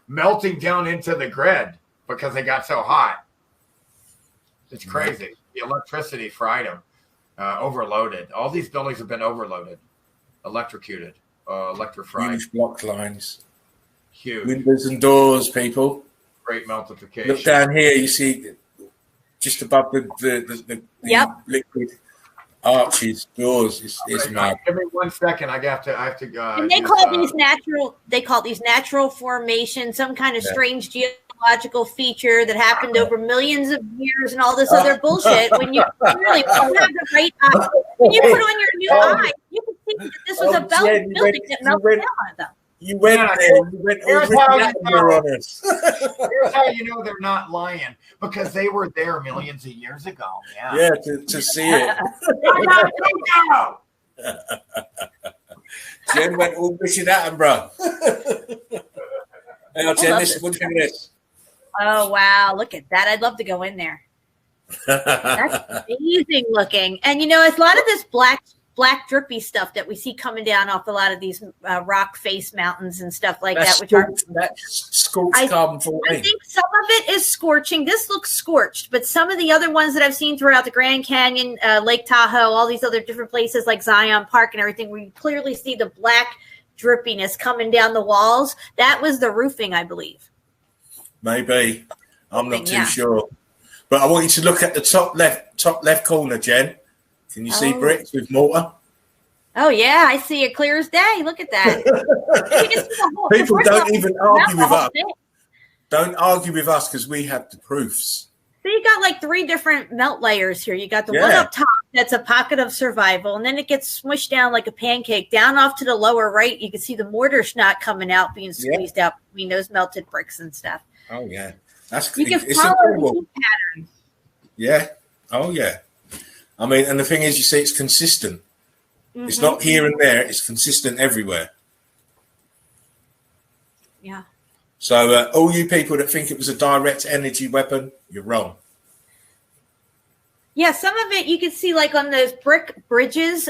melting down into the grid because they got so hot. It's crazy. The electricity fried them. Overloaded. All these buildings have been overloaded. Electrocuted. Electrified. Huge block lines. Huge. Windows and doors, people. Great meltification. Look down here, you see just above the liquid arches, doors. It's mad. Give me 1 second. I have to and they call these natural. They call these natural formations, some kind of strange geological feature that happened over millions of years, and all this other bullshit. When you really have the right eye, when you put on your new eye, you can see that this was a building that melted down on them. You went there. You went over that on us. Here's how you know they're not lying, because they were there millions of years ago. Yeah, to see it. Jen went all wishing at him, bro. Now, Jen, what do you think of this? Oh, wow. Look at that. I'd love to go in there. That's amazing looking. And, it's a lot of this black drippy stuff that we see coming down off a lot of these rock face mountains and stuff like that. Scorched carbon 14. I think some of it is scorching. This looks scorched, but some of the other ones that I've seen throughout the Grand Canyon, Lake Tahoe, all these other different places like Zion Park and everything, where you clearly see the black drippiness coming down the walls. That was the roofing, I believe. Maybe. I'm not too sure. But I want you to look at the top left corner, Jen. Can you see bricks with mortar? Oh, yeah. I see it clear as day. Look at that. People don't even argue with us. Don't argue with us because we have the proofs. So you got like 3 different melt layers here. You got the one up top that's a pocket of survival, and then it gets smushed down like a pancake. Down off to the lower right, you can see the mortar snot coming out, being squeezed out between those melted bricks and stuff. Oh, yeah. You can follow the heat pattern. Yeah. Oh, yeah. I mean, and the thing is, you see, it's consistent. Mm-hmm. It's not here and there. It's consistent everywhere. Yeah. So all you people that think it was a direct energy weapon, you're wrong. Yeah, some of it you can see like on those brick bridges.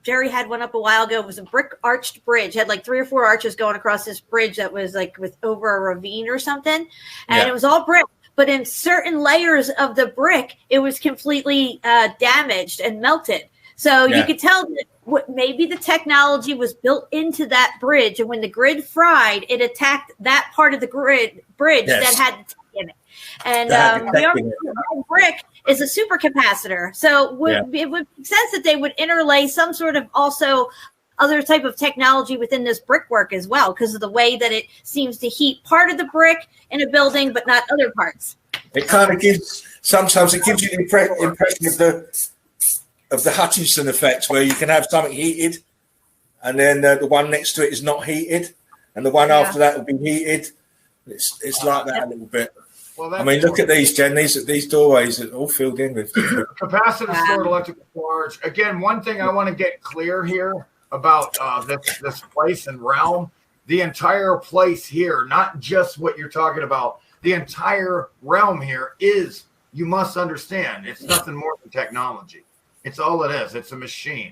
Jerry had one up a while ago. It was a brick arched bridge. It had like 3 or 4 arches going across this bridge that was like with over a ravine or something. And it was all brick. But in certain layers of the brick, it was completely damaged and melted. So you could tell that maybe the technology was built into that bridge. And when the grid fried, it attacked that part of the bridge that had the tech in it. And the brick is a supercapacitor. So it would make sense that they would interlay some sort of also other type of technology within this brickwork as well, because of the way that it seems to heat part of the brick in a building, but not other parts. It kind of sometimes it gives you the impression of the Hutchinson effect, where you can have something heated, and then the one next to it is not heated, and the one after that will be heated. It's like that a little bit. Well, I mean, look at these, Jen. These doorways are all filled in with capacitive stored electrical charge. Again, one thing I want to get clear here about this place and realm, the entire place here, not just what you're talking about, the entire realm here is, you must understand, it's nothing more than technology. It's all it is. It's a machine.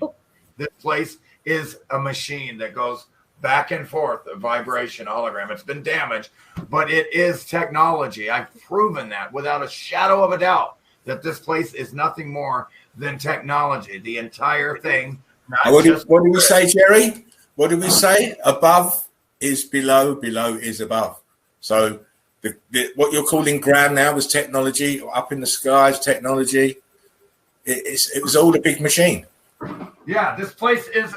This place is a machine that goes back and forth, a vibration hologram. It's been damaged, but it is technology. I've proven that without a shadow of a doubt, that this place is nothing more than technology. The entire thing. What did we say, Jerry? What did we say? Above is below, below is above. So what you're calling ground now was technology, up in the skies, technology. It was all a big machine. Yeah, this place is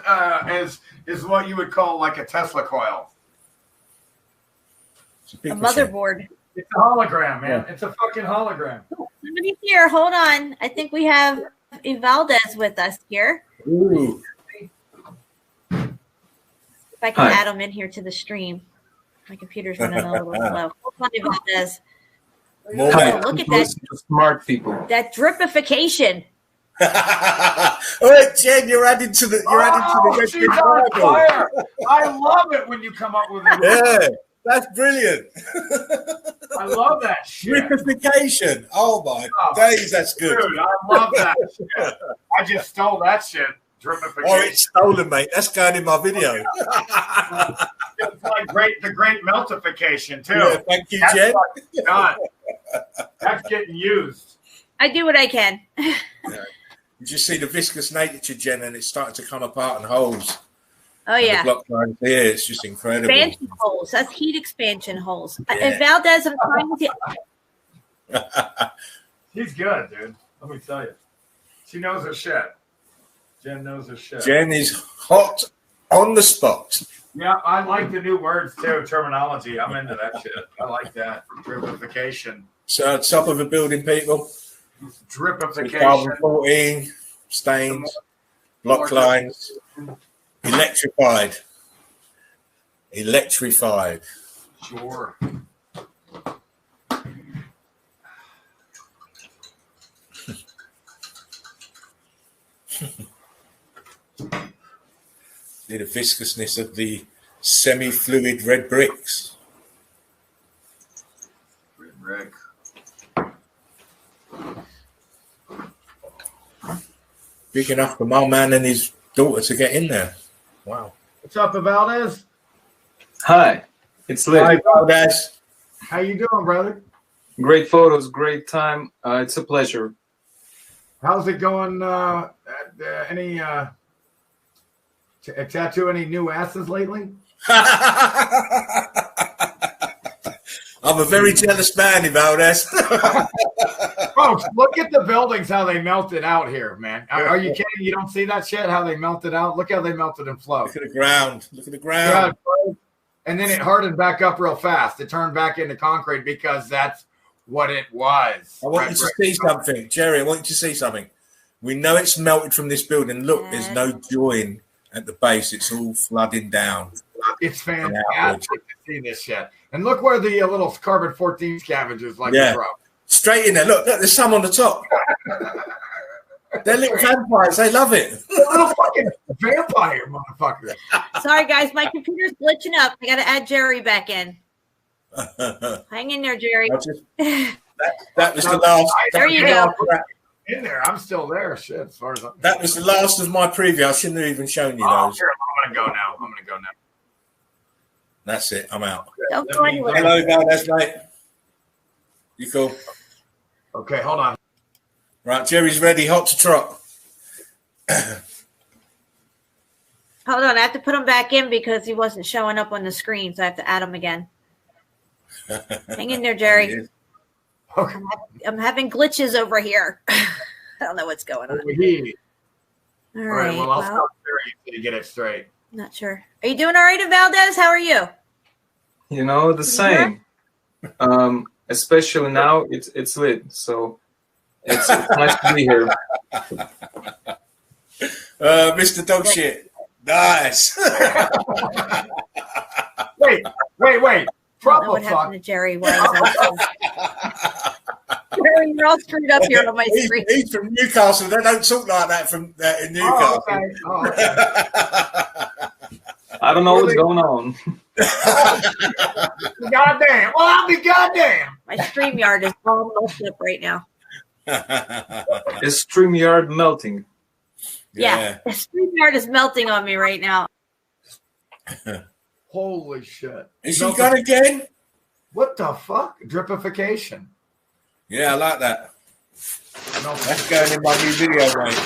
what you would call like a Tesla coil. A motherboard. It's a hologram, man. Yeah. It's a fucking hologram. Somebody's here. Hold on. I think we have Valdez with us here. Ooh. If I can add him in here to the stream. My computer's running a little slow. Hold on, Valdez. Oh, look at that. Smart people. That dripification. All right, Jen, you're adding to the she's on fire. I love it when you come up with it. Yeah, that's brilliant. I love that shit. Dripification. Oh my days, that's good. Dude, I love that shit. I just stole that shit. Dripification. Oh, it's stolen, mate. That's going in my video. It's like the great meltification too. Yeah, thank you, Jen. That's getting used. I do what I can. Yeah. You just see the viscous nature, Jen, and it's starting to come apart in holes. Oh, yeah. The block lines here, it's just incredible. Expansion holes. That's heat expansion holes. Yeah. And Valdez, I'm trying to... She's good, dude. Let me tell you. She knows her shit. Jen knows her shit. Jen is hot on the spot. Yeah, I like the new words, too, terminology. I'm into that shit. I like that. Dripification. So, top of a building, people. Dripification. Carbon 14, stains, block lines, electrified. Electrified. Sure. The viscousness of the semi-fluid red bricks. Red brick. Big enough for my man and his daughter to get in there. Wow. What's up, Valdez? Hi, it's Lit. Hi, Valdez. How you doing, brother? Great photos, great time. It's a pleasure. How's it going? Any tattoo any new asses lately? I'm a very jealous man, Valdez. Folks, look at the buildings, how they melted out here, man. Are you kidding? You don't see that shit, how they melted out? Look how they melted and flowed. Look at the ground. Look at the ground. Yeah, and then it hardened back up real fast. It turned back into concrete because that's what it was. I want you to see something. Jerry, I want you to see something. We know it's melted from this building. Look, there's no join at the base. It's all flooding down. It's fantastic to see this shit. And look where the little carbon 14 scavengers drop. Straight in there. Look, there's some on the top. They're little vampires. They love it. They're little fucking vampire motherfuckers. Sorry, guys. My computer's glitching up. I got to add Jerry back in. Hang in there, Jerry. That was the last. There you go. In there. I'm still there. Shit, as far as that was the last of my preview. I shouldn't have even shown you those. Sure. I'm going to go now. That's it. I'm out. Don't go anywhere. Hello, Valdez, mate. You cool? Okay, hold on. Right, Jerry's ready. Hot to trot. Hold on. I have to put him back in because he wasn't showing up on the screen, so I have to add him again. Hang in there, Jerry. Okay. I'm having glitches over here. I don't know what's going on. All right, well, I'll stop there to get it straight. Not sure. Are you doing all right, Valdez? How are you? You know, the same. Especially now, it's lit. So it's nice to be here. Mr. Dogshit. Nice. Wait. know what happened to Jerry. Jerry, you're all screwed up here on my screen. He's from Newcastle. They don't talk like that in Newcastle. Oh, okay. I don't know what's going on. Goddamn. Well, I'll be goddamn. My StreamYard is all melted up right now. Is StreamYard melting? Yeah. The StreamYard is melting on me right now. Holy shit. Is she gone again? What the fuck? Dripification. Yeah, I like that. That's going in my new video, mate.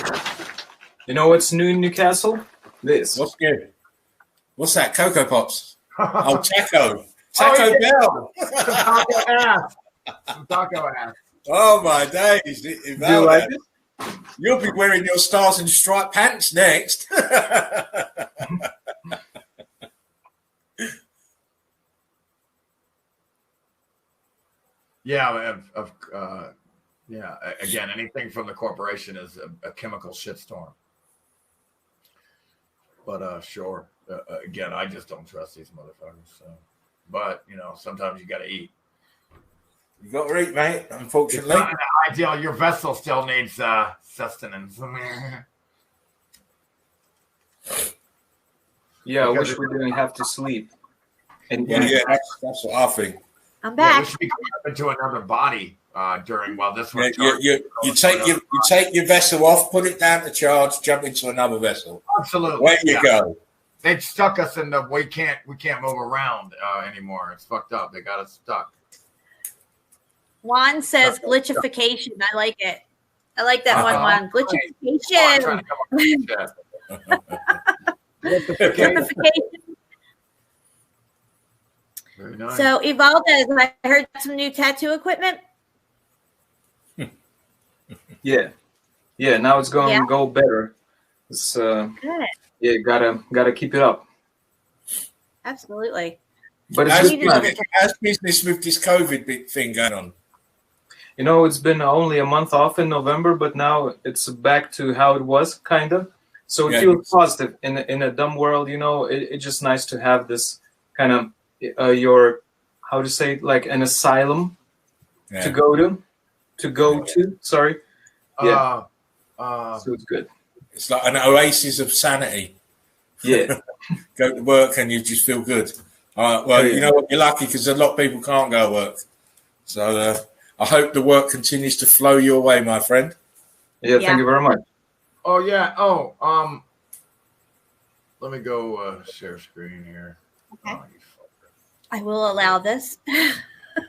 You know what's new in Newcastle? This. What's good? What's that? Cocoa Pops. Oh, Taco. Taco Bell. Some taco ass. Oh, my days. Do you like it? You'll be wearing your Stars and Stripe pants next. Yeah, yeah. Again, anything from the corporation is a chemical shitstorm. But sure. Again, I just don't trust these motherfuckers. So. But sometimes you got to eat. You got to eat, mate. Unfortunately, it's not ideal. Your vessel still needs sustenance. Yeah, I wish we didn't have to sleep. And yeah, that's what I think. I'm back. Yeah, we should be going up into another body while this one. You take your vessel off, put it down to charge, jump into another vessel. Absolutely. Where you go. They stuck us in the we can't move around anymore. It's fucked up. They got us stuck. Juan says glitchification. I like it. I like that one, Juan. Glitchification. Glitchification. Very nice. So, Evaldes, I heard some new tattoo equipment. Yeah. Now it's going to go better. It's good. Yeah, gotta keep it up. Absolutely. But how's business with this COVID big thing going on? It's been only a month off in November, but now it's back to how it was, kind of. So it feels positive in a dumb world. It's just nice to have this kind of how to say it, like an asylum to go to. Sorry. Yeah. So it's good. It's like an oasis of sanity. Yeah. Go to work and you just feel good. You know what? You're lucky because a lot of people can't go to work. So I hope the work continues to flow your way, my friend. Yeah. Thank you very much. Oh, yeah. Let me go share screen here. Okay. I will allow this.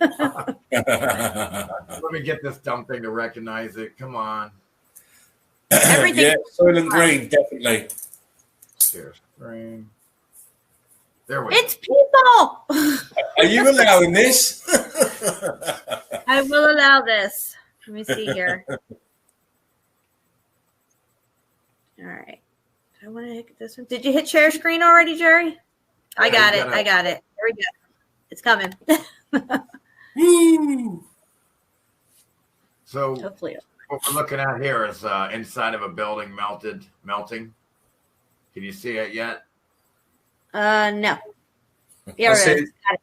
Let me get this dumb thing to recognize it. Come on. Everything. Yeah, Soylent Green, definitely. Share screen. There we go. It's people. Are you allowing this? I will allow this. Let me see here. All right. I want to hit this one. Did you hit share screen already, Jerry? I got it. There we go. It's coming. So hopefully what we're looking at here is inside of a building melting. Can you see it yet? No. Yeah, it is. Got it.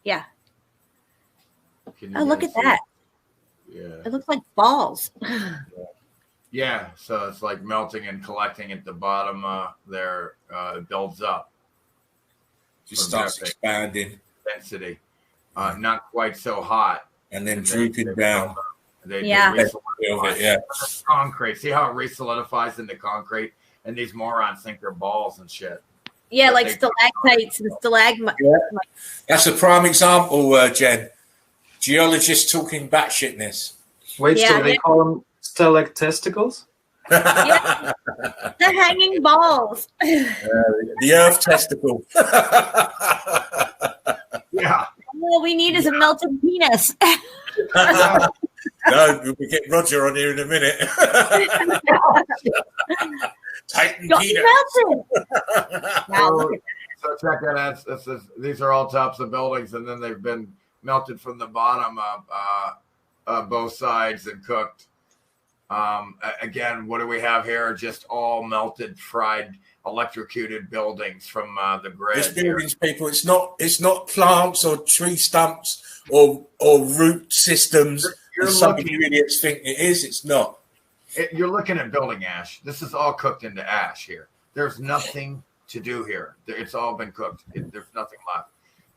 Yeah. Oh, look at that. Yeah. It looks like balls. Yeah, so it's like melting and collecting at the bottom there. It builds up. Just starts expanding. Density. Not quite so hot. And then drooping down. Concrete. See how it re-solidifies into concrete? And these morons think they're balls and shit. Yeah, like stalactites and stalagmites. Yeah. That's a prime example, Jen. Geologists talking batshitness. Wait, so they call them stalactisticles? Yeah. The hanging balls. The earth testicle. Yeah. All we need is a melted penis. No, we'll get Roger on here in a minute. Titan penis. So check that out. These are all tops of buildings, and then they've been melted from the bottom both sides and cooked. Again, what do we have here? Just all melted, fried, electrocuted buildings from the grid. It's buildings, people. It's not plants or tree stumps or root systems. Some of you idiots think it is. It's not. You're looking at building ash. This is all cooked into ash here. There's nothing to do here. It's all been cooked. There's nothing left.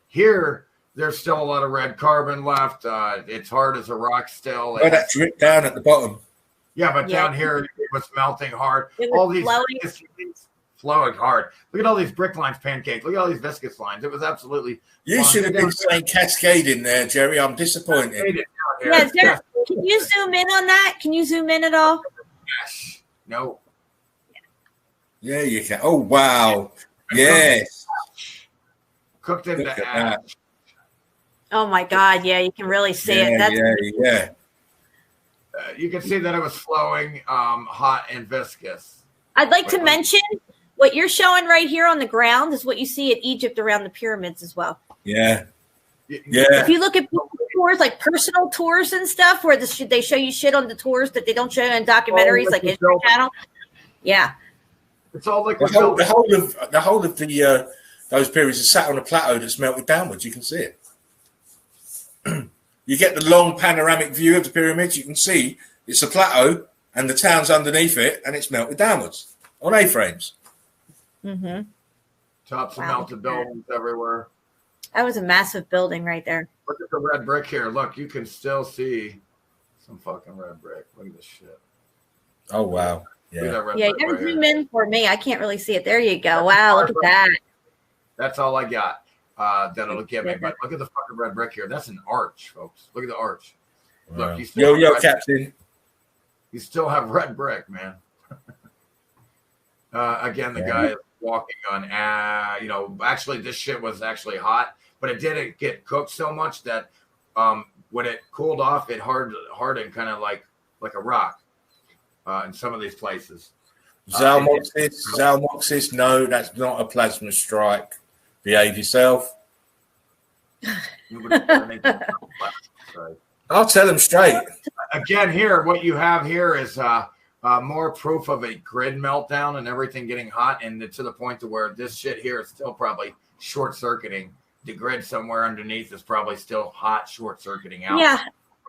Here, there's still a lot of red carbon left. It's hard as a rock still. Oh, that drip down at the bottom. Yeah, but down here, it was melting hard. All these flowing hard. Look at all these brick lines, pancakes. Look at all these viscous lines. It was absolutely. You should have been saying cascade in there, Jerry. I'm disappointed. Yeah, Jerry, can you zoom in on that? Can you zoom in at all? No. Yeah, you can. Oh, wow. Yes. Cooked into ash. Oh, my God. Yeah, you can really see it. That's yeah. You can see that it was flowing, hot and viscous. I'd like to mention what you're showing right here on the ground is what you see at Egypt around the pyramids as well. Yeah. If you look at tours, like personal tours and stuff, where they show you shit on the tours that they don't show in documentaries, like History Channel. Yeah. It's all like the whole of the those pyramids are sat on a plateau that's melted downwards. You can see it. You get the long panoramic view of the pyramids. You can see it's a plateau and the town's underneath it, and it's melted downwards on A-frames. Mm-hmm. Tops of melted buildings everywhere. That was a massive building right there. Look at the red brick here. Look, you can still see some fucking red brick. Look at this shit. Oh, wow. Yeah, you gotta zoom in for me. I can't really see it. There you go. Wow, look at that. That's all I got. That'll give me. But look at the fucking red brick here. That's an arch, folks. Look at the arch. Wow. Look, you still Captain. You still have red brick, man. Again, the guy is walking on. Actually, this shit was actually hot, but it didn't get cooked so much that when it cooled off, it hardened kind of like a rock in some of these places. Zalmoxis, no, that's not a plasma strike. Behave yourself. I'll tell him straight. Again, here, what you have here is more proof of a grid meltdown and everything getting hot, and to the point to where this shit here is still probably short-circuiting. The grid somewhere underneath is probably still hot, short-circuiting out. Yeah.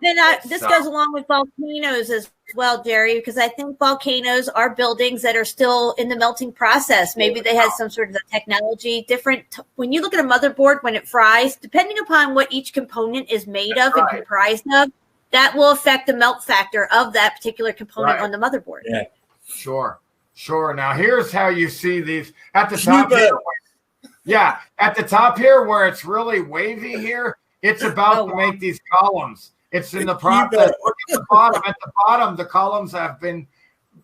Then this goes along with volcanoes as well, Jerry, because I think volcanoes are buildings that are still in the melting process. Maybe they had some sort of technology different. When you look at a motherboard, when it fries, depending upon what each component is made of and comprised of, that will affect the melt factor of that particular component on the motherboard. Yeah, sure. Now, here's how you see these at the top here. Yeah, at the top here where it's really wavy here, it's about to make these columns. It's in the process. Look at the bottom. At the bottom, the columns have been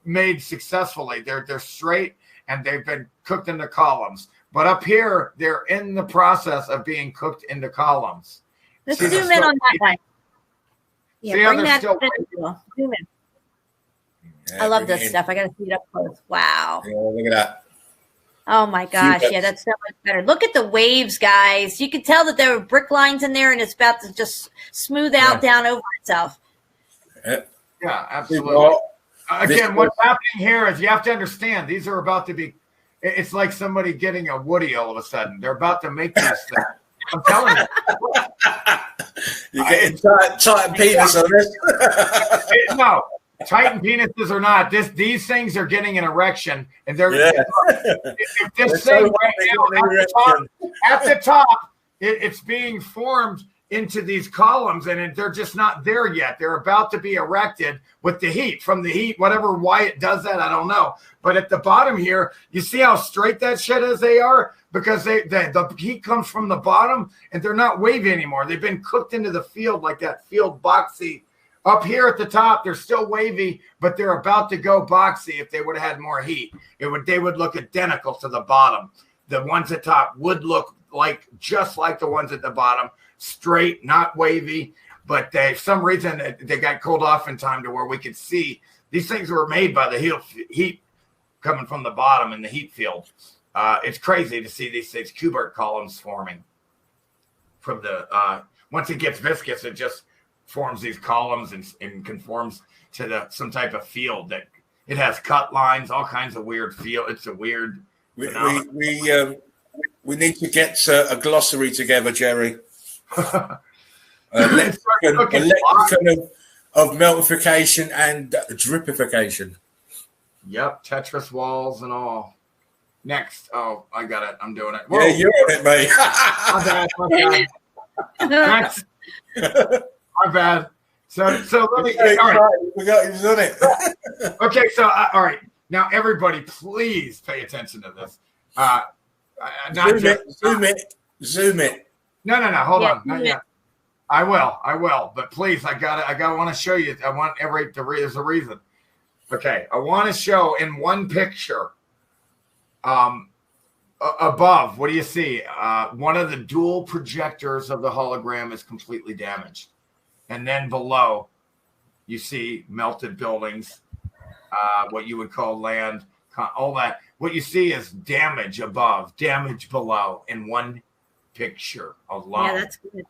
made successfully. They're straight and they've been cooked into columns. But up here, they're in the process of being cooked into columns. Let's zoom in on that one. Yeah, bring that zoom in. I love this stuff. I got to see it up close. Wow. Yeah, look at that. Oh my gosh. Yeah, that's so much better. Look at the waves, guys. You can tell that there were brick lines in there and it's about to just smooth out down over itself. Yeah, absolutely. Again, what's happening here is you have to understand these are about to be, it's like somebody getting a Woody all of a sudden. They're about to make these things. I'm telling you. You're getting tight penis on this. No. Titan penises or not, these things are getting an erection, and they're if this thing at the top, it's being formed into these columns, and they're just not there yet. They're about to be erected with the heat from the heat, why it does that, I don't know. But at the bottom here, you see how straight that shit is. They are because the heat comes from the bottom, and they're not wavy anymore. They've been cooked into the field like that field boxy. Up here at the top, they're still wavy, but they're about to go boxy. If they would have had more heat, they would look identical to the bottom. The ones at top would look just like the ones at the bottom, straight, not wavy. But for some reason they got cooled off in time to where we could see these things were made by the heat coming from the bottom in the heat field. It's crazy to see these Kubert columns forming from the once it gets viscous, it just forms these columns and conforms to some type of field that it has cut lines, all kinds of weird feel. It's a weird. We need to get a glossary together, Jerry. A lexicon of meltification and dripification. Yep, Tetris walls and all. Next. Oh, I got it. I'm doing it. Whoa. Yeah, you're on it, mate. My bad. Next. My bad. So let me. All right. We got you on it. Okay, so all right. Now, everybody, please pay attention to this. Zoom it. No. Hold on. Not yet. I will. But please, I want to show you. I want there's a reason. Okay, I want to show in one picture. Above, what do you see? One of the dual projectors of the hologram is completely damaged. And then below, you see melted buildings, what you would call land, all that. What you see is damage above, damage below in one picture alone. Yeah, that's good.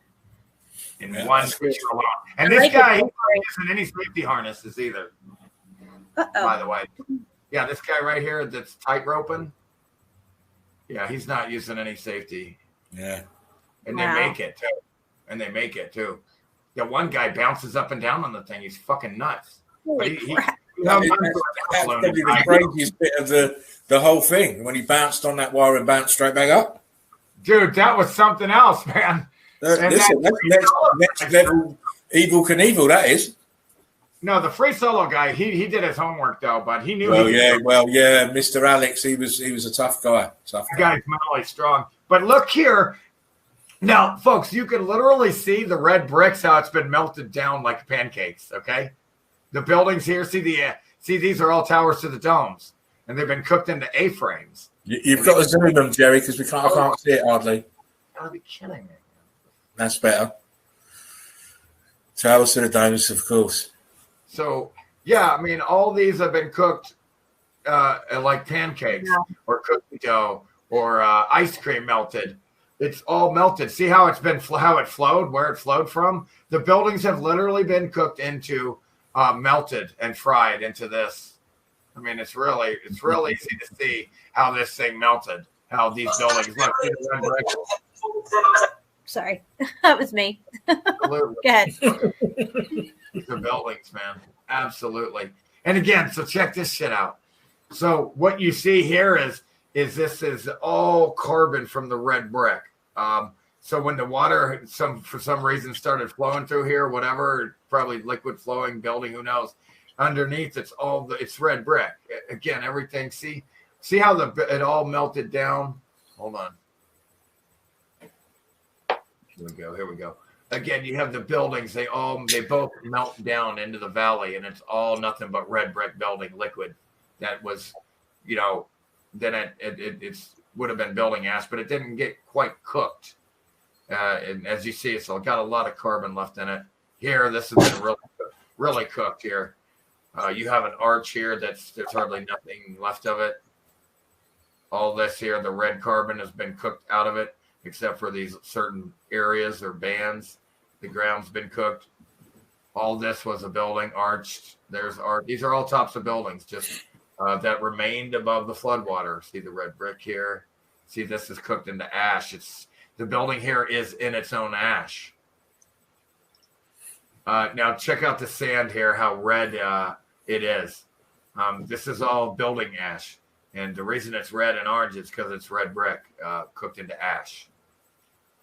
In one picture alone. And this guy, he's not using any safety harnesses either. By the way. Yeah, this guy right here that's tight roping. Yeah, he's not using any safety. Yeah. And they make it too. Yeah, one guy bounces up and down on the thing. He's fucking nuts. Holy crap. That's probably the craziest bit of the whole thing, when he bounced on that wire and bounced straight back up. Dude, that was something else, man. Listen, that's next level Evel Knievel, that is. No, the free solo guy, he did his homework though, but he knew. Well, Mr. Alex, he was a tough guy. The guy's mentally strong. But look here, now, folks, you can literally see the red bricks how it's been melted down like pancakes. Okay, the buildings here, see these are all towers to the domes, and they've been cooked into A-frames. You've got to zoom them, Jerry, because I can't see it hardly. You gotta be kidding me. That's better. Towers to the domes, of course. So, yeah, I mean, all these have been cooked like pancakes or cookie dough or ice cream melted. It's all melted. See how it flowed, where it flowed from? The buildings have literally been cooked into melted and fried into this. I mean, it's real easy to see how this thing melted, how these buildings look. Sorry, that was me. Go ahead. The buildings, man. Absolutely. And again, so check this shit out. So what you see here is this is all carbon from the red brick. So when the water for some reason started flowing through here, whatever, probably liquid flowing building, who knows, underneath it's red brick. Again, everything. See how it all melted down. Hold on. Here we go. Again, you have the buildings. They both melt down into the valley, and it's all nothing but red brick building liquid. That was, then it would have been building ash, but it didn't get quite cooked. And as you see, it's got a lot of carbon left in it. Here, this has been really cooked here. You have an arch here there's hardly nothing left of it. All this here, the red carbon has been cooked out of it, except for these certain areas or bands. The ground's been cooked. All this was a building arched. There's art. These are all tops of buildings just that remained above the floodwater. See the red brick here. See, this is cooked into ash. The building here is in its own ash. Now check out the sand here, how red it is. This is all building ash. And the reason it's red and orange is because it's red brick cooked into ash.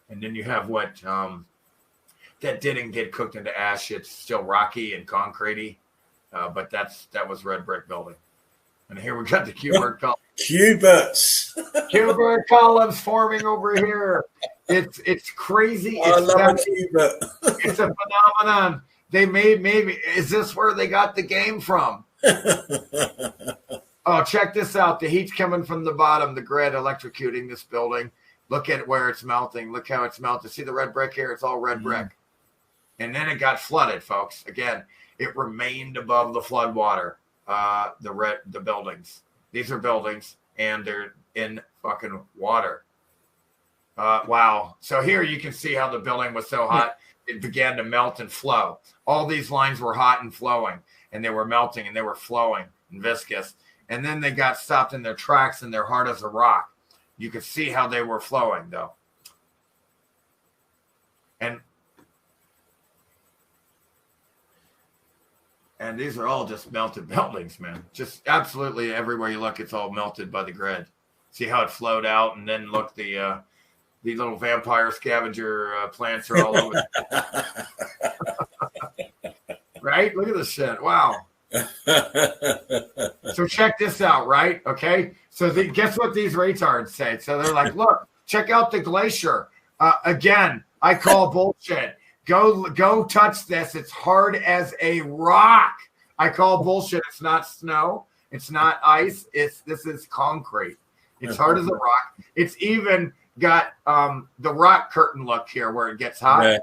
And then you have what that didn't get cooked into ash. It's still rocky and concretey, but that was red brick building. And here we got the Q-Bird columns. Q-Bird columns forming over here. It's crazy. I love a Q-Bird. It's a phenomenon. They maybe is this where they got the game from? Oh, check this out. The heat's coming from the bottom, the grid electrocuting this building. Look at where it's melting. Look how it's melted. See the red brick here? It's all red brick. And then it got flooded, folks. Again, it remained above the flood water, the buildings. These are buildings, and they're in fucking water. Wow. So here you can see how the building was so hot. it began to melt and flow. All these lines were hot and flowing, and they were melting and they were flowing and viscous. And then they got stopped in their tracks and they're hard as a rock. You could see how they were flowing, though. And these are all just melted buildings, man. Just absolutely everywhere you look, it's all melted by the grid. See how it flowed out, and then look, the little vampire scavenger plants are all over. Right? Look at this shit. Wow. So check this out, right? Okay. So guess what these retards say? So they're like, look, check out the glacier. Again, I call bullshit. Go touch this. It's hard as a rock. I call bullshit. It's not snow. It's not ice. This is concrete. It's hard as a rock. It's even got the rock curtain look here where it gets hot. Yeah.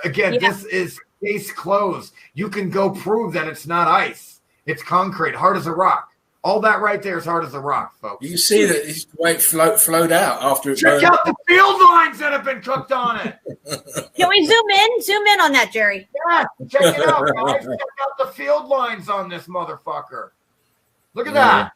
Again, this is case closed. You can go prove that it's not ice. It's concrete, hard as a rock. All that right there is hard as a rock, folks. You see that it's the way it flowed out after it Check out the field lines that have been cooked on it. Can we zoom in? Zoom in on that, Jerry. Yeah, check it out, guys. Check out the field lines on this motherfucker. Look at that.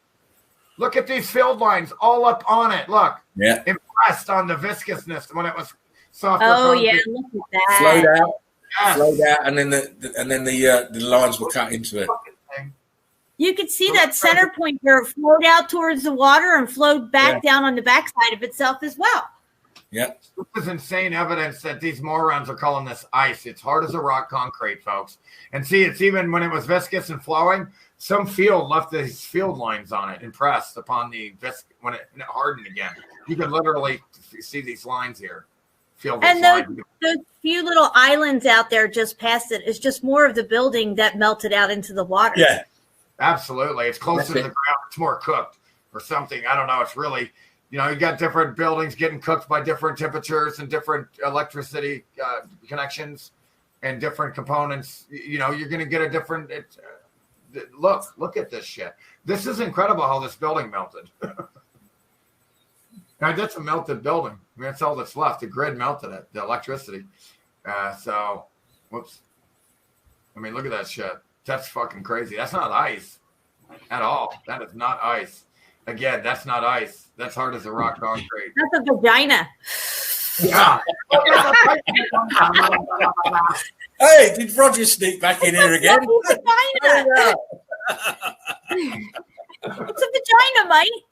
Look at these field lines all up on it. Look. Yeah. Impressed on the viscousness when it was soft. Oh, yeah. Look at that. Flowed out. Yes. Flowed out, and then the lines were cut into it. You could see that center point where it flowed out towards the water and flowed back down on the backside of itself as well. Yeah. This is insane evidence that these morons are calling this ice. It's hard as a rock concrete, folks. And see, it's even when it was viscous and flowing, some field left these field lines on it, impressed upon the when it hardened again. You can literally see these lines here. And those few little islands out there just past it is just more of the building that melted out into the water. Yeah. Absolutely. It's closer to the ground. It's more cooked or something. I don't know. It's really, you got different buildings getting cooked by different temperatures and different electricity connections and different components. You're going to get a different look at this shit. This is incredible how this building melted. Now, that's a melted building. I mean, that's all that's left. The grid melted it, the electricity. Whoops. I mean, look at that shit. That's fucking crazy. That's not ice at all. That is not ice. Again, that's not ice. That's hard as a rock concrete. That's a vagina. Yeah. Hey, did Roger sneak back in here again? Vagina. It's a vagina, mate.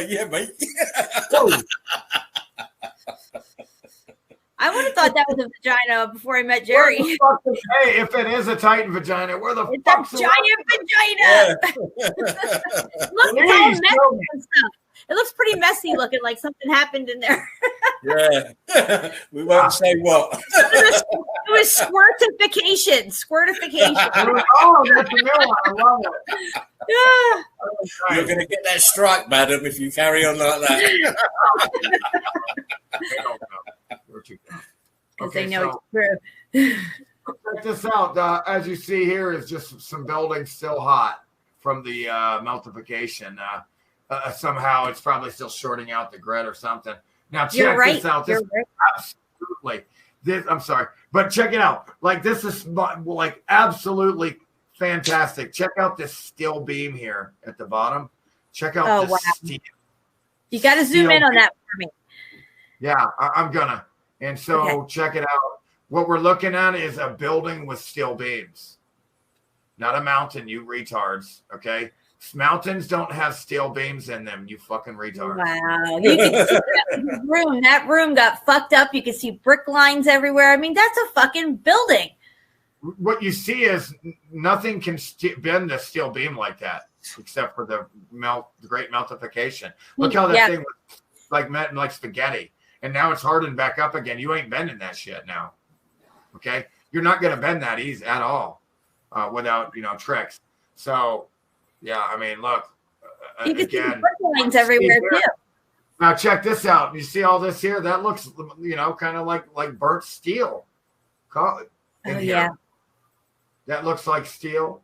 Yeah, mate. I would have thought that was a vagina before I met Jerry. Hey, if it is a Titan vagina, where the fuck's a giant vagina? Look, it's all messy and stuff. It looks pretty messy looking, like something happened in there. Yeah. We won't say what. It was squirtification. Oh, that's a new one. I love it. Yeah. You're going to get that strike, madam, if you carry on like that. Because they know it's true. Check this out. As you see here is just some buildings still hot from the meltification. Somehow it's probably still shorting out the grid or something. Now check this out. This absolutely. I'm sorry, but check it out. Like this is like absolutely fantastic. Check out this steel beam here at the bottom. Check out this steel. You got to zoom in on that for me. Yeah, I'm gonna. And so check it out. What we're looking at is a building with steel beams, not a mountain, you retards. Okay. Mountains don't have steel beams in them, you fucking retards. Wow. You can see that room. That room got fucked up. You can see brick lines everywhere. I mean, that's a fucking building. What you see is nothing can bend a steel beam like that, except for the great meltification. Look how that thing was like spaghetti. And now it's hardened back up again. You ain't bending that shit now. Okay? You're not going to bend that easy at all without, tricks. So, yeah, I mean, look. You can see lines everywhere, too. Now, check this out. You see all this here? That looks, kind of like burnt steel. Yeah. That looks like steel.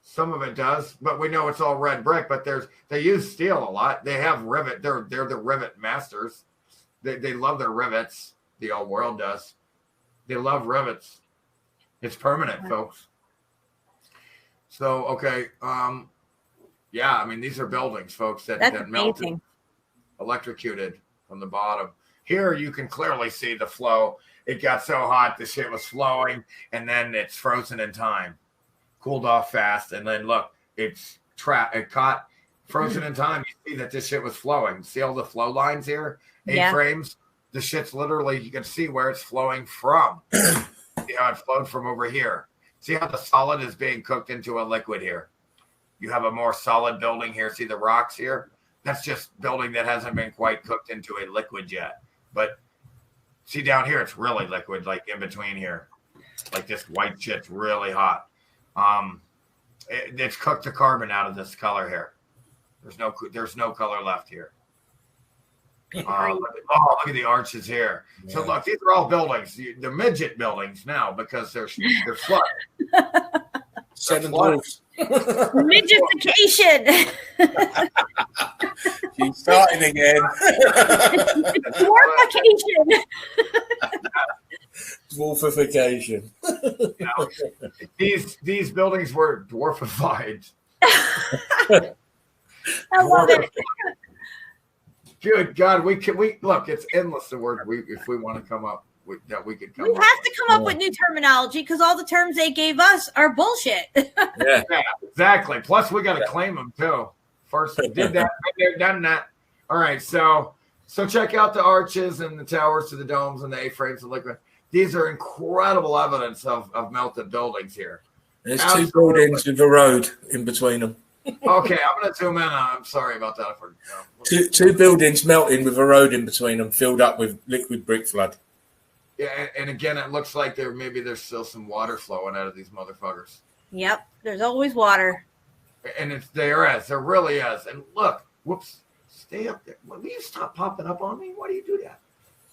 Some of it does, but we know it's all red brick. But they use steel a lot. They have rivet. They're the rivet masters. They love their rivets. The old world does. They love rivets. It's permanent, folks. So, okay. Yeah, I mean, these are buildings, folks, that melted, electrocuted from the bottom. Here, you can clearly see the flow. It got so hot, the shit was flowing, and then it's frozen in time. Cooled off fast, and then look, it's trapped. It caught frozen in time. You see that this shit was flowing. See all the flow lines here? A-frames. The shit's literally, you can see where it's flowing from. See how it flowed from over here. See how the solid is being cooked into a liquid here. You have a more solid building here. See the rocks here? That's just building that hasn't been quite cooked into a liquid yet. But see down here, it's really liquid, like in between here. Like this white shit's really hot. It's cooked the carbon out of this color here. There's no color left here. Look at the arches here. Yeah. So look, these are all buildings. The midget buildings now because they're flooded. Seven dwarfs. Midgetification. She's starting again. Dwarfification. Dwarfification. You know, these buildings were dwarfified. I love it. Good God, we look. It's endless. The word if we want to come up with that, we could come. We have to come up with new terminology because all the terms they gave us are bullshit. Yeah, exactly. Plus, we got to claim them too. First, we did that. Done that. All right, so check out the arches and the towers to the domes and the A-frames and liquid. These are incredible evidence of melted buildings here. There's two buildings with a road in between them. Okay, I'm going to zoom in. I'm sorry about that. Two buildings melting with a road in between them, filled up with liquid brick flood. Yeah, and again, it looks like there's still some water flowing out of these motherfuckers. Yep, there's always water. And there really is. And look, whoops, stay up there. Will you stop popping up on me? Why do you do that?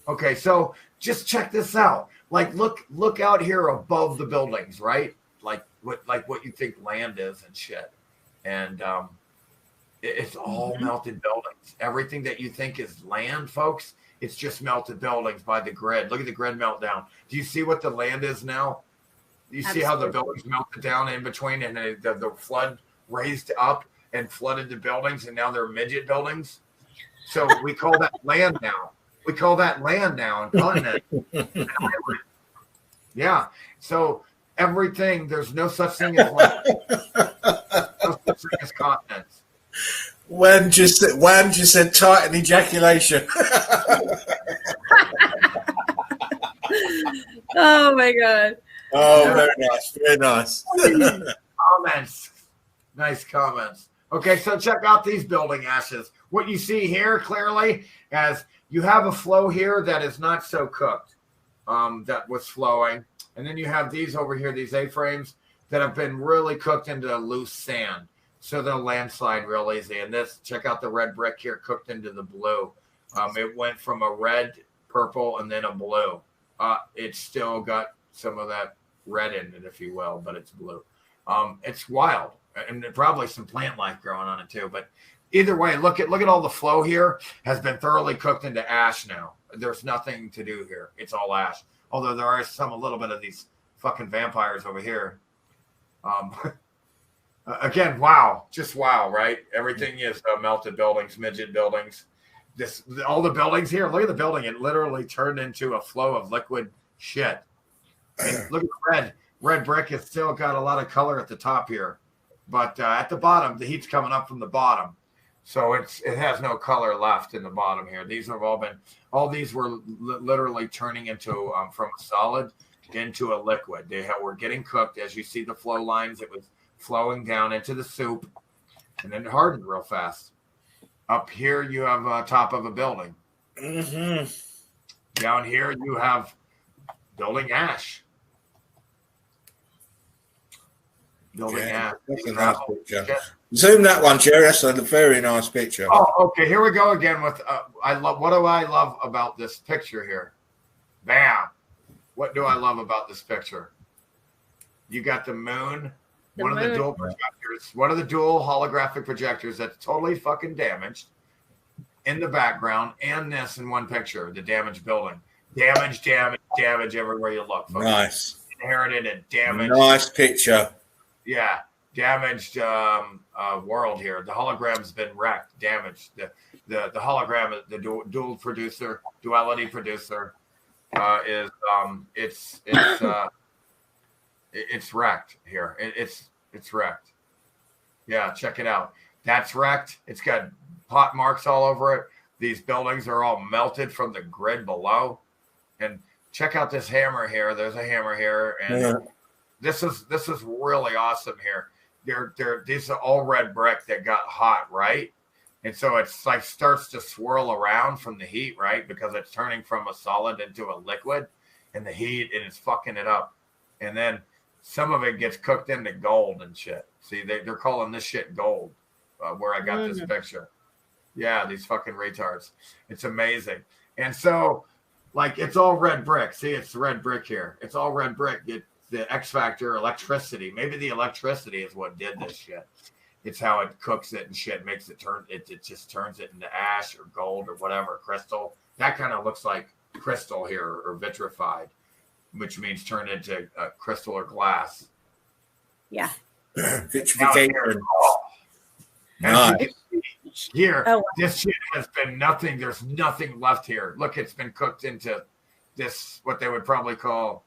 Okay, so just check this out. Like, look out here above the buildings, right? Like what you think land is and shit. And it's all melted buildings. Everything that you think is land, folks, it's just melted buildings by the grid. Look at the grid meltdown. Do you see what the land is now? You see how the buildings melted down in between and the flood raised up and flooded the buildings, and now they're midget buildings? So we call that land now. We call that land now in continent. Yeah. So everything, there's no such thing as land. No such thing as continents. When just said Titan ejaculation. Oh my God. Oh, very nice. Very nice. Comments. Nice comments. Okay, so check out these building ashes. What you see here clearly as you have a flow here that is not so cooked, that was flowing. And then you have these over here, these A-frames that have been really cooked into loose sand. So they'll landslide real easy. And this, check out the red brick here cooked into the blue. It went from a red, purple, and then a blue. It's still got some of that red in it, if you will, but it's blue. It's wild. And probably some plant life growing on it too. But either way, look at all the flow here has been thoroughly cooked into ash now. There's nothing to do here. It's all ash. Although there are a little bit of these fucking vampires over here. Again, wow. Just wow, right? Everything is melted buildings, midget buildings. All the buildings here, look at the building. It literally turned into a flow of liquid shit. And look at the red brick has still got a lot of color at the top here. But at the bottom, the heat's coming up from the bottom. So it has no color left in the bottom here. These have all these were literally turning into, from a solid into a liquid. They were getting cooked. As you see the flow lines, it was flowing down into the soup and then it hardened real fast. Up here, you have top of a building. Mm-hmm. Down here, you have building ash. Ash. That's a nice picture. Zoom that one, Jerry. That's a very nice picture. Oh, okay. Here we go again with what do I love about this picture here? Bam. What do I love about this picture? You got the moon. One of the dual projectors. One of the dual holographic projectors that's totally fucking damaged in the background, and this in one picture, the damaged building. Damage everywhere you look. Folks. Nice. Inherited and damaged. Nice picture. Yeah, damaged world here. The hologram's been wrecked, damaged. The hologram, the duality producer, is it's wrecked here. It's wrecked. Yeah, check it out. That's wrecked. It's got pot marks all over it. These buildings are all melted from the grid below. And check out this hammer here. There's a hammer here, and this is really awesome here. These are all red brick that got hot, right? And so it's like starts to swirl around from the heat, right? Because it's turning from a solid into a liquid, and the heat, and it's fucking it up. And then some of it gets cooked into gold and shit. See, they're calling this shit gold, where I got this picture. Yeah, these fucking retards. It's amazing. And so, like, it's all red brick. See, it's red brick here. It's all red brick. The X factor, electricity. Maybe the electricity is what did this shit. It's how it cooks it and shit, makes it turn. It just turns it into ash or gold or whatever, crystal. That kind of looks like crystal here, or vitrified, which means turned into crystal or glass. Yeah. Vitrification. Nice. Here, this shit has been nothing. There's nothing left here. Look, it's been cooked into this, what they would probably call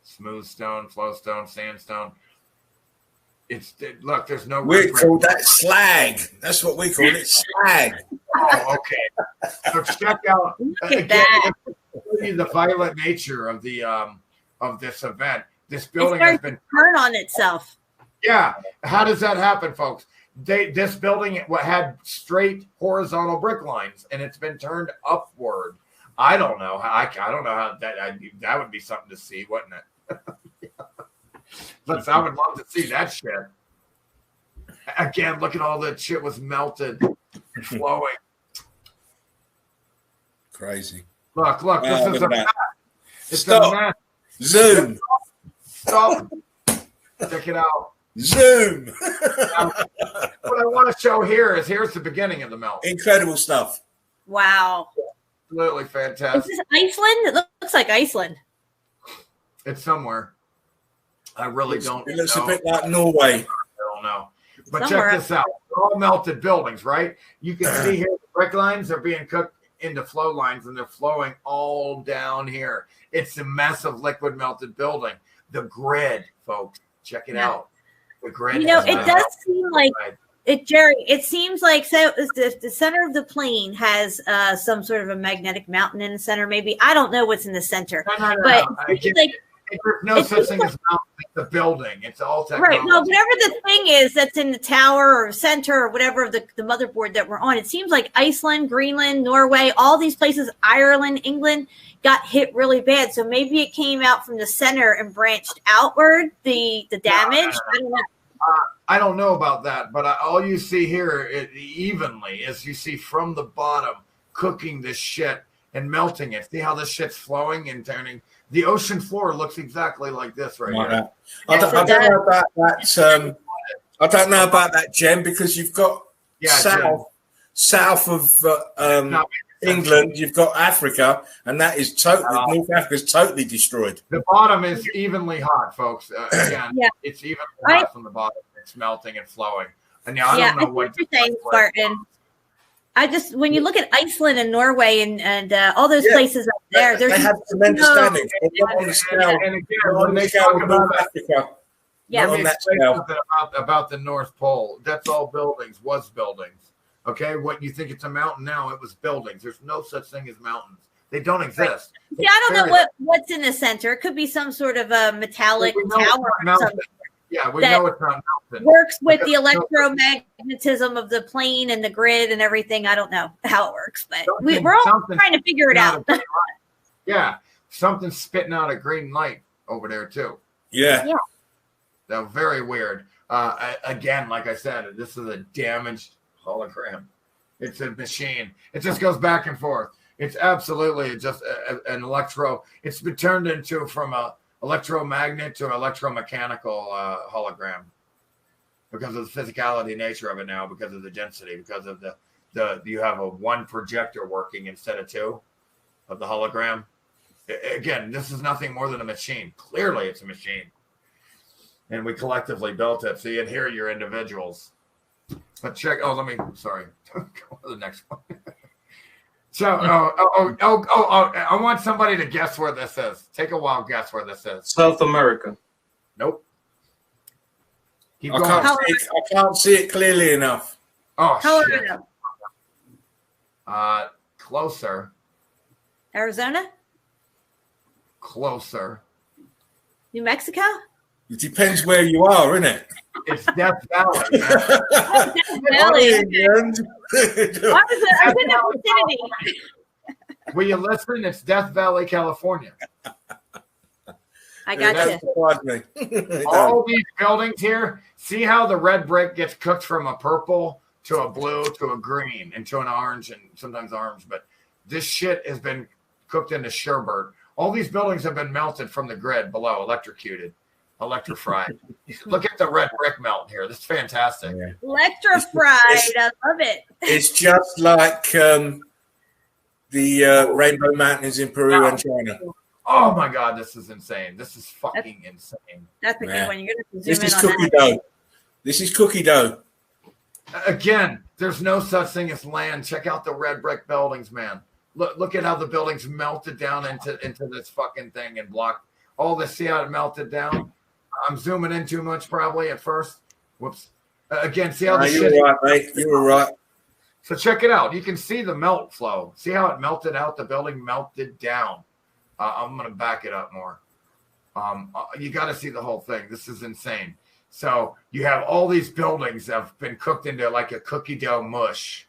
smooth stone, flow stone, sandstone. Look, there's no. We call that slag. That's what we call it, slag. Oh, okay. So check out again the violent nature of the of this event. This building has been turned on itself. Yeah. How does that happen, folks? This building had straight horizontal brick lines, and it's been turned upward. I don't know how. I don't know how that would be something to see, wouldn't it? I would love to see that shit. Again, look at all that shit was melted and flowing. Crazy. Look, this is a mess. It's Stop. a mess. Zoom. Stop. Check it out. Zoom. What I want to show here's the beginning of the melt. Incredible stuff. Wow. Absolutely fantastic. Is this Iceland? It looks like Iceland. It's somewhere. I really don't. It looks know. a bit like Norway. I don't know. But Somewhere check this out. They're all melted buildings, right? You can see here the brick lines are being cooked into flow lines, and they're flowing all down here. It's a massive liquid melted building. The grid, folks. Check it out. The grid. You know, it does seem like it, Jerry. It seems like the center of the plane has some sort of a magnetic mountain in the center. Maybe I don't know what's in the center, but there's no such thing as mountain. It's the building. It's all technology. Right. Well, whatever the thing is that's in the tower or center or whatever of the motherboard that we're on, it seems like Iceland, Greenland, Norway, all these places, Ireland, England, got hit really bad. So maybe it came out from the center and branched outward, the damage. I don't know. I don't know about that, but all you see here evenly is you see from the bottom cooking this shit and melting it. See how this shit's flowing and turning. The ocean floor looks exactly like this right here. I don't know about that. I don't know about that, Jem, because you've got south of England, you've got Africa, and that is totally North Africa's totally destroyed. The bottom is evenly hot, folks. Again, it's evenly hot from the bottom. It's melting and flowing. And now I don't know what you're saying, Spartan. When you look at Iceland and Norway and all those places up there, they have tremendous damage. And again, when they talk about Africa, let me explain something about the North Pole. That's all buildings, was buildings. Okay, what you think it's a mountain now? It was buildings. There's no such thing as mountains. They don't exist. Right. See, I don't know what's in the center. It could be some sort of a metallic tower or something. Yeah, we know it's not mountain. Works with the electromagnetism of the plane and the grid and everything. I don't know how it works, but we're all trying to figure it out. Yeah, something's spitting out a green light over there too. Yeah. They're very weird. Again, like I said, this is a damaged hologram. It's a machine. It just goes back and forth. It's absolutely just an electro. It's been turned into from a electromagnet to electromechanical hologram because of the physicality nature of it now, because of the density, because of the you have a one projector working instead of two of the hologram. Again, this is nothing more than a machine. Clearly, it's a machine. And we collectively built it. So you hear your individuals. But check. Oh, sorry. Go to the next one. So, I want somebody to guess where this is. Take a wild guess where this is. South America. Nope. Keep I going. can't see it clearly enough. Oh, Colorado. Shit. Closer. Arizona? Closer. New Mexico? It depends where you are, isn't it? It's Death Valley. Death Valley. I was in the vicinity. Will you listen? It's Death Valley, California. I got you. All these buildings here, see how the red brick gets cooked from a purple to a blue to a green and to an orange and sometimes orange, but this shit has been cooked into sherbet. All these buildings have been melted from the grid below, electrified. Look at the red brick melt here. This is fantastic. Yeah. Electrified. I love it. It's just like the Rainbow Mountains in Peru and China. Oh my God, this is insane. This is fucking insane. That's a good one. You're going to zoom in on cookie dough. This is cookie dough. Again, there's no such thing as land. Check out the red brick buildings, man. Look at how the buildings melted down into this fucking thing and blocked all this. See how it melted down? I'm zooming in too much probably at first. Whoops. Again, see how the shit. You were right, mate. You were right. So check it out. You can see the melt flow. See how it melted out? The building melted down. I'm going to back it up more. You got to see the whole thing. This is insane. So you have all these buildings that have been cooked into like a cookie dough mush.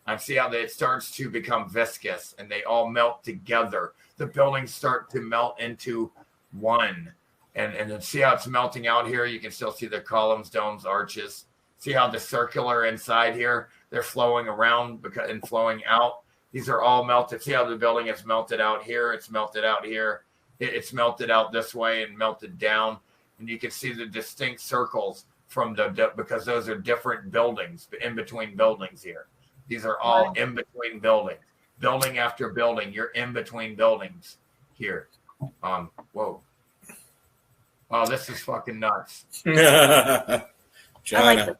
And see how it starts to become viscous and they all melt together. The buildings start to melt into one. And then see how it's melting out here. You can still see the columns, domes, arches. See how the circular inside here, they're flowing around and flowing out. These are all melted. See how the building is melted out here. It's melted out here. It's melted out this way and melted down. And you can see the distinct circles from because those are different buildings in between buildings here. These are all in between buildings. Building after building. You're in between buildings here. Whoa. Oh, this is fucking nuts. China.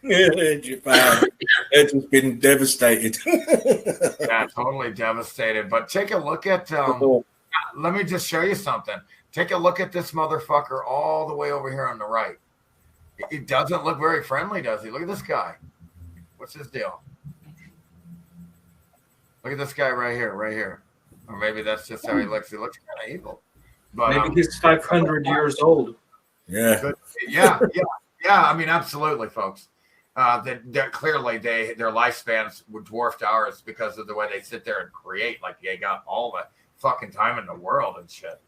Japan. It's just been devastated. Yeah, totally devastated. But take a look at let me just show you something. Take a look at this motherfucker all the way over here on the right. He doesn't look very friendly, does he? Look at this guy. What's his deal? Look at this guy right here. Or maybe that's just how he looks. He looks kind of evil. But, maybe he's 500 years old. Yeah. But, yeah. I mean, absolutely, folks. That clearly their lifespans would dwarf ours because of the way they sit there and create. Like they got all the fucking time in the world and shit.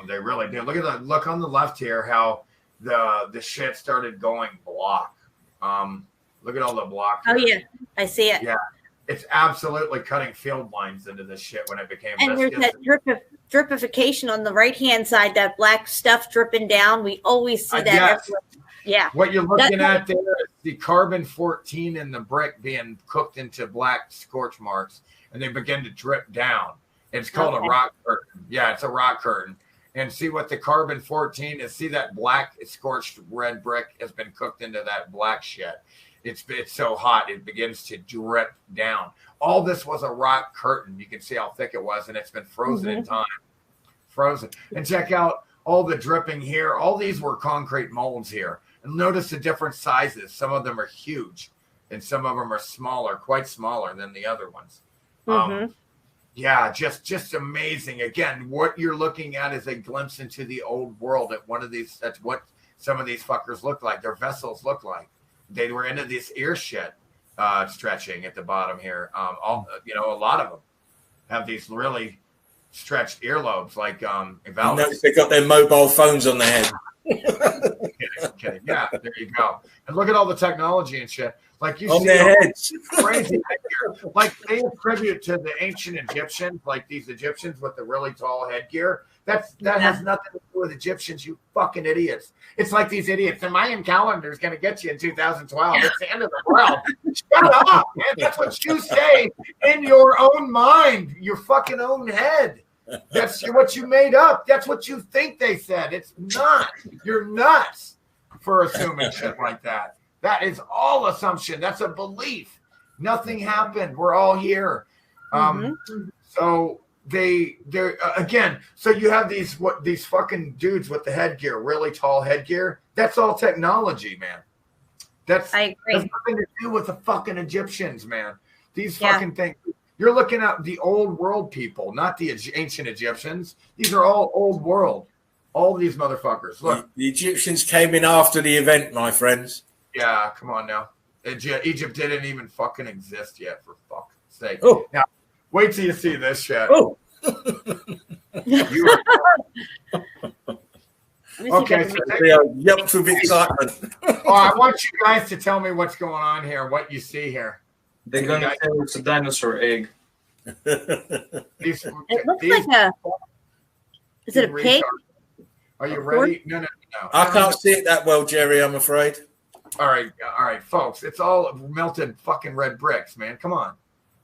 They really do. Look on the left here how the shit started going block. Look at all the block. Oh yeah, I see it. Yeah. It's absolutely cutting field lines into this shit when it became and viscous. There's that dripification on the right-hand side, that black stuff dripping down. We always see that everywhere. Yeah. What you're looking at there is the carbon-14 in the brick being cooked into black scorch marks, and they begin to drip down. It's called a rock curtain. Yeah, it's a rock curtain. And see what the carbon-14 is. See that black scorched red brick has been cooked into that black shit. It's so hot, it begins to drip down. All this was a rock curtain. You can see how thick it was, and it's been frozen in time. Frozen. And check out all the dripping here. All these were concrete molds here. And notice the different sizes. Some of them are huge, and some of them are smaller, quite smaller than the other ones. Yeah, just amazing. Again, what you're looking at is a glimpse into the old world at one of these. That's what some of these fuckers look like. Their vessels look like. They were into this ear shit stretching at the bottom here. A lot of them have these really stretched earlobes, like they got their mobile phones on their head. kidding. Yeah, there you go. And look at all the technology and shit. Like you on see their heads. Crazy. Like they attribute to the ancient Egyptians, like these Egyptians with the really tall headgear. That has nothing to do with Egyptians, you fucking idiots. It's like these idiots. The Mayan calendar is going to get you in 2012. It's the end of the world. Shut up, man. That's what you say in your own mind, your fucking own head. That's what you made up. That's what you think they said. It's not. You're nuts for assuming shit like that. That is all assumption. That's a belief. Nothing happened. We're all here. So they're again. So you have these fucking dudes with the headgear, really tall headgear. That's all technology, man. That's nothing to do with the fucking Egyptians, man. These fucking things. You're looking at the old world people, not the ancient Egyptians. These are all old world. All these motherfuckers. Look, the Egyptians came in after the event, my friends. Yeah, come on now. Egypt didn't even fucking exist yet, for fuck's sake. Oh. Now, wait till you see this shit. Oh. Okay, so jumped with excitement. I want you guys to tell me what's going on here, what you see here. They're going to tell it's a dinosaur egg. It looks like a... Is it a pig? Are you ready? No. I can't see it that well, Jerry, I'm afraid. All right, folks. It's all melted fucking red bricks, man. Come on.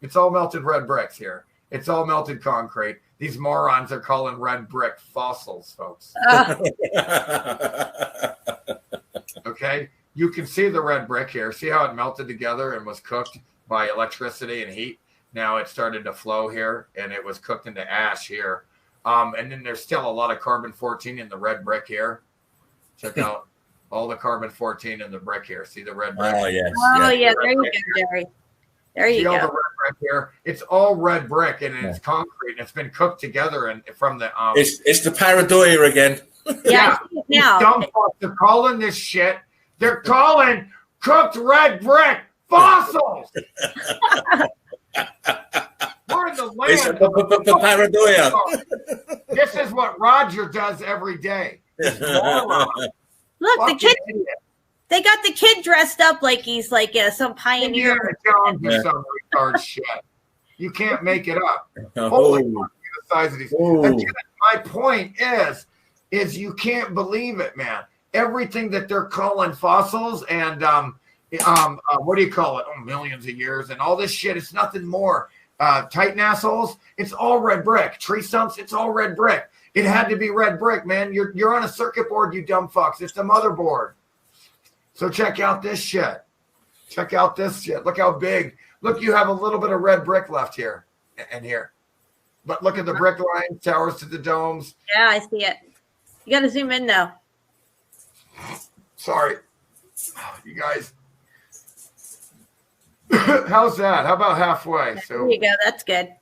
It's all melted red bricks here. It's all melted concrete. These morons are calling red brick fossils, folks. Okay? You can see the red brick here. See how it melted together and was cooked by electricity and heat? Now it started to flow here, and it was cooked into ash here. And then there's still a lot of carbon-14 in the red brick here. Check out all the carbon-14 in the brick here. See the red brick? Oh, yes. Yeah. There you go, Jerry. There you go. See all the red brick here? It's all red brick, and it's concrete, and it's been cooked together and from the... It's the pareidolia again. Yeah. Now. Dumb fucks. They're calling this shit. They're calling cooked red brick fossils. We're in the land. It's the pareidolia. This is what Roger does every day. Look, the kid. They got the kid dressed up like he's like some pioneer. Some retard shit. You can't make it up. Holy fuck, the size of these. Again, my point is you can't believe it, man. Everything that they're calling fossils and what do you call it? Oh, millions of years and all this shit. It's nothing more. Titan assholes. It's all red brick. Tree stumps. It's all red brick. It had to be red brick, man. You're on a circuit board, you dumb fucks. It's the motherboard. So check out this shit. Check out this shit. Look how big. Look, you have a little bit of red brick left here and here. But look at the brick line, towers to the domes. Yeah, I see it. You got to zoom in, though. Sorry. You guys. How's that? How about halfway? So there you go. That's good.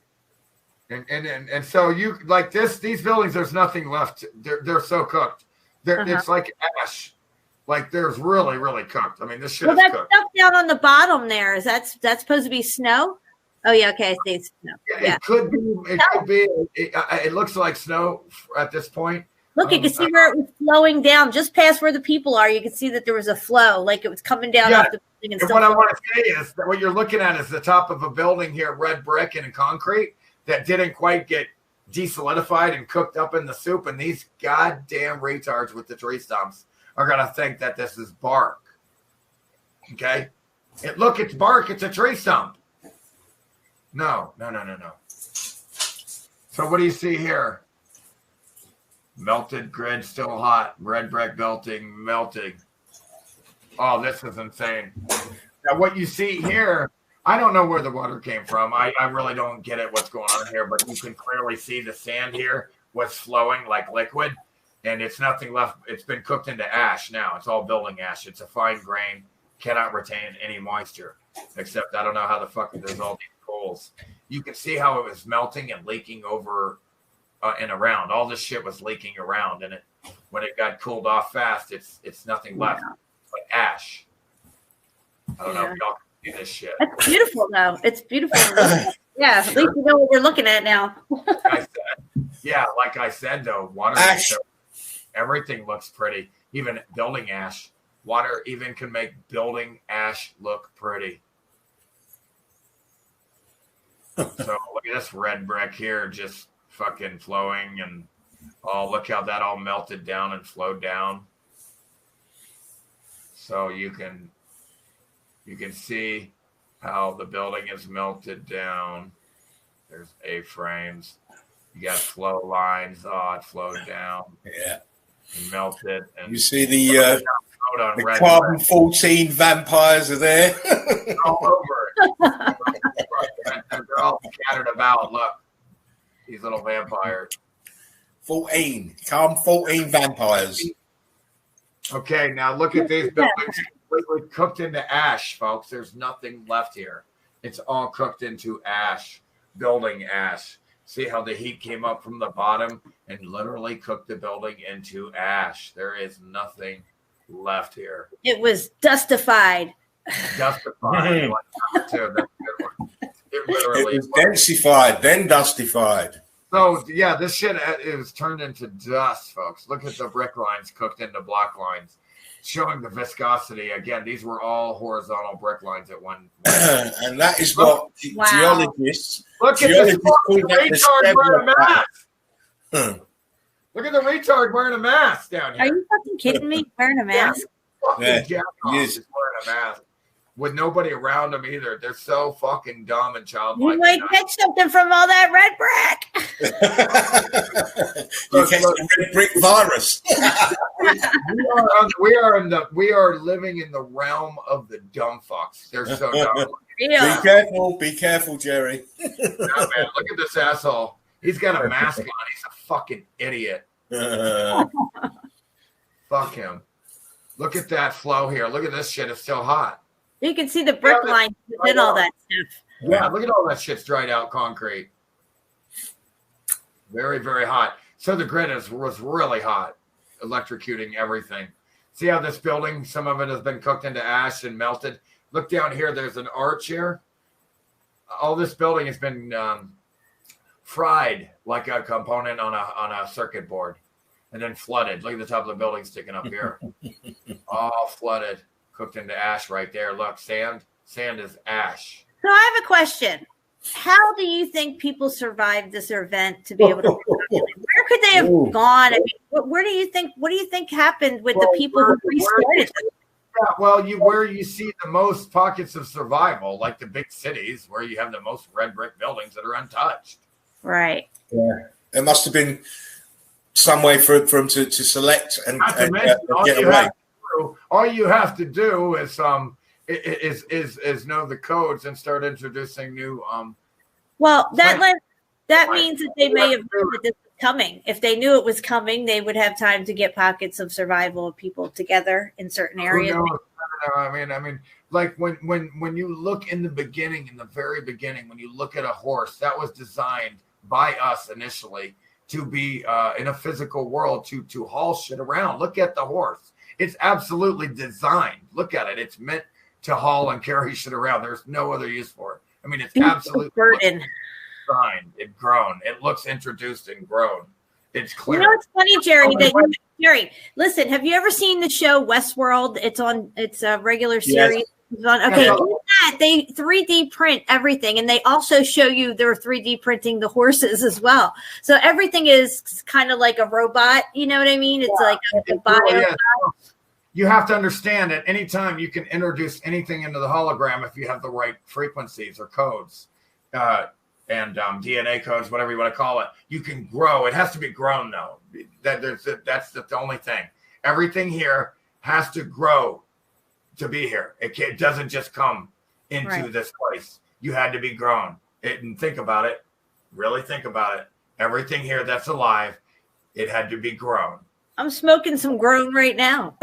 And so you like this, these buildings, there's nothing left. They're so cooked. It's like ash. Like there's really, really cooked. I mean, this shit is that cooked. stuff down on the bottom there, that's supposed to be snow? Oh yeah, okay, I see snow. Yeah. It could be. It could be. It looks like snow at this point. Look, you can see where it was flowing down, just past where the people are. You can see that there was a flow, like it was coming down off the building and stuff. What I want to say is that what you're looking at is the top of a building here, red brick and concrete that didn't quite get desolidified and cooked up in the soup. And these goddamn retards with the tree stumps are going to think that this is bark. Okay? Look, it's bark. It's a tree stump. No. So what do you see here? Melted grid, still hot. Red brick melting. Oh, this is insane. Now, what you see here, I don't know where the water came from. I really don't get it what's going on here, but you can clearly see the sand here was flowing like liquid, and it's nothing left. It's been cooked into ash now. It's all building ash. It's a fine grain, cannot retain any moisture, except I don't know how the fuck there's all these coals. You can see how it was melting and leaking over and around. All this shit was leaking around, and when it got cooled off fast, it's nothing left but ash. I don't know if y'all can see this shit. That's beautiful, though. It's beautiful. Yeah, at least we know what we're looking at now. Like I said, though, water, ash. Everything looks pretty. Even building ash. Water even can make building ash look pretty. So look at this red brick here, just fucking flowing, and look how that all melted down and flowed down. So you can see how the building is melted down. There's A-frames. You got flow lines. Oh, it flowed down. Yeah. And melted. And you see the carbon-14 vampires are there. all over it. They're all scattered about. Look, these little vampires. 14 vampires. Okay, now look at these buildings completely cooked into ash, folks. There's nothing left here. It's all cooked into ash, building ash. See how the heat came up from the bottom and literally cooked the building into ash. There is nothing left here. It was dustified. Dustified. That's a good one. It literally was densified, then dustified. So, yeah, this shit is turned into dust, folks. Look at the brick lines cooked into block lines, showing the viscosity. Again, these were all horizontal brick lines at one point. And that is what geologists... Look at this fucking retard wearing a mask. Look at the retard wearing a mask down here. Are you fucking kidding me? Wearing a mask? Yeah, he's wearing a mask. With nobody around them either. They're so fucking dumb and childlike. You might catch something from all that red brick. You catch the red brick virus. we are living in the realm of the dumb fucks. They're so dumb. Yeah. Be careful, Jerry. Yeah, man, look at this asshole. He's got a mask on. He's a fucking idiot. Fuck him. Look at that flow here. Look at this shit. It's still hot. You can see the brick lines within all that stuff. Yeah, look at all that shit's dried out concrete. Very, very hot. So the grid was really hot, electrocuting everything. See how this building, some of it has been cooked into ash and melted. Look down here. There's an arch here. All this building has been fried like a component on a circuit board, and then flooded. Look at the top of the building sticking up here. All flooded. Cooked into ash right there. Look, sand is ash. So I have a question. How do you think people survived this event to be able to? Where could they have gone? I mean, what do you think happened with the people who restarted? Yeah, well, where you see the most pockets of survival, like the big cities, where you have the most red brick buildings that are untouched. Right. Yeah. There must have been some way for them to select and get away. All you have to do is know the codes and start introducing new. Well, that means that they may have known that this was coming. If they knew it was coming, they would have time to get pockets of survival of people together in certain areas. I mean, like when you look in the beginning, in the very beginning, when you look at a horse, that was designed by us initially to be in a physical world to haul shit around. Look at the horse. It's absolutely designed. Look at it. It's meant to haul and carry shit around. There's no other use for it. I mean, it's absolutely designed. It's grown. It looks introduced and grown. It's clear. You know, it's funny, Jerry. Jerry, listen. Have you ever seen the show Westworld? It's a regular series. Yes. Okay, in that they 3D print everything, and they also show you they're 3D printing the horses as well. So everything is kind of like a robot. You know what I mean? It's like a bio. You have to understand that anytime you can introduce anything into the hologram, if you have the right frequencies or codes, and DNA codes, whatever you want to call it, you can grow. It has to be grown, though. That's the only thing. Everything here has to grow to be here. It doesn't just come into this place. You had to be grown. And think about it. Really think about it. Everything here that's alive, it had to be grown. I'm smoking some grown right now.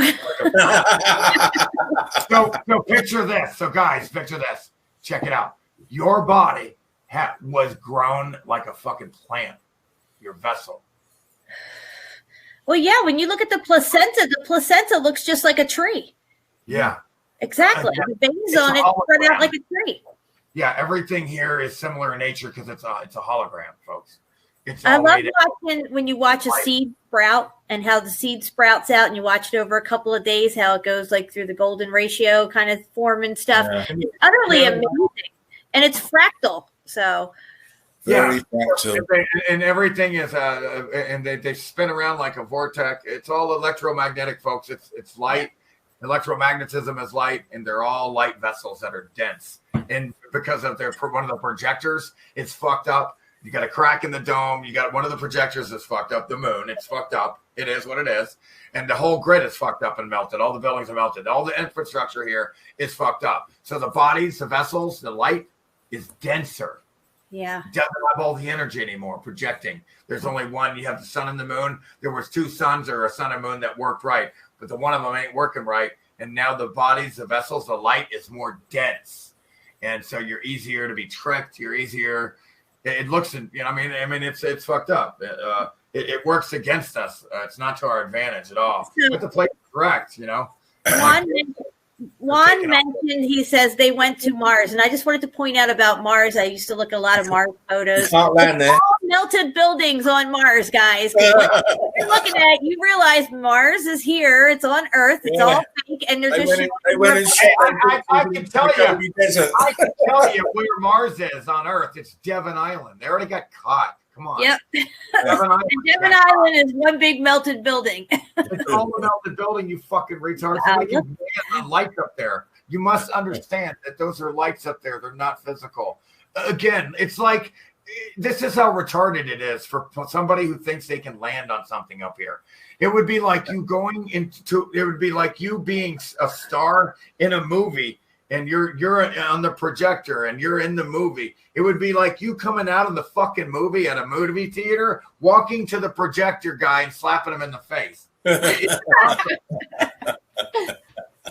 So picture this. So guys, picture this. Check it out. Your body was grown like a fucking plant. Your vessel. Well, yeah. When you look at the placenta looks just like a tree. Yeah. Exactly. The veins on it spread out like a tree. Yeah, everything here is similar in nature because it's a hologram, folks. I love watching when you watch a seed sprout and how the seed sprouts out and you watch it over a couple of days, how it goes like through the golden ratio kind of form and stuff. Yeah. It's utterly amazing. And it's fractal. So very fractal. And everything is and they spin around like a vortex. It's all electromagnetic, folks. It's light. Electromagnetism is light, and they're all light vessels that are dense. And because of one of the projectors, it's fucked up. You got a crack in the dome. You got one of the projectors that's fucked up. The moon, it's fucked up. It is what it is. And the whole grid is fucked up and melted. All the buildings are melted. All the infrastructure here is fucked up. So the bodies, the vessels, the light is denser. Yeah. It doesn't have all the energy anymore projecting. There's only one. You have the sun and the moon. There was 2 suns or a sun and moon that worked right, but the one of them ain't working right. And now the bodies, the vessels, the light is more dense. And so you're easier to be tricked. You're easier. It looks, you know, I mean, it's fucked up. It works against us. It's not to our advantage at all. But the plate is correct, you know. Juan mentioned, he says they went to Mars, and I just wanted to point out about Mars. I used to look at a lot of Mars photos. You can't land there. All melted buildings on Mars, guys. What you're looking at, you realize Mars is here. It's on Earth. It's all fake, and they're just. I can tell you. I can tell you where Mars is on Earth. It's Devon Island. They already got caught. Come on. Yep. Devon Island is one big melted building. It's all a melted building, you fucking retards. The lights up there. You must understand that those are lights up there. They're not physical. Again, it's like this is how retarded it is for somebody who thinks they can land on something up here. It would be like you going into. It would be like you being a star in a movie. And you're on the projector and you're in the movie. It would be like you coming out of the fucking movie at a movie theater, walking to the projector guy and slapping him in the face.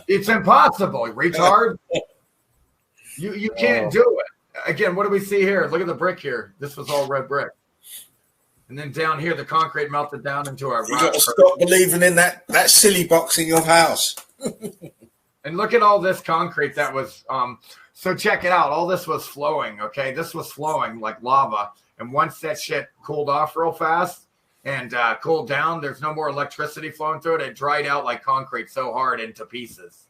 It's impossible, retard. You can't do it. Again, what do we see here? Look at the brick here. This was all red brick. And then down here, the concrete melted down into our rock. You got to stop believing in that silly box in your house. And look at all this concrete that was, so check it out. All this was flowing, okay? This was flowing like lava. And once that shit cooled off real fast and cooled down, there's no more electricity flowing through it. It dried out like concrete so hard into pieces.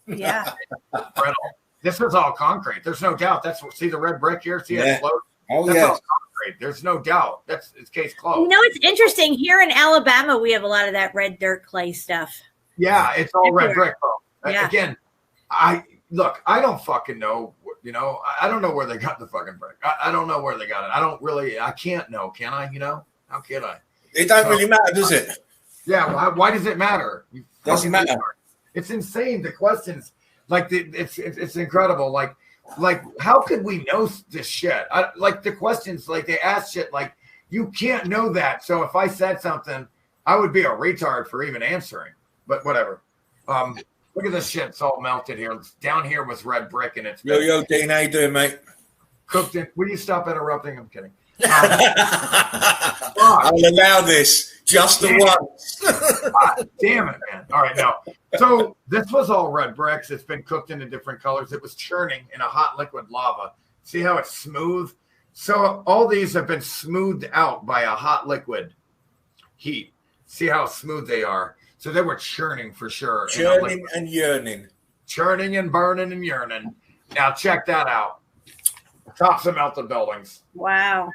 Yeah. This is all concrete. There's no doubt. See the red brick here? See it float? Oh, that's yeah. all concrete. There's no doubt. It's case closed. You know, it's interesting. Here in Alabama, we have a lot of that red dirt clay stuff. Yeah, it's all red brick, bro. Yeah. Again, I don't fucking know. You know, I don't know where they got the fucking brick. I don't know where they got it. I can't know. Can I? You know, how can I? It don't really matter, does it? Yeah. Why does it matter? Doesn't matter. It's insane. The questions, like it's incredible. Like how could we know this shit? Like the questions, like they ask shit. Like you can't know that. So if I said something, I would be a retard for even answering. But whatever. Look at this shit. It's all melted here. Down here was red brick, and it's Yo, Dean, how you doing, mate? Cooked in. Will you stop interrupting? I'm kidding. I'll allow this just the once. Damn it, man. All right, now. So this was all red bricks. It's been cooked into different colors. It was churning in a hot liquid lava. See how it's smooth? So all these have been smoothed out by a hot liquid heat. See how smooth they are. So they were churning for sure. Churning and yearning. Churning and burning and yearning. Now check that out. Tops of melted buildings. Wow.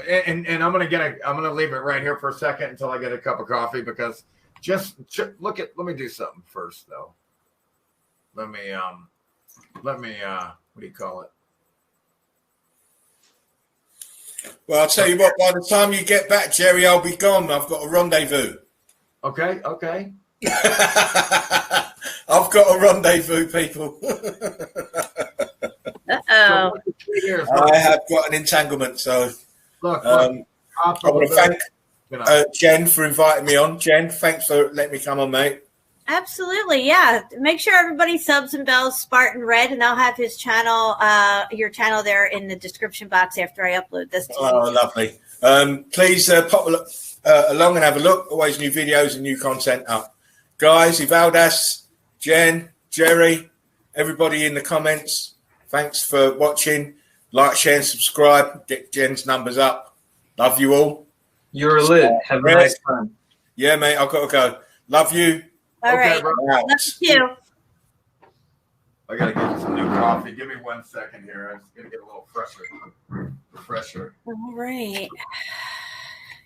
And I'm gonna leave it right here for a second until I get a cup of coffee because let me do something first though. Let me what do you call it? Well, I'll tell you what, by the time you get back, Jerry, I'll be gone. I've got a rendezvous. Okay. I've got a rendezvous, people. Uh-oh. I have got an entanglement, so look, I want to thank Jen for inviting me on. Jen, thanks for letting me come on, mate. Absolutely, yeah. Make sure everybody subs and bells Spartan Red, and I'll have his channel, your channel there in the description box after I upload this. Oh, lovely. Please pop along and have a look. Always new videos and new content up. Guys, Ivaldas, Jen, Jerry, everybody in the comments, thanks for watching. Like, share, and subscribe. Get Jen's numbers up. Love you all. You're lit. Have a nice time. Yeah, mate, I've got to go. Love you. All right. Bro. Love you. I gotta get some new coffee. Give me 1 second here. I'm just gonna get a little fresher. All right.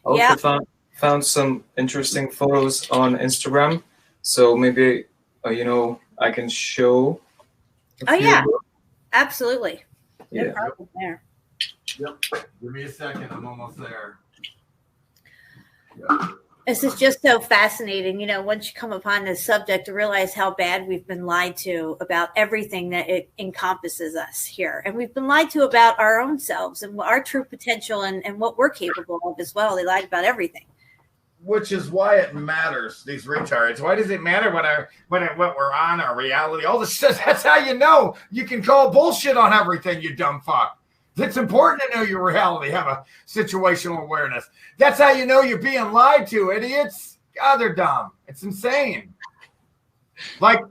Also found some interesting photos on Instagram. So maybe, I can show. Oh, yeah. Absolutely. No Yeah. problem there. Yep. Give me a second. I'm almost there. Yep. This is just so fascinating. You know, once you come upon this subject, to realize how bad we've been lied to about everything that it encompasses us here. And we've been lied to about our own selves and our true potential and what we're capable of as well. They lied about everything. Which is why it matters, these retards. Why does it matter what we're on, our reality? All this shit, that's how you know you can call bullshit on everything, you dumb fuck. It's important to know your reality, have a situational awareness. That's how you know you're being lied to, idiots. God, they're dumb. It's insane. Like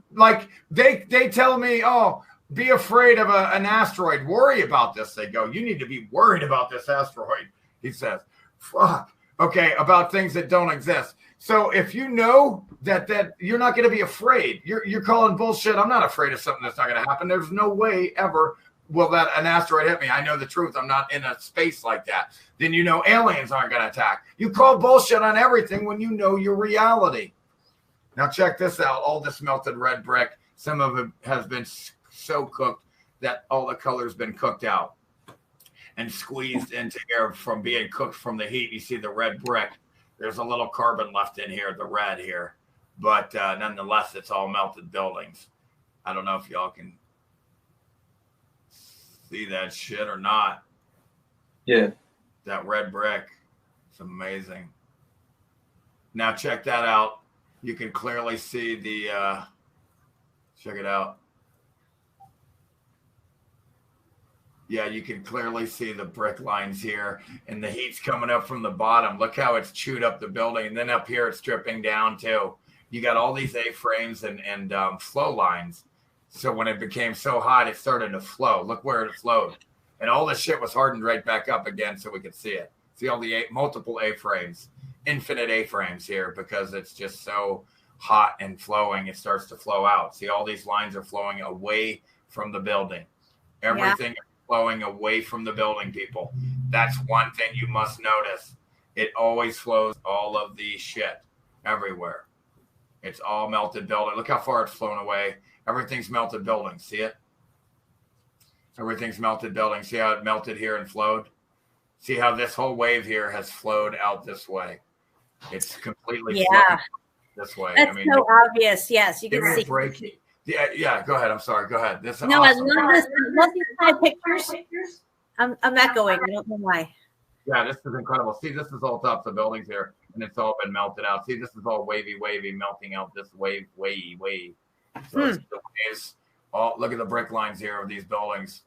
they tell me, oh, be afraid of an asteroid. Worry about this. They go, you need to be worried about this asteroid. He says, fuck. Okay, about things that don't exist. So if you know that you're not going to be afraid, you're calling bullshit. I'm not afraid of something that's not going to happen. There's no way ever will that an asteroid hit me. I know the truth. I'm not in a space like that. Then you know aliens aren't going to attack. You call bullshit on everything when you know your reality. Now check this out. All this melted red brick. Some of it has been so cooked that all the color's been cooked out and squeezed into air from being cooked from the heat. You see the red brick. There's a little carbon left in here, the red here. But nonetheless, it's all melted buildings. I don't know if y'all can see that shit or not. Yeah. That red brick. It's amazing. Now check that out. You can clearly see the, check it out. Yeah, you can clearly see the brick lines here, and the heat's coming up from the bottom. Look how it's chewed up the building, and then up here it's dripping down too. You got all these A-frames and flow lines. So when it became so hot, it started to flow. Look where it flowed. And all this shit was hardened right back up again so we could see it. See all the multiple A-frames, infinite A-frames here, because it's just so hot and flowing, it starts to flow out. See, all these lines are flowing away from the building. Everything is flowing away from the building, people. That's one thing you must notice. It always flows all of the shit everywhere. It's all melted building. Look how far it's flown away. Everything's melted building. See it? Everything's melted building. See how it melted here and flowed? See how this whole wave here has flowed out this way. It's completely this way. That's so obvious. Yes, you can see. Breaking. Yeah, go ahead. I'm sorry. Go ahead. This is no, awesome. I love these kind of pictures. I'm echoing. I don't know why. Yeah, this is incredible. See, this is all tops of buildings here, and it's all been melted out. See, this is all wavy, melting out this wave. So it's the waves. Look at the brick lines here of these buildings.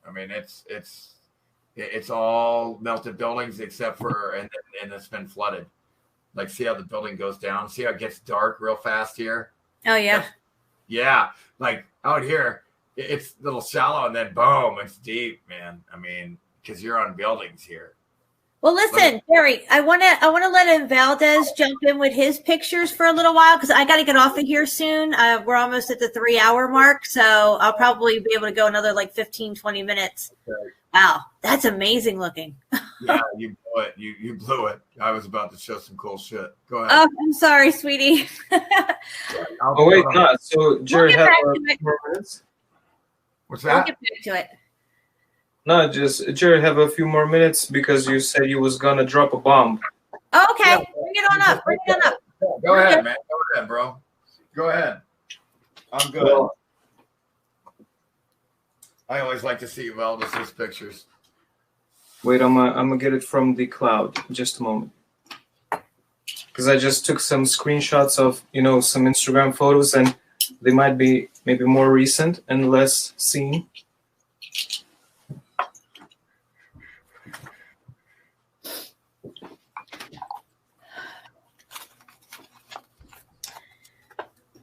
I mean, it's all melted buildings except for and it's been flooded. Like, see how the building goes down? See how it gets dark real fast here? Oh yeah. Yeah, like out here, it's a little shallow, and then boom, it's deep, man. I mean, because you're on buildings here. Well, listen, Jerry, I want to let Valdez jump in with his pictures for a little while because I got to get off of here soon. We're almost at the 3-hour mark, so I'll probably be able to go another like 15, 20 minutes. Okay. Wow, that's amazing looking. Yeah, you blew it. You blew it. I was about to show some cool shit. Go ahead. Oh, I'm sorry, sweetie. Oh, wait, no. So, Jerry, have a few more minutes? What's that? We'll get back to it. No, just Jerry, have a few more minutes because you said you was gonna drop a bomb. Oh, okay, bring it on up. Go ahead, man. Go ahead, bro. Go ahead. I'm good. Well, I always like to see Valdez's pictures. Wait, I'm gonna get it from the cloud. Just a moment, because I just took some screenshots of some Instagram photos, and they might be maybe more recent and less seen.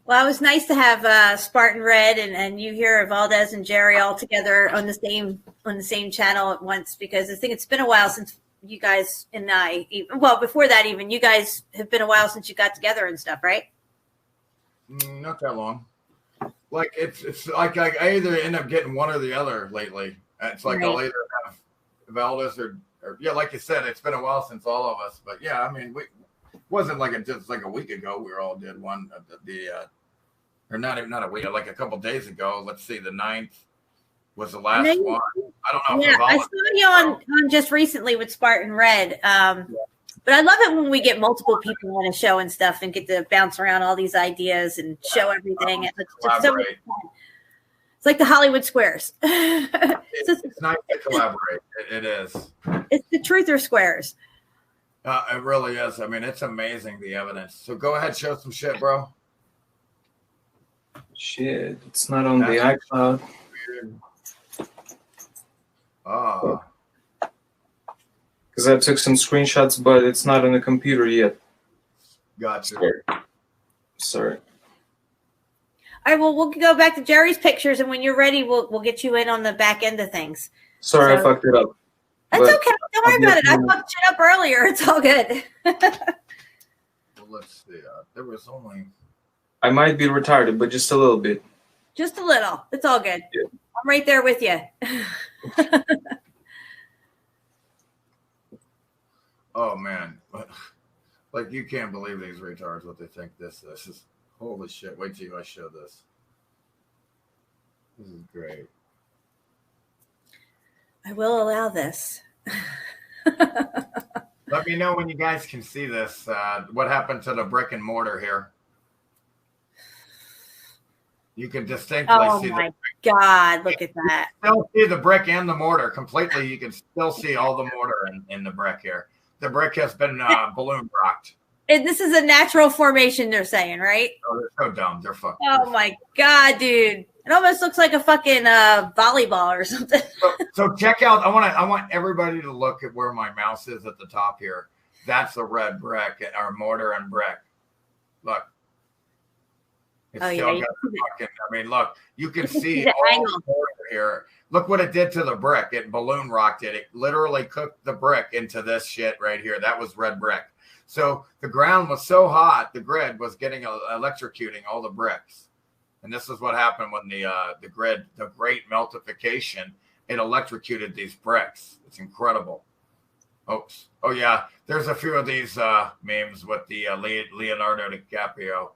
Well, it was nice to have Spartan Red and you here, Valdez and Jerry, all together on the same channel at once, because I think it's been a while since you guys and I, before that even, you guys have been a while since you got together and stuff, right? Not that long. Like it's like I either end up getting one or the other lately. It's like I'll either have Valdez or like you said, it's been a while since all of us. But yeah, I mean, it wasn't like just like a week ago we all did one of or not a week, like a couple days ago. Let's see, the 9th. was the last one. I don't know. Yeah, I saw you on just recently with Spartan Red. But I love it when we get multiple people on a show and stuff and get to bounce around all these ideas and show everything. It's just so much fun. It's like the Hollywood Squares. It's nice to collaborate. It is. It's the truther squares. It really is. I mean, it's amazing, the evidence. So go ahead, show some shit, bro. Shit, it's not on the iCloud. Oh. Because I took some screenshots, but it's not on the computer yet. Gotcha. Sorry. All right, well, we'll go back to Jerry's pictures, and when you're ready, we'll get you in on the back end of things. Sorry, I fucked it up. That's okay. Don't worry about it. I fucked shit up earlier. It's all good. Well, let's see. There was only... I might be retarded, but just a little bit. Just a little. It's all good. Yeah. I'm right there with you. Oh, man. Like, you can't believe these retards, what they think this is. Holy shit. Wait till I show this. This is great. I will allow this. Let me know when you guys can see this. What happened to the brick and mortar here? You can distinctly see. Oh my God! Look at that. You still see the brick and the mortar completely. You can still see all the mortar in the brick here. The brick has been balloon rocked. And this is a natural formation, they're saying, right? Oh, they're so dumb. They're fucking. Oh my God, dude! It almost looks like a fucking volleyball or something. So check out. I want everybody to look at where my mouse is at the top here. That's a red brick, or mortar and brick. Look. It's still got the fucking, I mean, look, you can see all the mortar here. Look what it did to the brick. It balloon rocked it. It literally cooked the brick into this shit right here. That was red brick. So the ground was so hot, the grid was getting electrocuting all the bricks. And this is what happened when the grid, the great meltification, it electrocuted these bricks. It's incredible. Oops. Oh, yeah. There's a few of these memes with the Leonardo DiCaprio.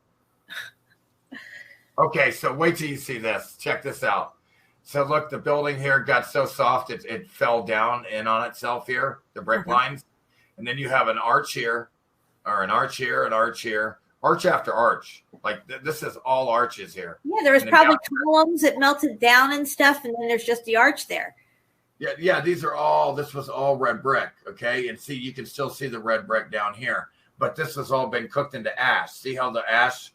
Okay, so wait till you see this. Check this out. So look, the building here got so soft, it fell down in on itself here, the brick lines. And then you have an arch here, or an arch here, an arch here, arch after arch. Like this is all arches here. Yeah, there was probably columns that melted down and stuff, and then there's just the arch there. Yeah, this was all red brick, okay? And see, you can still see the red brick down here. But this has all been cooked into ash. See how the ash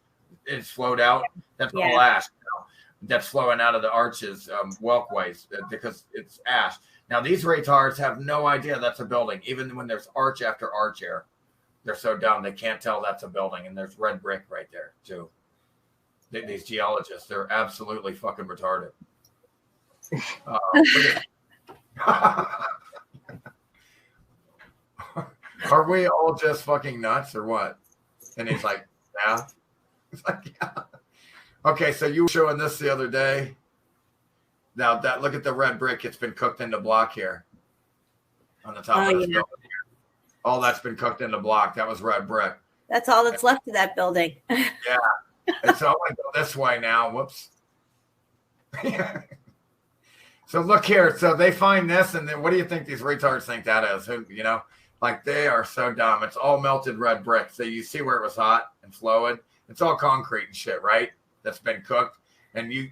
is flowed out? That's all ash now. That's flowing out of the arches, walkways, because it's ash. Now, these retards have no idea that's a building, even when there's arch after arch here. They're so dumb, they can't tell that's a building, and there's red brick right there, too. These geologists, they're absolutely fucking retarded. Are we all just fucking nuts or what? And he's like, yeah. It's like, yeah. Okay, so you were showing this the other day. Now that look at the red brick, it's been cooked into block here. On the top of this building here. All that's been cooked into block. That was red brick. That's all that's left of that building. Yeah. And so I want to go this way now. Whoops. So look here. So they find this, and then what do you think these retards think that is? Who, like they are so dumb. It's all melted red brick. So you see where it was hot and flowing. It's all concrete and shit, right? That's been cooked, and you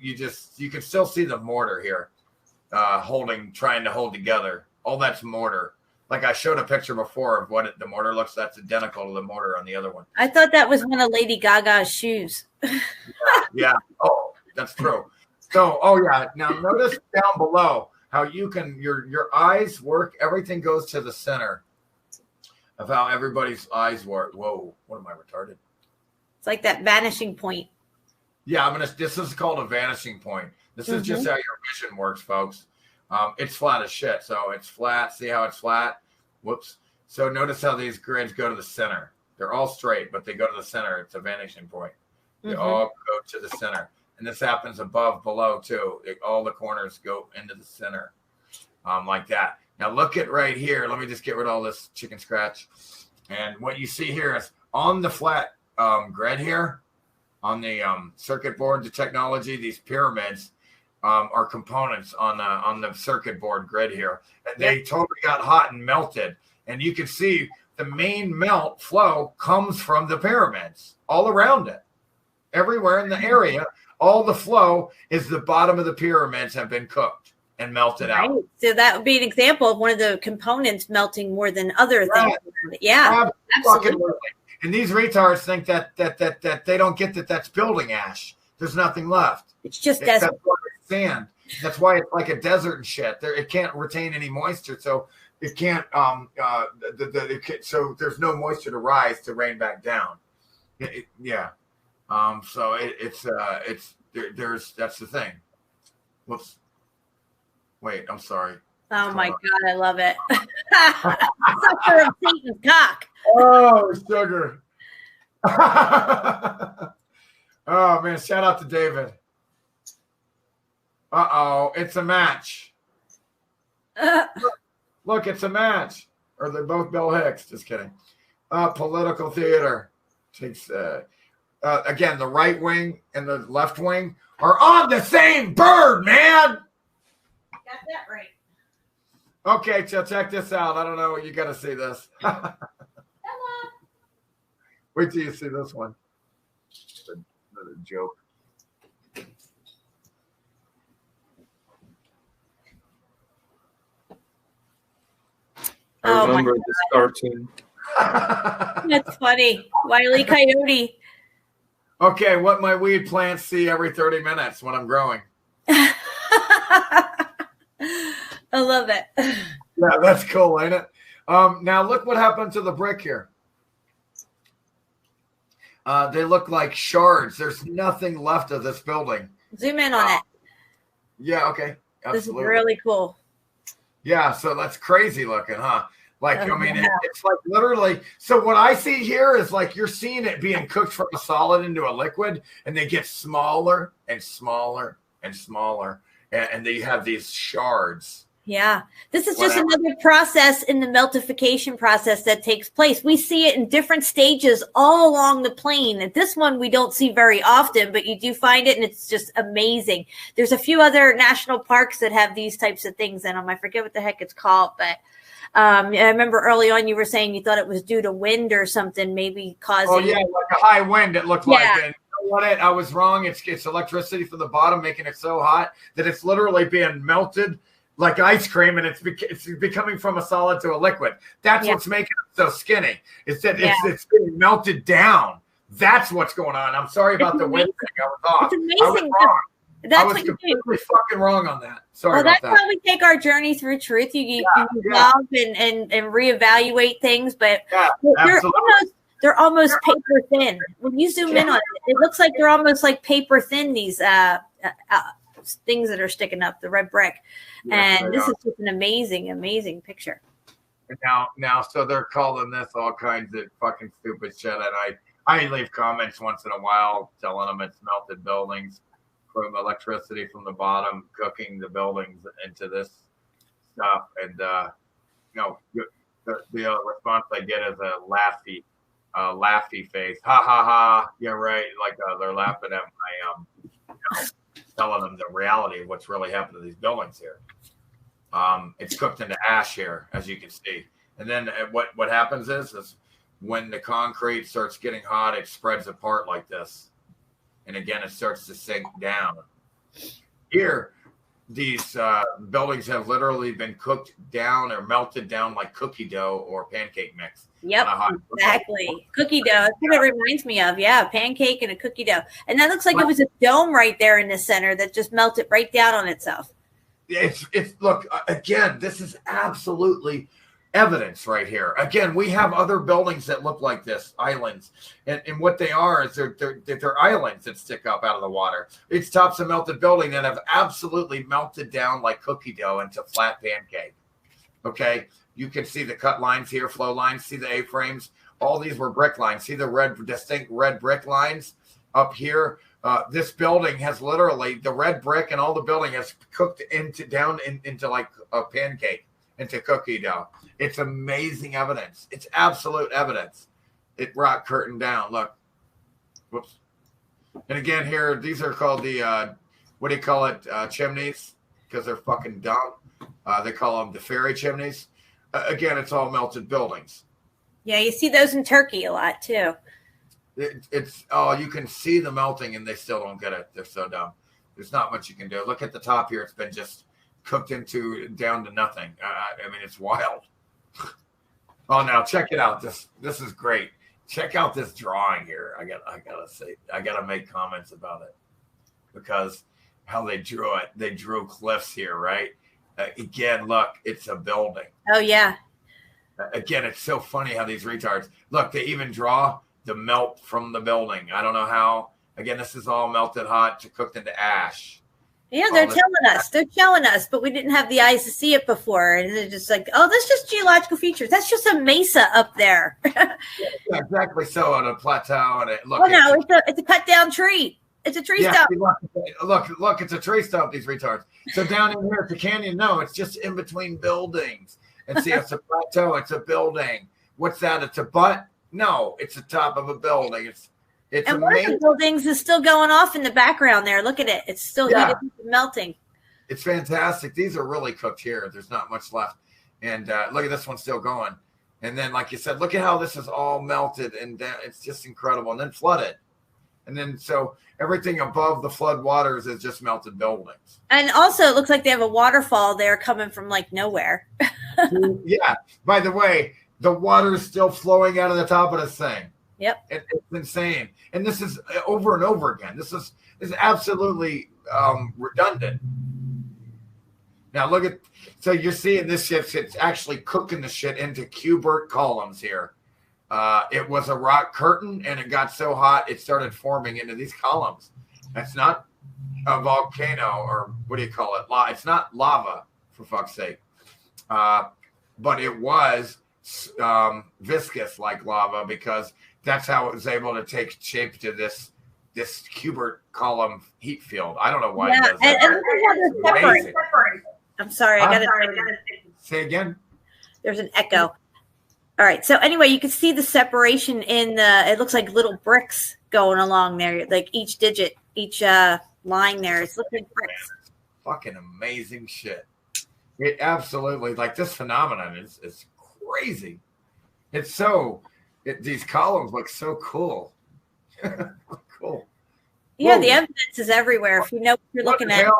can still see the mortar here, trying to hold together. All that's mortar. Like I showed a picture before of what the mortar looks. That's identical to the mortar on the other one. I thought that was one of Lady Gaga's shoes. Yeah. Oh, that's true. So, now notice down below how you can your eyes work. Everything goes to the center of how everybody's eyes work. Whoa, what am I retarded? It's like that vanishing point. Yeah, this is called a vanishing point. This is just how your vision works, folks. It's flat as shit. So it's flat. See how it's flat? Whoops. So notice how these grids go to the center. They're all straight, but they go to the center. It's a vanishing point. They all go to the center. And this happens above, below, too. All the corners go into the center like that. Now, look at right here. Let me just get rid of all this chicken scratch. And what you see here is on the flat grid here, on the circuit board, the technology, these pyramids, are components on the circuit board grid here. And they totally got hot and melted. And you can see the main melt flow comes from the pyramids all around it. Everywhere in the area, all the flow is the bottom of the pyramids have been cooked and melted out. So that would be an example of one of the components melting more than other things. Yeah, absolutely. And these retards think that they don't get that that's building ash. There's nothing left. It's just desert. That's sand. That's why it's like a desert and shit. It can't retain any moisture, so it can't. So there's no moisture to rise to rain back down. So that's the thing. Whoops. Wait, I'm sorry. Oh my God, I love it. Sucker of Satan's cock. Oh, sugar. Oh man, shout out to David. Uh-oh, it's a match. Look, it's a match. Or they're both Bill Hicks. Just kidding. Political theater. Takes again, the right wing and the left wing are on the same bird, man. Got that right. Okay, so check this out. I don't know. You got to see this. Wait till you see this one. Another joke. I remember this cartoon. That's funny. Wile E. Coyote. Okay, what my weed plants see every 30 minutes when I'm growing. I love it. Yeah, that's cool, ain't it? Now look what happened to the brick here. They look like shards. There's nothing left of this building. Zoom in on it. Yeah, okay. Absolutely. This is really cool. Yeah, so that's crazy looking, huh? Like, I mean, it's like literally. So what I see here is like you're seeing it being cooked from a solid into a liquid, and they get smaller and smaller and smaller, and they have these shards. Yeah, this is just another process in the meltification process that takes place. We see it in different stages all along the plane. And this one we don't see very often, but you do find it, and it's just amazing. There's a few other national parks that have these types of things in them. I forget what the heck it's called, but I remember early on you were saying you thought it was due to wind or something, maybe causing. Oh yeah, like a high wind. It looked like. And you know what? I was wrong. It's electricity from the bottom making it so hot that it's literally being melted like ice cream, and it's becoming from a solid to a liquid. That's what's making it so skinny. It's that it's being melted down. That's what's going on. I'm sorry about the wind thing. I was off. It's amazing. I was wrong. That's I was completely fucking wrong on that. Sorry about that. That's how we take our journey through truth. You evolve and reevaluate things, but they're almost paper thin. When you zoom in on it, it looks like they're almost like paper thin, these things that are sticking up, the red brick. And this is just an amazing, amazing picture. Now, so they're calling this all kinds of fucking stupid shit. And I leave comments once in a while telling them it's melted buildings from electricity from the bottom, cooking the buildings into this stuff. And, the response I get is a laughy face. Ha, ha, ha. Yeah, right. Like they're laughing at my, telling them the reality of what's really happened to these buildings here. It's cooked into ash here, as you can see. And then what happens is when the concrete starts getting hot, it spreads apart like this. And again, it starts to sink down. Here, these buildings have literally been cooked down or melted down like cookie dough or pancake mix. Yep, exactly. Cookie dough. That's what it reminds me of. Yeah, pancake and a cookie dough. And that looks like it was a dome right there in the center that just melted right down on itself. It's look, again, this is absolutely evidence right here. Again, we have other buildings that look like this, islands. And what they are is they're islands that stick up out of the water. It's tops of melted building that have absolutely melted down like cookie dough into flat pancake. Okay? You can see the cut lines here, flow lines, see the A-frames. All these were brick lines. See the distinct red brick lines up here? This building has literally, the red brick and all the building has cooked into like a pancake, into cookie dough. It's amazing evidence. It's absolute evidence. It rock curtain down. Look. Whoops. And again here, these are called the what do you call it? Chimneys, because they're fucking dumb. They call them the fairy chimneys. Again, it's all melted buildings. Yeah, you see those in Turkey a lot too. You can see the melting and they still don't get it. They're so dumb. There's not much you can do. Look at the top here. It's been just cooked down to nothing. I mean, it's wild. Oh, now check it out. This is great. Check out this drawing here. I gotta make comments about it because how they drew it. They drew cliffs here, right? Again, look, it's a building. Oh yeah. Again, it's so funny how these retards look. They even draw the melt from the building. I don't know how. Again, this is all melted hot, cooked into ash. Yeah, they're telling us. They're showing us, but we didn't have the eyes to see it before. And they're just like, oh, that's just geological features. That's just a mesa up there. Yeah, exactly. So on a plateau, and look. Oh no, it's a cut down tree. It's a tree stump. Look, it's a tree stump. These retards. So down in here, it's a canyon. No, it's just in between buildings. And see, it's a plateau. It's a building. What's that? It's a butt. No, it's the top of a building. It's and one of the buildings is still going off in the background there. Look at it. It's still heated and melting. It's fantastic. These are really cooked here. There's not much left. And look at this one still going. And then, like you said, look at how this is all melted. And it's just incredible. And then flooded. And then so everything above the flood waters is just melted buildings. And also it looks like they have a waterfall there coming from like nowhere. Yeah. By the way, the water is still flowing out of the top of this thing. Yep. It's insane. And this is over and over again. This is absolutely redundant. Now look at, so you're seeing this shit, it's actually cooking the shit into cubert columns here. It was a rock curtain and it got so hot it started forming into these columns. That's not a volcano or what do you call it? It's not lava, for fuck's sake. But it was viscous like lava because that's how it was able to take shape to this cubert column heat field. I don't know why it does that. And separate. I'm sorry, I gotta say again. There's an echo. All right. So anyway, you can see the separation in it looks like little bricks going along there. Like each digit, each line there. It's looking like bricks. Fucking amazing shit. It absolutely, like this phenomenon is crazy. It's so, these columns look so cool. Cool. Yeah, whoa. The evidence is everywhere. If you know what you're looking at.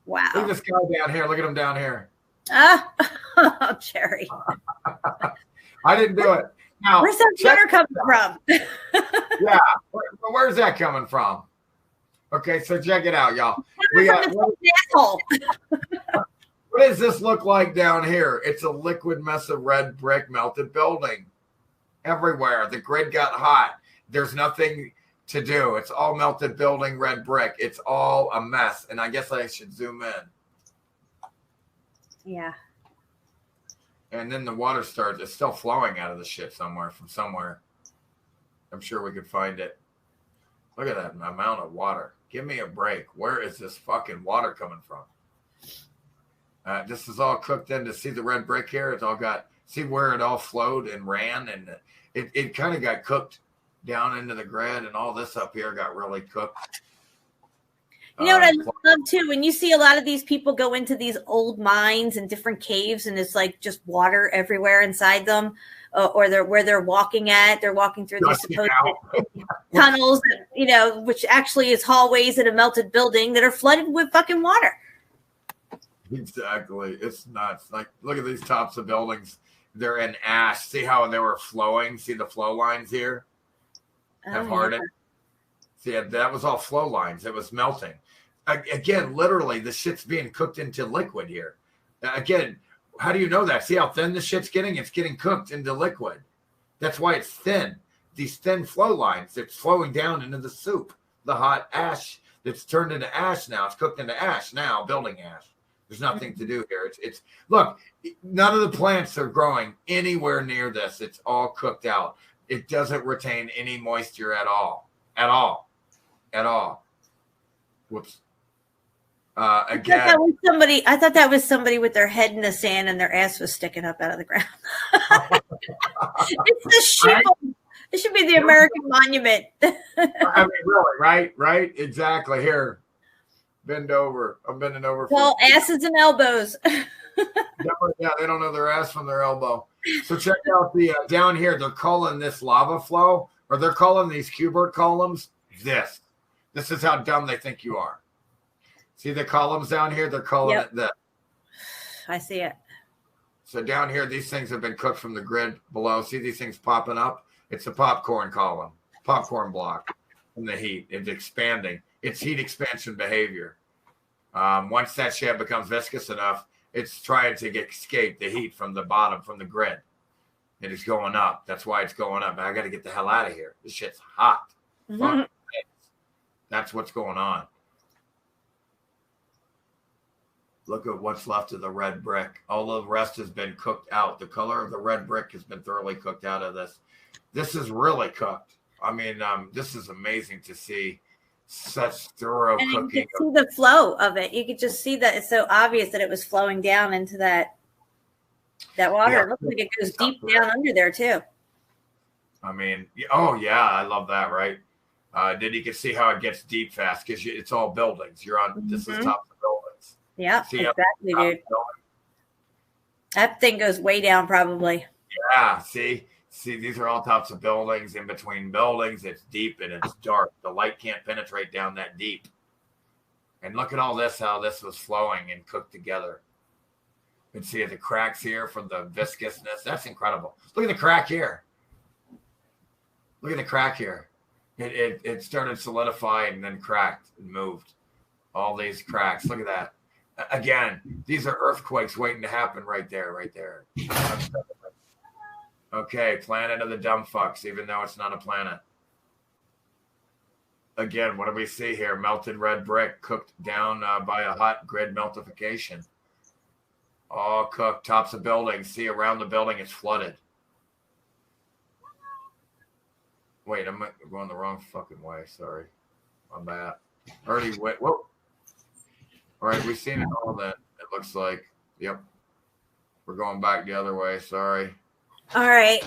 Wow. Look at this guy down here. Look at him down here. Oh, Jerry. I didn't do it. Now, where's that water coming from? Yeah. Where's that coming from? Okay, so check it out, y'all. We got asshole. What does this look like down here? It's a liquid mess of red brick melted building. Everywhere. The grid got hot. There's nothing to do. It's all melted building, red brick. It's all a mess. And I guess I should zoom in. Yeah. And then the water starts. It's still flowing out of the shit from somewhere. I'm sure we could find it. Look at that amount of water. Give me a break. Where is this fucking water coming from? This is all cooked in to see the red brick here. It's all got, see where it all flowed and ran. And it kind of got cooked down into the grid. And all this up here got really cooked. You know what I love too? When you see a lot of these people go into these old mines and different caves and it's like just water everywhere inside them, or where they're walking at, they're walking through these supposed tunnels, you know, which actually is hallways in a melted building that are flooded with fucking water. Exactly. It's nuts. Like, look at these tops of buildings. They're in ash. See how they were flowing? See the flow lines here? Have hardened. See, that was all flow lines. It was melting. Again, literally, the shit's being cooked into liquid here. Again, how do you know that? See how thin the shit's getting? It's getting cooked into liquid. That's why it's thin. These thin flow lines, it's flowing down into the soup. The hot ash that's turned into ash now. It's cooked into ash now, building ash. There's nothing to do here. It's look, none of the plants are growing anywhere near this. It's all cooked out. It doesn't retain any moisture at all. At all. Whoops. Again, I thought that was somebody with their head in the sand and their ass was sticking up out of the ground. It's the sheep. Right? It should be the American monument. I mean, really, right? Exactly. Here. Bend over. I'm bending over. Well, asses and elbows. Yeah, they don't know their ass from their elbow. So check out the down here. They're calling this lava flow, or they're calling these Kubert columns this. This is how dumb they think you are. See the columns down here? They're calling it this. I see it. So down here, these things have been cooked from the grid below. See these things popping up? It's a popcorn column, popcorn block from the heat. It's expanding. It's heat expansion behavior. Once that shit becomes viscous enough, it's trying to escape the heat from the bottom, from the grid. It is going up. That's why it's going up. I got to get the hell out of here. This shit's hot. Fuck. That's what's going on. Look at what's left of the red brick. All the rest has been cooked out. The color of the red brick has been thoroughly cooked out of this. This is really cooked. I mean, this is amazing to see such thorough cooking. You could see the flow of it. You could just see that it's so obvious that it was flowing down into that water. Yeah. It looks like it goes deep down under there too. I mean, oh yeah, I love that. Right? Then you can see how it gets deep fast because it's all buildings. You're on. This is top of the buildings. Yeah, See exactly, dude. That thing goes way down, probably. Yeah. See, these are all tops of buildings. In between buildings, it's deep and it's dark. The light can't penetrate down that deep. And look at all this, how this was flowing and cooked together. You can see the cracks here from the viscousness. That's incredible. Look at the crack here. Look at the crack here. It started solidifying and then cracked and moved. All these cracks. Look at that. Again, these are earthquakes waiting to happen right there, right there. Okay, planet of the dumb fucks, even though it's not a planet. Again, what do we see here? Melted red brick cooked down by a hot grid meltification. All cooked, tops of buildings. See, around the building, it's flooded. Wait, I'm going the wrong fucking way. Sorry. I'm bad. Already went. Whoa. All right, we've seen it all then. It looks like. Yep. We're going back the other way. Sorry. All right.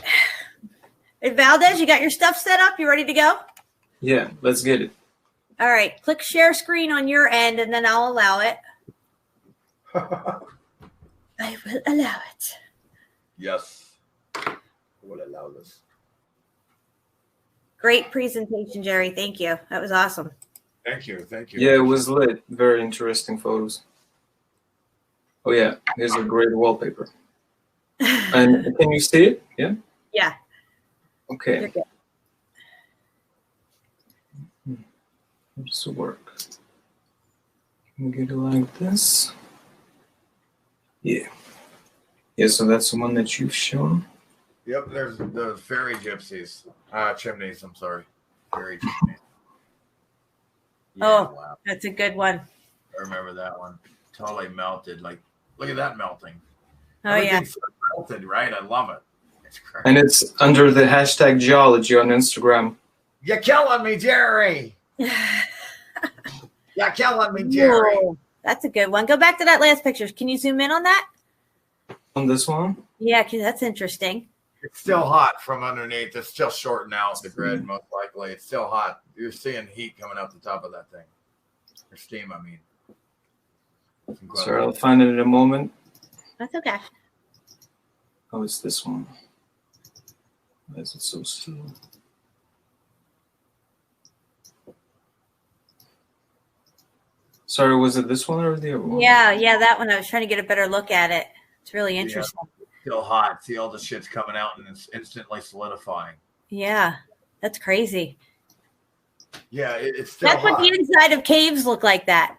Hey, Valdez, you got your stuff set up? You ready to go? Yeah, let's get it. All right. Click share screen on your end, and then I'll allow it. I will allow it. Yes. I will allow this. Great presentation, Jerry. Thank you. That was awesome. Thank you. Thank you. Yeah, it was lit. Very interesting photos. Oh, yeah. Here's a great wallpaper. And can you see it? Yeah? Yeah. Okay. You're good. How does it work? Can we get it like this? Yeah. Yeah, so that's the one that you've shown. Yep, there's the fairy gypsies. Chimneys, I'm sorry. Fairy chimneys. Yeah, Oh, wow. That's a good one. I remember that one. Totally melted. Like, look at that melting. Oh, Everything's so melted, right? I love it. It's crazy. And it's under the hashtag geology on Instagram. You're killing me, Jerry. You're killing me, Jerry. Whoa, that's a good one. Go back to that last picture. Can you zoom in on that? On this one? Yeah, because that's interesting. It's still hot from underneath. It's still shorting out the grid, most likely. It's still hot. You're seeing heat coming out the top of that thing. Or steam, I mean. Sorry, I'll find it in a moment. That's okay. Oh, it's this one. Why is it so slow? Sorry, was it this one or the other one? Yeah, that one. I was trying to get a better look at it. It's really interesting. Yeah, still hot. See all the shit's coming out and it's instantly solidifying. Yeah, that's crazy. Yeah, it's still That's hot. what the inside of caves look like that.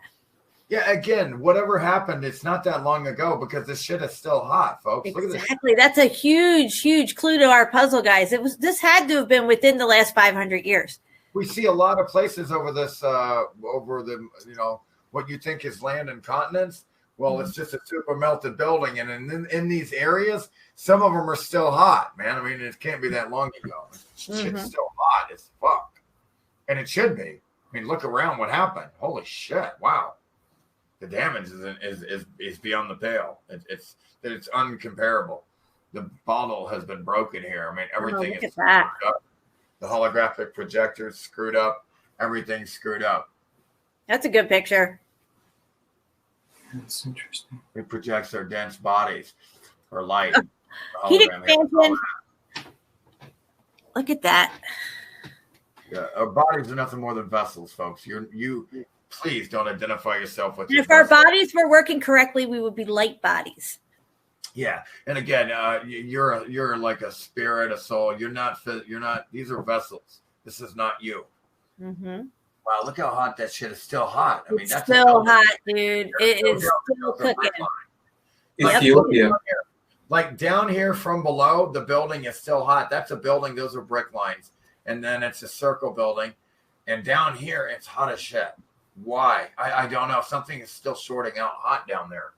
Yeah, again, whatever happened, it's not that long ago because this shit is still hot, folks. Look at this. Exactly. That's a huge, huge clue to our puzzle, guys. This had to have been within the last 500 years. We see a lot of places over this, over the, what you think is land and continents. Well, it's just a super melted building. And in these areas, some of them are still hot, man. I mean, it can't be that long ago. Shit's still hot as fuck. And it should be. I mean, look around what happened. Holy shit. Wow. The damage is beyond the pale. It's uncomparable. The bottle has been broken here. I mean, everything is screwed up. The holographic projector's screwed up. Everything's screwed up. That's a good picture. That's interesting. It projects their dense bodies or light. Heat expansion. Look at that. Yeah, our bodies are nothing more than vessels, folks. You please don't identify yourself with. And if our bodies were working correctly, we would be light bodies. Yeah, and again, you're like a spirit, a soul. You're not. These are vessels. This is not you. Mm-hmm. Wow, look how hot that shit is. Still hot. I mean, It's that's still hot, dude. It is still cooking. Ethiopia. Like down here from below, the building is still hot. That's a building. Those are brick lines. And then it's a circle building. And down here, it's hot as shit. Why? I don't know. Something is still sorting out hot down there.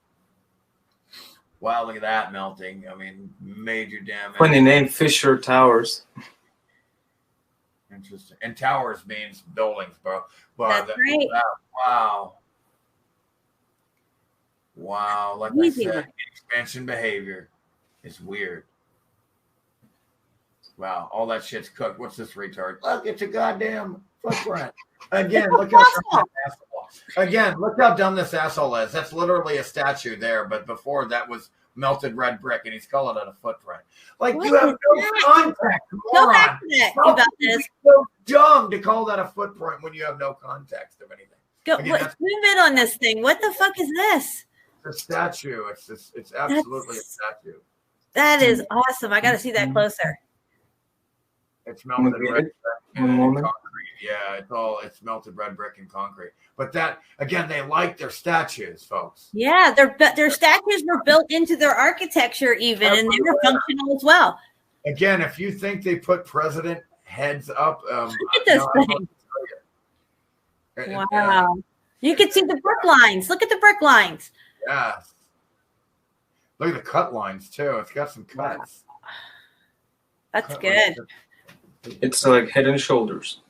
Wow, look at that melting. I mean, major damage. Funny name, Fisher Towers. Interesting. And towers means buildings, bro. Wow, That's great. Wow. Wow. Like I said, expansion behavior is weird. Wow. All that shit's cooked. What's this retard? Look, it's a goddamn footprint. Again, look how dumb this asshole. Again, look how dumb this asshole is. That's literally a statue there, but before that was melted red brick, and he's calling it a footprint. Like, you have no context. Go back to that. You got this. It's so dumb to call that a footprint when you have no context of anything. Go zoom in on this thing. What the fuck is this? It's a statue. It's absolutely a statue. That is awesome. I got to see that closer. It's melted red brick and concrete. Yeah, it's melted red brick and concrete. But that, again, they like their statues, folks. Yeah, their statues were built into their architecture even, and they were functional as well. Again, if you think they put president heads up, look at this thing. Wow. You can see the brick lines. Look at the brick lines. Yeah. Look at the cut lines, too. It's got some cuts. That's good. It's like Head and Shoulders.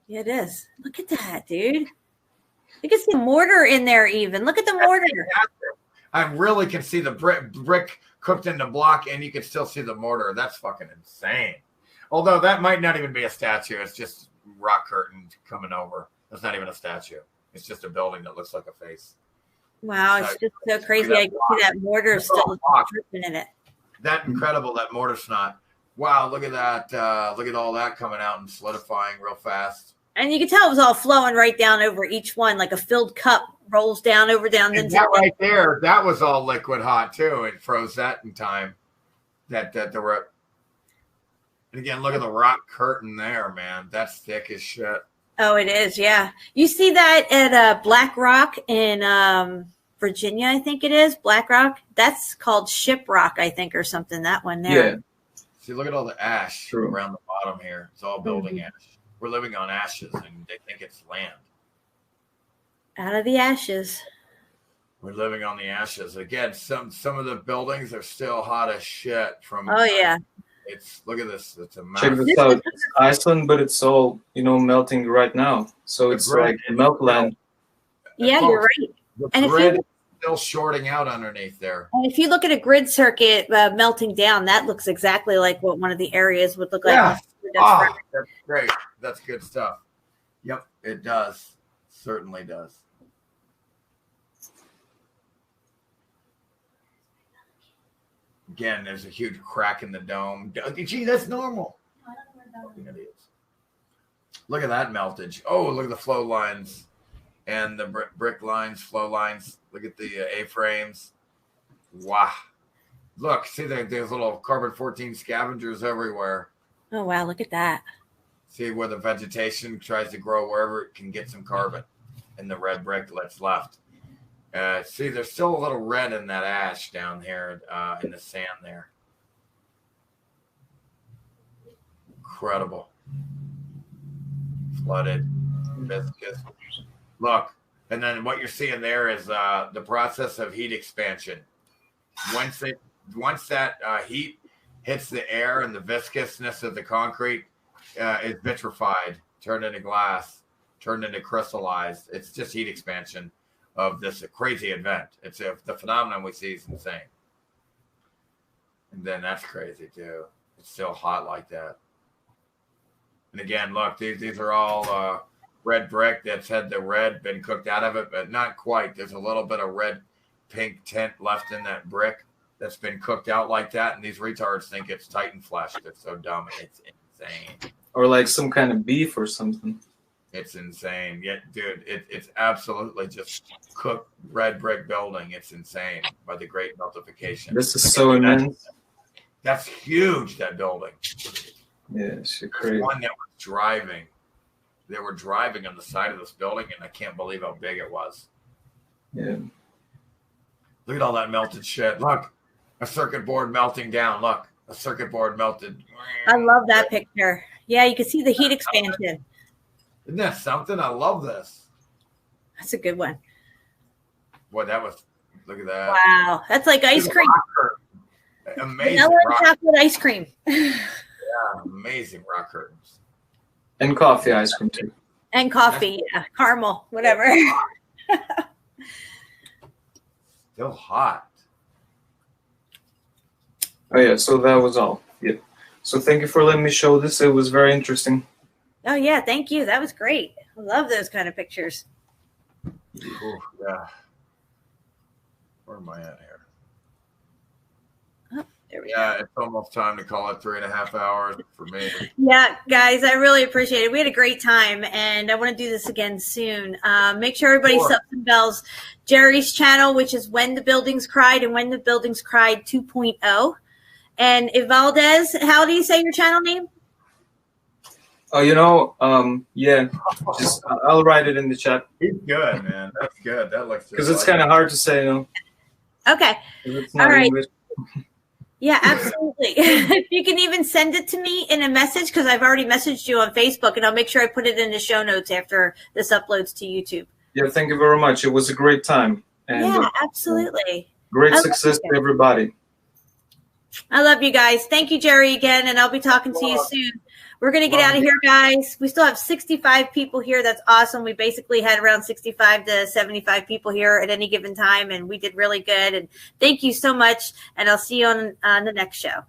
Yeah, it is. Look at that, dude. You can see mortar in there even. Look at the mortar. I really can see the brick cooked into block, and you can still see the mortar. That's fucking insane. Although that might not even be a statue. It's just rock curtain coming over. That's not even a statue. It's just a building that looks like a face. Wow, it's just so crazy. I can see that mortar still dripping in it. That incredible, that mortar snot. Wow, look at that. Look at all that coming out and solidifying real fast. And you can tell it was all flowing right down over each one, like a filled cup rolls down. And that right there, that was all liquid hot too. It froze that in time. And again, look at the rock curtain there, man. That's thick as shit. Oh, it is, yeah. You see that at Black Rock in Virginia, I think it is. Black Rock. That's called Ship Rock, I think, or something. That one there. Yeah. See, look at all the ash around the bottom here. It's all building ash. We're living on ashes, and they think it's land. Out of the ashes. We're living on the ashes. Again, some of the buildings are still hot as shit from. Oh, yeah. Look at this. It's a check this out. It's Iceland, but it's all melting right now. So it's like melt land. Yeah, you're right. The grid is still shorting out underneath there. And if you look at a grid circuit melting down, that looks exactly like what one of the areas would look like. Yeah. That's great. That's good stuff. Yep, it does. Certainly does. Again, there's a huge crack in the dome. Gee, that's normal. Look at that meltage. Oh, look at the flow lines and the brick lines, flow lines. Look at the A-frames. Wow. Look, see, there's little carbon-14 scavengers everywhere. Oh, wow, look at that. See where the vegetation tries to grow wherever it can get some carbon in the red brick that's left. See, there's still a little red in that ash down here in the sand there. Incredible. Flooded. Viscous. Look, and then what you're seeing there is the process of heat expansion. Once that heat hits the air and the viscousness of the concrete is vitrified, turned into glass, turned into crystallized. It's just heat expansion of this crazy event. It's the phenomenon we see is insane. And then that's crazy too. It's still hot like that. And again, look, these are all red brick that's had the red been cooked out of it, but not quite. There's a little bit of red pink tint left in that brick that's been cooked out like that, and these retards think it's Titan flesh. They're so dumb. It's insane. Or like some kind of beef or something. It's insane. Yeah, dude, it's absolutely just cooked red brick building. It's insane by the great meltification. This is so immense. That's huge, that building. Yeah, shit crazy. One that was driving. They were driving on the side of this building, and I can't believe how big it was. Yeah. Look at all that melted shit. Look, a circuit board melting down. Look, a circuit board melted. I love that picture. Yeah, you can see the heat expansion. Isn't that something? I love this. That's a good one. Boy, that was, look at that. Wow. That's like ice cream. Amazing. Vanilla and chocolate ice cream. Yeah, amazing rock curtains. And coffee ice cream too. And coffee, yeah. Caramel, whatever. Still hot. Oh yeah, so that was all. Yeah. So thank you for letting me show this. It was very interesting. Oh yeah, thank you. That was great. I love those kind of pictures. Ooh, yeah. Where am I at here? Oh, there we Yeah, go. it's almost time to call it 3.5 hours for me. Yeah, guys, I really appreciate it. We had a great time, and I want to do this again soon. Make sure everybody Sure. subs and bells Jerry's channel, which is When the Buildings Cried and When the Buildings Cried 2.0. And Ivaldez, how do you say your channel name? Oh, yeah. Just I'll write it in the chat He's good, man. That's good. That looks because it's kind of hard to say. Okay. It's not All right. English. Yeah, absolutely. If you can even send it to me in a message, because I've already messaged you on Facebook, and I'll make sure I put it in the show notes after this uploads to YouTube. Yeah, thank you very much. It was a great time. And Yeah, absolutely. great I love success you. to everybody. I love you guys. Thank you, Jerry, again, and I'll be talking to you soon. We're going to get out of here, guys. We still have 65 people here. That's awesome. We basically had around 65 to 75 people here at any given time, and we did really good. And thank you so much, and I'll see you on the next show.